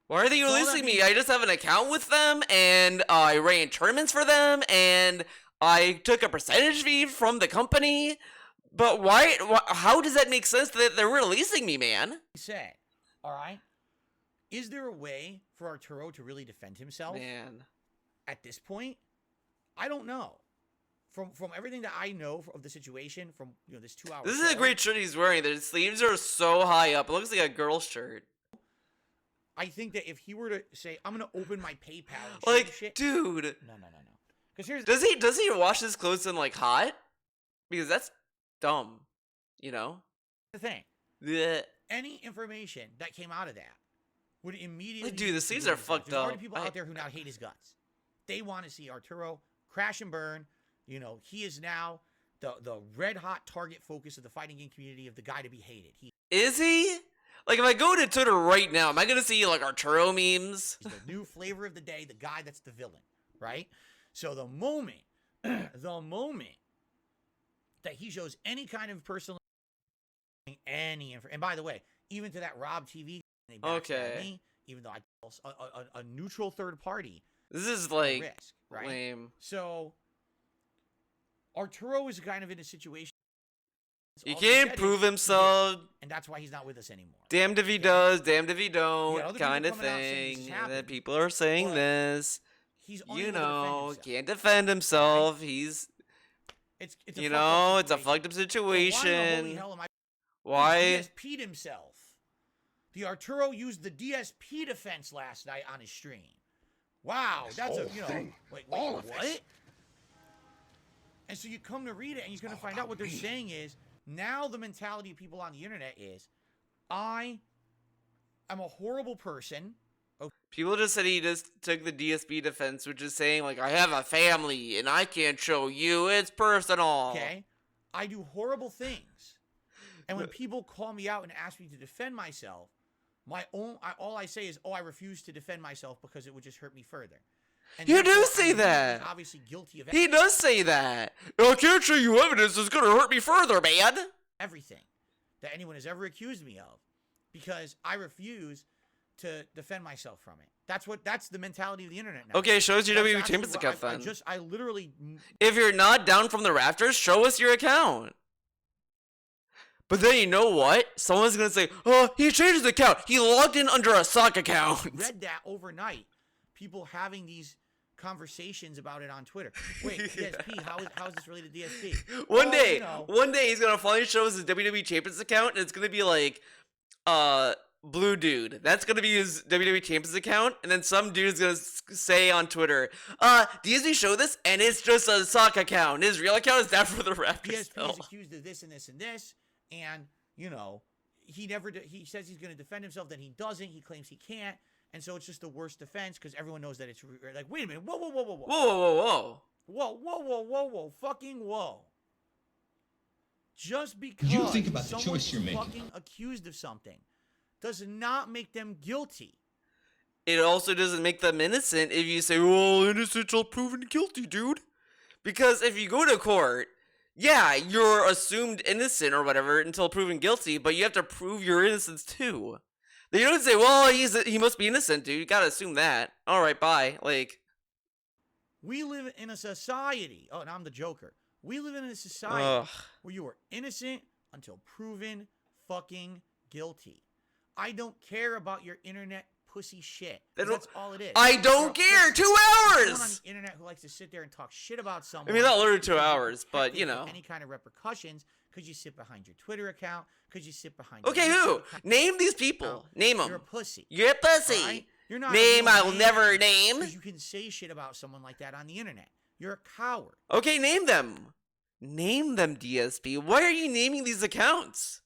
Why are they releasing me? I just have an account with them, and I ran tournaments for them, and I took a percentage fee from the company. But why how does that make sense that they're releasing me, man? Say, all right, is there a way for Arturo to really defend himself? Man. At this point, I don't know. From everything that I know of the situation, from this 2 hours. This is a great shirt he's wearing. The sleeves are so high up. It looks like a girl's shirt. I think that if he were to say, "I'm gonna open my PayPal," and Like, shit, dude. no. Because here's Does he wash his clothes in like hot? Because that's dumb. You know? the thing. Blech. Any information that came out of that would immediately. Like, dude, the sleeves are fucked There's already up. people out there who now hate his guts. They want to see Arturo crash and burn. He is now the red hot target focus of the fighting game community, of the guy to be hated. Is he? Like, if I go to Twitter right now, am I gonna see like Arturo memes? He's the new flavor of the day, the guy that's the villain, right? So the moment that he shows any kind of personal, and by the way, even to that Rob TV, they backstabbed me, even though I a neutral third party. This is like risk, right? lame. So Arturo is kind of in a situation. He all can't said prove is, himself. and that's why he's not with us anymore. Damned if he does, damned if he other don't, people kind of coming out saying this thing. has And then happened, people are saying but this. He's You unable to defend know, himself. can't defend himself. He's, It's a you fucked up know, it's a situation. fucked up So why in the situation. holy hell am I? Why? He DSP'd himself. The Arturo used the DSP defense last night on his stream. Wow, This that's whole a thing, wait, all of what? this. And so you come to read it, and you're going to all find out what they're about me. saying is now the mentality of people on the internet is, I am a horrible person. People just said he just took the DSP defense, which is saying, like, I have a family and I can't show you. It's personal. Okay, I do horrible things, and when people call me out and ask me to defend myself, all I say is, I refuse to defend myself because it would just hurt me further. And You do therefore, say I'm that. Obviously guilty of He does say that. I can't show you evidence that's gonna hurt me further, man. everything that anyone has ever accused me of, because I refuse to defend myself from it. That's the mentality of the internet now. Okay, show us your That's WWE actually Champions what account then. I literally. If you're not down from the rafters, show us your account. But then you know what? Someone's gonna say, "Oh, he changed his account. He logged in under a sock account." read that overnight. People having these conversations about it on Twitter. Wait, DSP, how is this related to DSP? One Well, day, you know, one day he's gonna finally show us his WWE Champions account, and it's gonna be like, Blue Dude. That's gonna be his WWE Champions account, and then some dude's gonna say on Twitter, DSP show this, and it's just a sock account. His real account is down for the Raptors. DSP is accused of this and this and this, and he says he's going to defend himself, then he doesn't. He claims he can't, and so it's just the worst defense because everyone knows that it's like, wait a minute, whoa, fucking whoa. Just because You think about the someone choice is you're making. fucking accused of something does not make them guilty. It also doesn't make them innocent if you say, "Well, innocent till proven guilty, dude." Because if you go to court, yeah, you're assumed innocent or whatever until proven guilty, but you have to prove your innocence too. They don't say, "Well, he must be innocent, dude." You gotta assume that. All right, bye. Like, We live in a society. Oh, now I'm the Joker. We live in a society ugh. where you are innocent until proven fucking guilty. I don't care about your internet pussy shit. 'Cause that's all it is. I You're don't a care. pussy. 2 Someone on hours. the internet who likes to sit there and talk shit about I someone. mean, not literally 2 because you're hours, but protected you from know. any kind of repercussions because you sit behind your Twitter account, because you sit behind. Okay, your who? YouTube account. Name these people. No, Name You're a them. pussy. You're a pussy. Alright? You're not a Name real I'll man never name. because you can say shit about someone like that on the internet. You're a coward. Okay, name them. Name them, DSP. Why are you naming these accounts?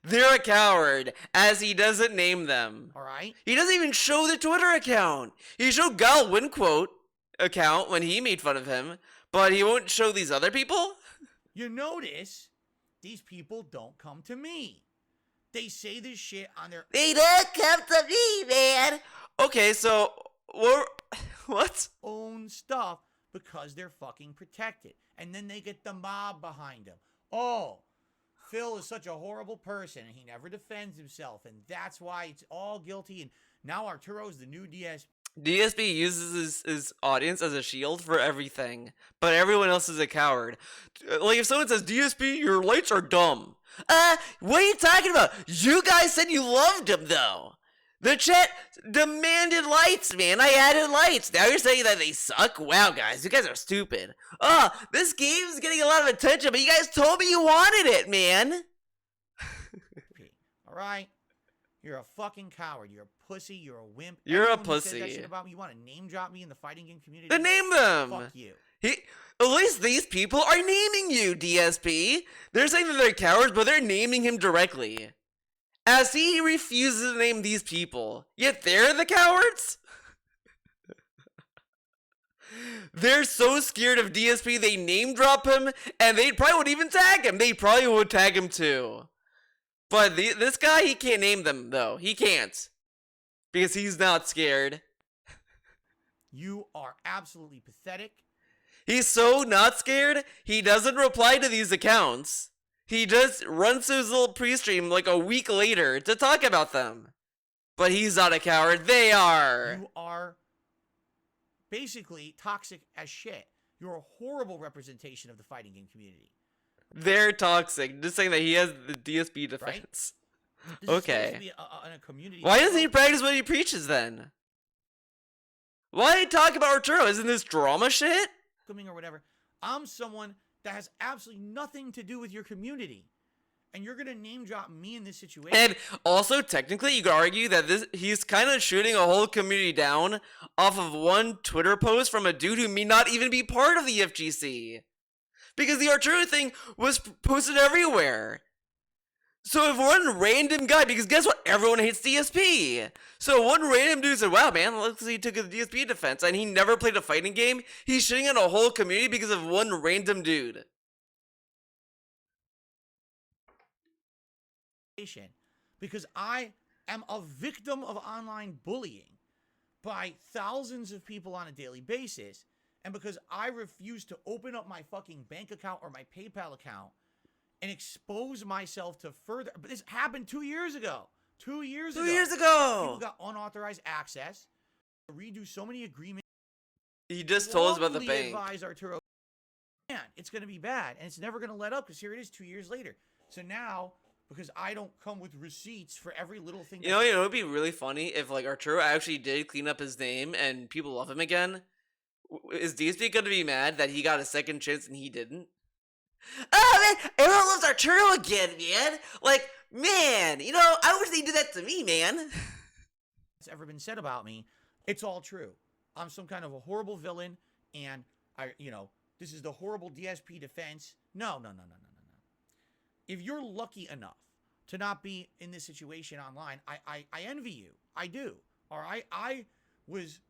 They're a coward, as he doesn't name them. All right. He doesn't even show the Twitter account. He showed Gal Winquote account when he made fun of him, but he won't show these other people? You notice These people don't come to me. They say this shit on their They don't come to me, man. Okay, so what? own stuff because they're fucking protected. And then they get the mob behind them. Oh, Phil is such a horrible person and he never defends himself. And that's why it's all guilty. And now Arturo's the new DSP. DSP uses his audience as a shield for everything, but everyone else is a coward. Like, if someone says, DSP, your lights are dumb. What are you talking about? You guys said you loved them, though. The chat demanded lights, man. I added lights. Now you're saying that they suck? Wow, guys, you guys are stupid. This game is getting a lot of attention, but you guys told me you wanted it, man. All right? You're a fucking coward. You're a pussy. You're a wimp. You're a Everyone who said that pussy. shit about me, you want to name drop me in the fighting game community? Then name them. Fuck you. At least these people are naming you, DSP. They're saying that they're cowards, but they're naming him directly. As he refuses to name these people, yet they're the cowards? They're so scared of DSP, they name drop him, and they probably would even tag him. They probably would tag him too. But this guy, he can't name them, though. He can't. Because he's not scared. You are absolutely pathetic. He's so not scared, he doesn't reply to these accounts. He just runs to his little pre-stream like a week later to talk about them. But he's not a coward, they are. You are basically toxic as shit. You're a horrible representation of the fighting game community. They're toxic, just saying that he has the DSP defense. This is supposed to be a community. Why doesn't he practice what he preaches then? Why talk about Arturo? Isn't this drama shit? Or whatever. I'm someone that has absolutely nothing to do with your community. And you're going to name drop me in this situation. And also, technically, you could argue that he's kind of shooting a whole community down off of one Twitter post from a dude who may not even be part of the FGC. Because the Arturo thing was posted everywhere. So if one random guy, because guess what? Everyone hates DSP. So one random dude said, wow, man, looks like he took a DSP defense, and he never played a fighting game. He's shitting on a whole community because of one random dude. Because I am a victim of online bullying by thousands of people on a daily basis. And because I refuse to open up my fucking bank account or my PayPal account and expose myself to further. But this happened 2 years ago. 2 years ago. 2 years ago. People got unauthorized access. Redo so many agreements. He just told us about the Wrongly bank. advised Arturo, man, it's going to be bad. And it's never going to let up because here it is 2 years later. So now, because I don't come with receipts for every little thing. You know, it would be really funny if, like, Arturo actually did clean up his name and people love him again. Is DSP going to be mad that he got a second chance and he didn't? Oh, man, everyone loves Arturo again, man. Like, man, you know, I wish they did that to me, man. It's ever been said about me, it's all true. I'm some kind of a horrible villain, and this is the horrible DSP defense. No. If you're lucky enough to not be in this situation online, I envy you. I do. All right? I was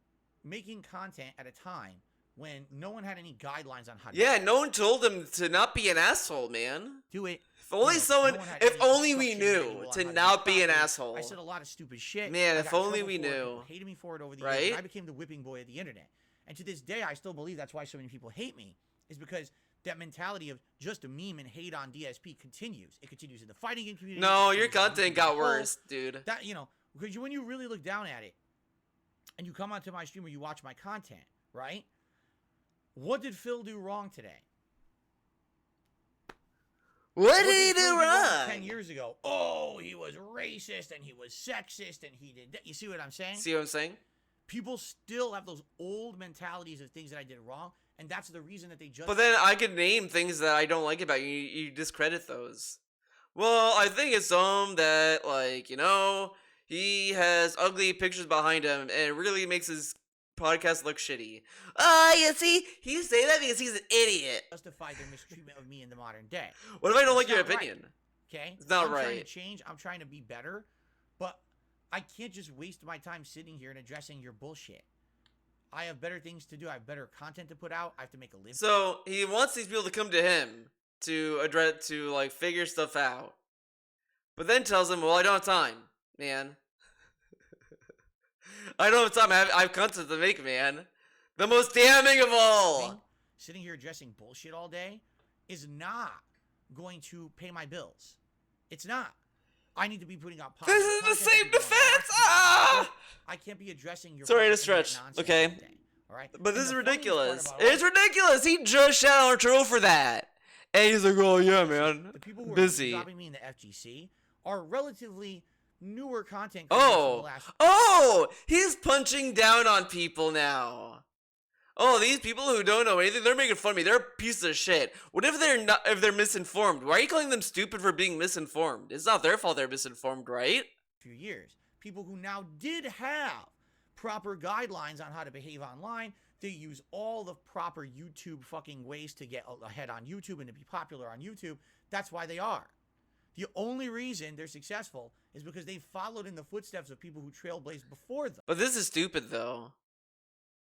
making content at a time when no one had any guidelines on how to Yeah, no one told him to not be an asshole, man. do it. If only someone, if only we knew to not be an I asshole. said a lot of stupid shit. Man, I if got in only trouble we for it. knew. People hated me for it over the Right? years. And I became the whipping boy of the internet. And to this day, I still believe that's why so many people hate me. Is because that mentality of just a meme and hate on DSP continues. It continues in the fighting game community. No, it your continues content in got the whole- worse, dude. That because when you really look down at it, and you come onto my stream or you watch my content, right? What did Phil do wrong today? What did he Phil do wrong? 10 years ago. Oh, he was racist and he was sexist and he did that. You see what I'm saying? See what I'm saying? People still have those old mentalities of things that I did wrong, and that's the reason that they just. But then I could name things that I don't like about you. You discredit those. Well, I think it's that, like, you know, he has ugly pictures behind him, and it really makes his podcast look shitty. You see, he's saying that because he's an idiot. Justify their mistreatment of me in the modern day. What if I don't like It's your not right. opinion? Okay, It's not I'm trying to right. change. I'm trying to be better, but I can't just waste my time sitting here and addressing your bullshit. I have better things to do. I have better content to put out. I have to make a living. So he wants these people to come to him to address like figure stuff out, but then tells him, "Well, I don't have time, man. I don't have time. I have content to make, man." The most damning of all. Sitting here addressing bullshit all day is not going to pay my bills. It's not. I need to be putting out This is the same defense. Ah! I can't be addressing your. Sorry to stretch. Okay. All right. But this is ridiculous. It's ridiculous. He just shot on Arturo for that, and he's like, "Oh yeah, man, the people who busy." are dropping me in the FGC are relatively newer content. Oh, he's punching down on people now. Oh, these people who don't know anything, they're making fun of me. They're pieces of shit. What if they're not? If they're misinformed, why are you calling them stupid for being misinformed? It's not their fault they're misinformed, right? Few years, people who now did have proper guidelines on how to behave online. They use all the proper YouTube fucking ways to get ahead on YouTube and to be popular on YouTube. That's why they are. The only reason they're successful is because they followed in the footsteps of people who trailblazed before them. But this is stupid, though.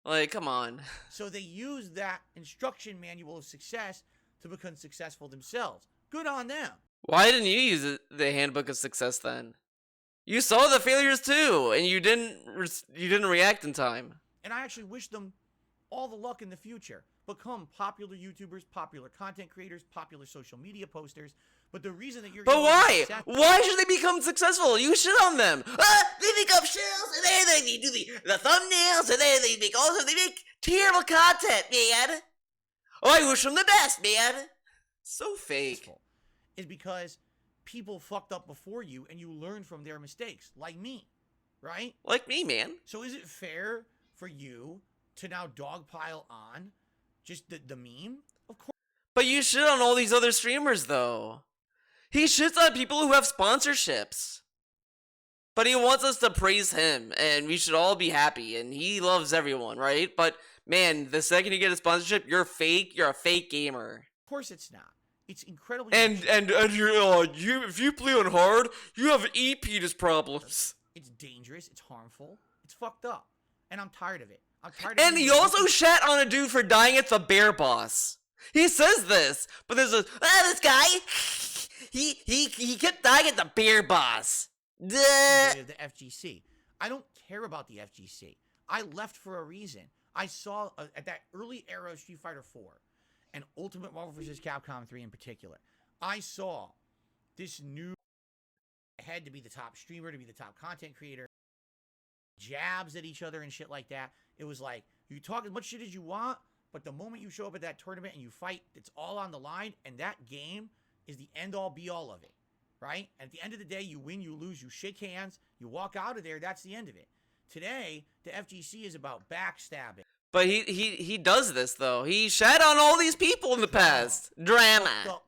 Like, come on. So they use that instruction manual of success to become successful themselves. Good on them. Why didn't you use the handbook of success then? You saw the failures too, and you didn't react in time. And I actually wish them all the luck in the future. Become popular YouTubers, popular content creators, popular social media posters. But the reason that you're... But why? Why should they become successful? You shit on them. They make up shells, and then they do the thumbnails, and then they make terrible content, man. Oh, I wish them the best, man. So fake. Is because people fucked up before you, and you learned from their mistakes, like me, right? Like me, man. So is it fair for you to now dogpile on just the meme? Of course. But you shit on all these other streamers, though. He shits on people who have sponsorships. But he wants us to praise him, and we should all be happy, and he loves everyone, right? But, man, the second you get a sponsorship, you're fake. You're a fake gamer. Of course it's not. It's incredibly... And you're, if you play on hard, you have ePetus problems. It's dangerous. It's harmful. It's fucked up. And I'm tired of it. I'm tired of it. And he also shat on a dude for dying at the bear boss. He says this, but there's this guy... He kept dying at the beer boss. The FGC. I don't care about the FGC. I left for a reason. I saw at that early era of Street Fighter 4 and Ultimate Marvel vs. Capcom 3 in particular, I saw this new head to be the top streamer, to be the top content creator, jabs at each other and shit like that. It was like, you talk as much shit as you want, but the moment you show up at that tournament and you fight, it's all on the line, and that game is the end-all, be-all of it, right? At the end of the day, you win, you lose, you shake hands, you walk out of there, that's the end of it. Today, the FGC is about backstabbing. But he does this, though. He shat on all these people in the past. Drama.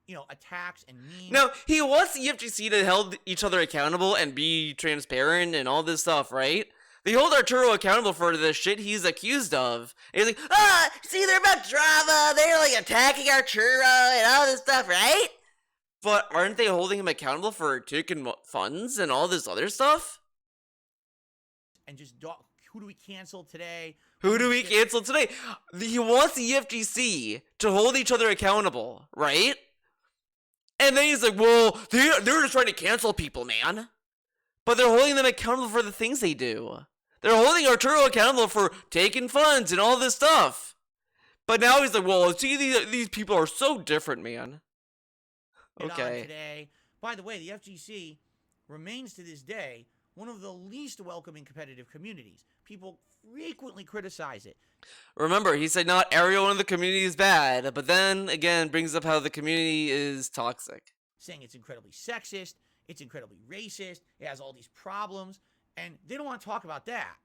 You know, attacks and memes. No, he wants the FGC to hold each other accountable and be transparent and all this stuff, right? They hold Arturo accountable for the shit he's accused of. And he's like, see, they're about drama. They're like attacking Arturo and all this stuff, right? But aren't they holding him accountable for taking funds and all this other stuff? And just, who do we cancel today? Who do we cancel today? He wants the FGC to hold each other accountable, right? And then he's like, well, they're just trying to cancel people, man. But they're holding them accountable for the things they do. They're holding Arturo accountable for taking funds and all this stuff. But now he's like, well, see, these people are so different, man. Okay. Today. By the way, the FGC remains to this day one of the least welcoming competitive communities. People frequently criticize it. Remember, he said not everyone in the community is bad, but then again brings up how the community is toxic. Saying it's incredibly sexist, it's incredibly racist, it has all these problems, and they don't want to talk about that.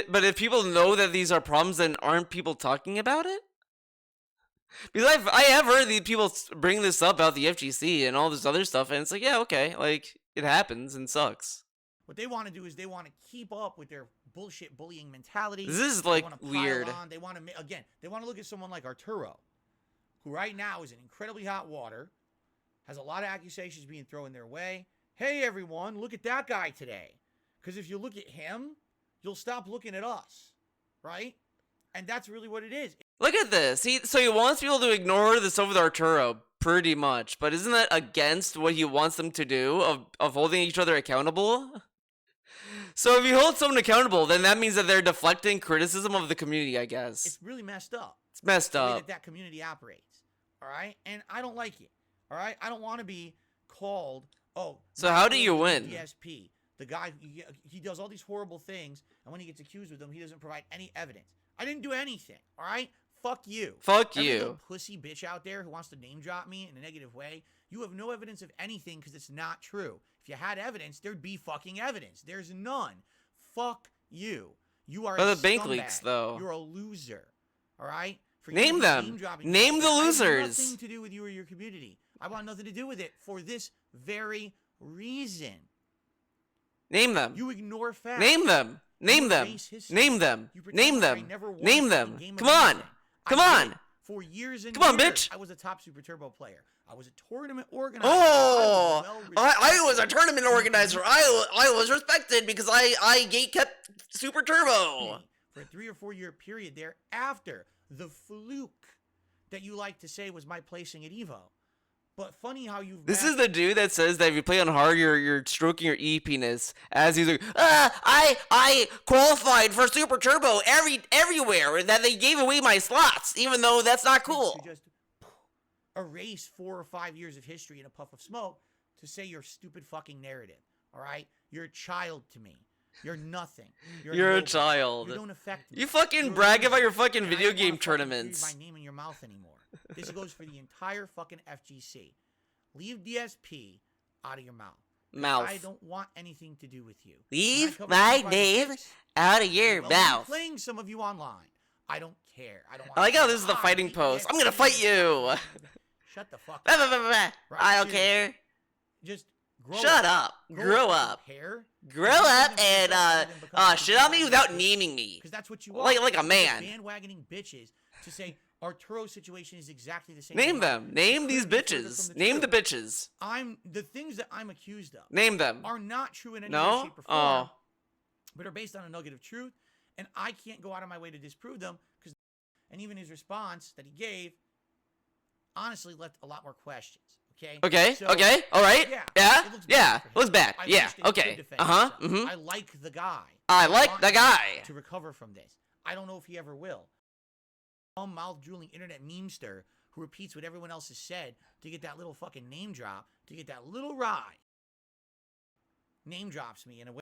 But if people know that these are problems, then aren't people talking about it? Because I have heard these people bring this up about the FGC and all this other stuff, and it's like, yeah, okay, like, it happens and sucks. What they want to do is they want to keep up with their bullshit bullying mentality. This is, like, weird. They want to, again, they want to look at someone like Arturo, who right now is in incredibly hot water, has a lot of accusations being thrown their way. Hey, everyone, look at that guy today. Because if you look at him, you'll stop looking at us, right? And that's really what it is. Look at this. So he wants people to ignore the stuff with Arturo, pretty much. But isn't that against what he wants them to do of holding each other accountable? So if you hold someone accountable, then that means that they're deflecting criticism of the community, I guess. It's really messed up. It's messed the way up. that community operates. All right, and I don't like it. All right, I don't want to be called. Oh, So how do you win? DSP. The guy, he does all these horrible things, and when he gets accused with them, he doesn't provide any evidence. I didn't do anything. All right, fuck you. Fuck Every you. little pussy bitch out there who wants to name drop me in a negative way. You have no evidence of anything because it's not true. If you had evidence, there'd be fucking evidence. There's none. Fuck you. You are But a the bank scumbag. leaks, though. You're a loser. All right? For you Name to be them. name-dropping Name me, the I have losers. nothing to do with you or your community. I want nothing to do with it for this very reason. Name them. You ignore facts. Name them. Name You them. erase history. Name them. You pretend Name like I them. never won Name a them. fucking game Come of on. anything. Come I on. did. For years and Come on, years, bitch. I was a top Super Turbo player. I was a tournament organizer. Oh, I I was a tournament organizer. I was respected because I gate kept Super Turbo. For a 3 or 4 year period there after the fluke that you like to say was my placing at Evo. But funny how you've This is the dude that says that if you play on hard, you're stroking your EP-ness as he's like, I qualified for Super Turbo everywhere, that they gave away my slots, even though that's not cool. To just erase 4 or 5 years of history in a puff of smoke to say your stupid fucking narrative. All right, you're a child to me. You're nothing. You're a nobody. child. You don't affect me. You fucking You're a brag loser. about your fucking And I video don't wanna game fucking tournaments. breathe my name in your mouth anymore. This goes for the entire fucking FGC. Leave DSP out of your mouth. Mouth. I don't want anything to do with you. Leave When I cover my you by the name tips, out of your I'll be mouth. playing some of you online. I don't care. I don't want. I like how this is the Ah, fighting beat pose. I'm DSP. gonna fight you. Shut the fuck Bah, up. bah, bah, bah, bah. Right, I don't seriously. care. Just grow Shut up. Grow up. Grow up and shit on me without naming me. Because that's what you Like are. a You're man. Bandwagoning bitches to say Arturo's situation is exactly the same. Name as them. mine. Name It these couldn't be further bitches. from the Name the truth. bitches. The things that I'm accused of Name them. are not true in any No? way, shape, or form, Oh. but are based on a nugget of truth, and I can't go out of my way to disprove them. And even his response that he gave, honestly, left a lot more questions. Okay. Okay. So, Okay. All right. Yeah. Yeah. it looks Yeah. bad for him. Looks bad. I Yeah. wish that he could Okay. defend Uh-huh. himself. Mhm. I like the guy. I like want the him guy. to recover from this. I don't know if he ever will. Mouth drooling internet memester who repeats what everyone else has said to get that little fucking name drop, to get that little rise. Name drops me in a way.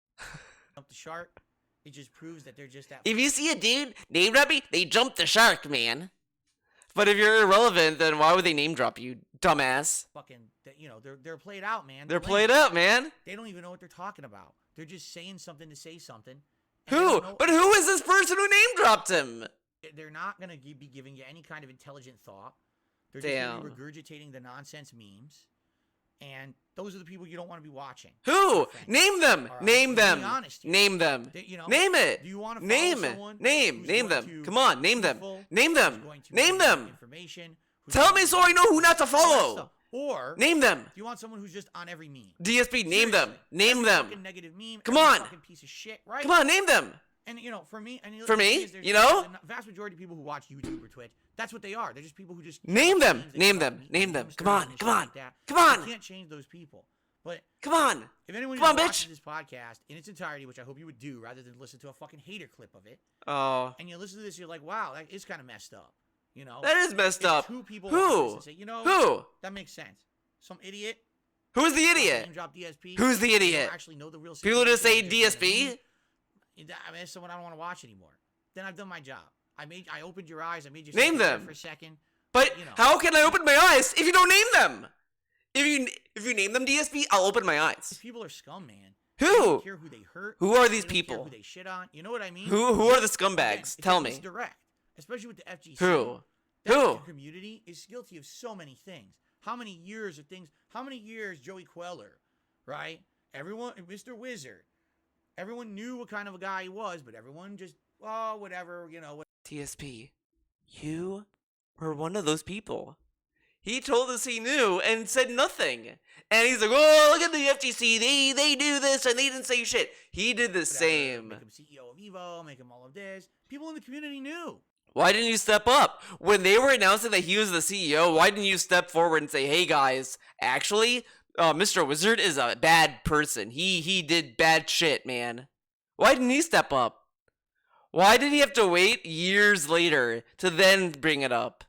Jump the shark. It just proves that they're just that. If you see a dude name drop me, they jump the shark, man. But if you're irrelevant, then why would they name drop you, dumbass? fucking, they're played out, man. They're lame. played up, man. They don't even know what they're talking about. They're just saying something to say something. and they Who? don't know- But who is this person who name dropped him? They're not gonna be giving you any kind of intelligent thought. They're Damn. just gonna be regurgitating the nonsense memes, and those are the people you don't want to be watching. Who? Frankly. Name them. All right, Name I'm them. being honest here. Name them. Name it. Do you want to Name someone it. Name. who's Name going them. to Come on. Name them. truthful, Name who's them. going to Name bring them. Information. who's Tell going me to so I know who not to all that follow. stuff. Or Name them. do you want someone who's just on every meme? DSP. Name them. Seriously, Name every them. fucking negative meme. Come every on. fucking piece of shit, right? Come on. Name them. And for me, For me, you know? the vast majority of people who watch YouTube or Twitch, that's what they are. They're just people who just Name them. memes, they Name fucking them. meet Name them. memes, Come on. and Come shit on. like that. Come on. You can't change those people. But Come on. if anyone Come on, watches bitch. this podcast in its entirety, which I hope you would do, rather than listen to a fucking hater clip of it, Oh. and you listen to this, you're like, wow, that is kind of messed up. That is messed If up. Two people Who? watch this and say, Who? that makes sense. Some idiot. Who's the idiot? Name drop DSP. Who's the They don't idiot? actually know the real People just say situation, they're just DSP? being mean. I mean, it's someone I don't want to watch anymore. Then I've done my job. I opened your eyes. I made you Name sit there them. for a second. But You know. how can I open my eyes if you don't name them? If you name them DSP, I'll open my These eyes. people are scum, man. Who? They don't care who they hurt. Who are They these don't care people? Who they shit on. You know what I mean? Who are the Again, scumbags? it's Tell it's me. direct, especially with the FGC. Who? That Who? community is guilty of so many things. How many years of things? How many years Joey Queller, right? Everyone, Mr. Wizard. Everyone knew what kind of a guy he was, but everyone just, whatever, TSP, you were one of those people. He told us he knew and said nothing. And he's like, oh, look at the FTC. They do this and they didn't say shit. He did the whatever, same. Make him CEO of Evo, make him all of this. People in the community knew. Why didn't you step up? When they were announcing that he was the CEO, why didn't you step forward and say, hey guys, actually, Mr. Wizard is a bad person. He did bad shit, man. Why didn't he step up? Why did he have to wait years later to then bring it up?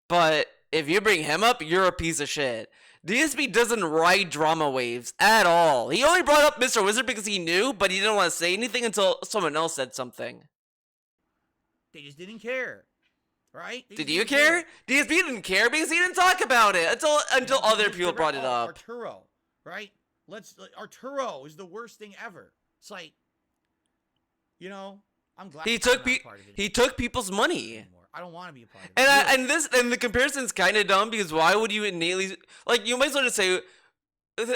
But if you bring him up, you're a piece of shit. DSP doesn't ride drama waves at all. He only brought up Mr. Wizard because he knew, but he didn't want to say anything until someone else said something. They just didn't care, right? Did you care? DSP didn't care because he didn't talk about it until other people brought it up. Arturo, right? Arturo is the worst thing ever. It's like, you know, I'm glad he took people's money. Anymore. I don't want to be a part of it. And the comparison's kind of dumb because why would you innately like? You might as well just say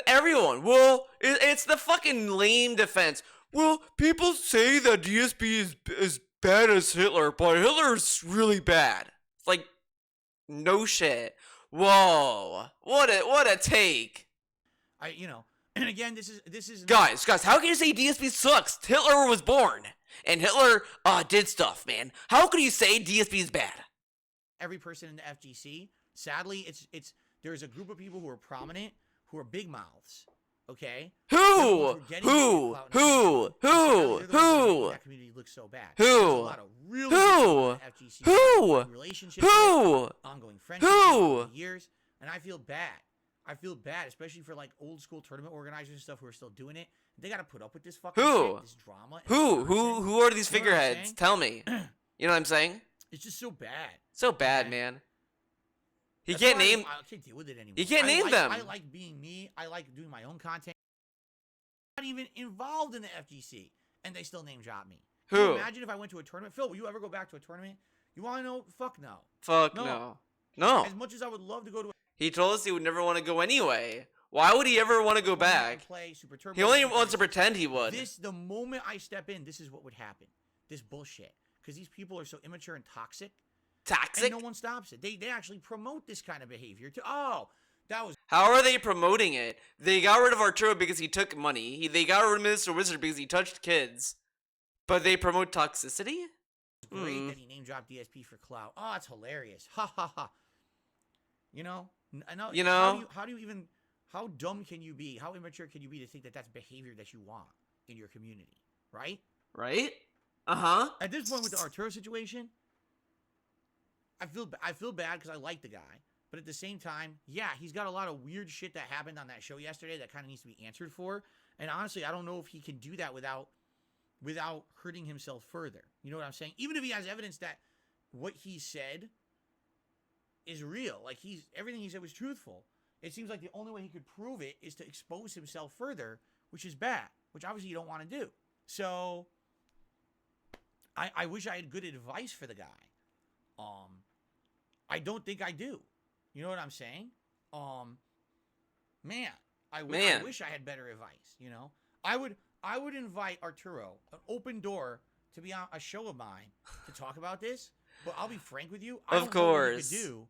everyone. Well, it's the fucking lame defense. Well, people say that DSP is as bad as Hitler, but Hitler's really bad. It's like, no shit. Whoa, what a take. And again, this is guys. How can you say DSP sucks? Hitler was born. And Hitler did stuff, man. How could you say DSP is bad? Every person in the FGC, sadly, there's a group of people who are prominent, who are big mouths. Okay. Who? That community looks so bad. Who? There's a lot of really FGC relationships, ongoing friendships over years, and I feel bad. I feel bad, especially for like old school tournament organizers and stuff who are still doing it. They gotta put up with this fucking shit, this drama. Who are these figureheads? Tell me. You know what I'm saying? It's just so bad. So bad, man. I can't deal with it anymore. You can't name them. I like being me. I like doing my own content. I'm not even involved in the FGC, and they still name drop me. Who? Can you imagine if I went to a tournament? Phil, will you ever go back to a tournament? You want to know? Fuck no. Fuck no. No. As much as I would love to go to he told us he would never want to go anyway. Why would he ever want to go back? Play Super Turbo. He only wants to pretend he would. The moment I step in, this is what would happen. This bullshit. Because these people are so immature and toxic. Toxic? And no one stops it. They actually promote this kind of behavior. That was... How are they promoting it? They got rid of Arturo because he took money. They got rid of Mr. Wizard because he touched kids. But they promote toxicity? Great that he name dropped DSP for clout. Oh, it's hilarious. Ha ha ha. You know? How dumb can you be? How immature can you be to think that that's behavior that you want in your community? Right? Right? Uh-huh. At this point with the Arturo situation, I feel bad because I like the guy. But at the same time, yeah, he's got a lot of weird shit that happened on that show yesterday that kind of needs to be answered for. And honestly, I don't know if he can do that without hurting himself further. You know what I'm saying? Even if he has evidence that what he said is real, like everything he said was truthful, it seems like the only way he could prove it is to expose himself further, which is bad, which obviously you don't want to do. So I wish I had good advice for the guy. I don't think I do. You know what I'm saying? Man, I wish I had better advice, you know? I would invite Arturo, an open door, to be on a show of mine to talk about this, but I'll be frank with you, I don't know what he could do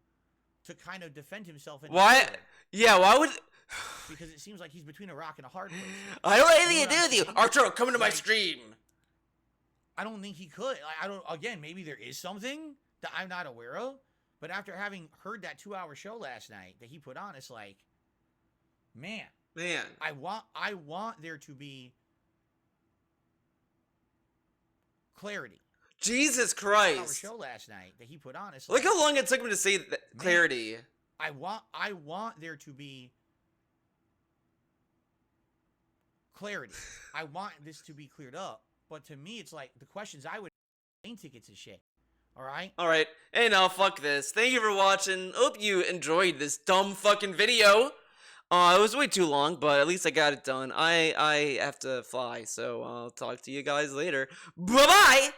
to kind of defend himself. Why? Yeah, why would... Because it seems like he's between a rock and a hard place. I don't have anything to do with you. Arturo, come into my stream. I don't think he could. Again, maybe there is something that I'm not aware of, but after having heard that 2-hour show last night that he put on, it's like, man. I want there to be clarity. Jesus Christ. 2-hour show last night that he put on, it's like, look how long it took him to say clarity. Man, I want there to be clarity. I want this to be cleared up. But to me, it's like the questions I would plane tickets and shit. Alright? Hey, now, fuck this. Thank you for watching. Hope you enjoyed this dumb fucking video. It was way too long, but at least I got it done. I have to fly, so I'll talk to you guys later. Bye-bye!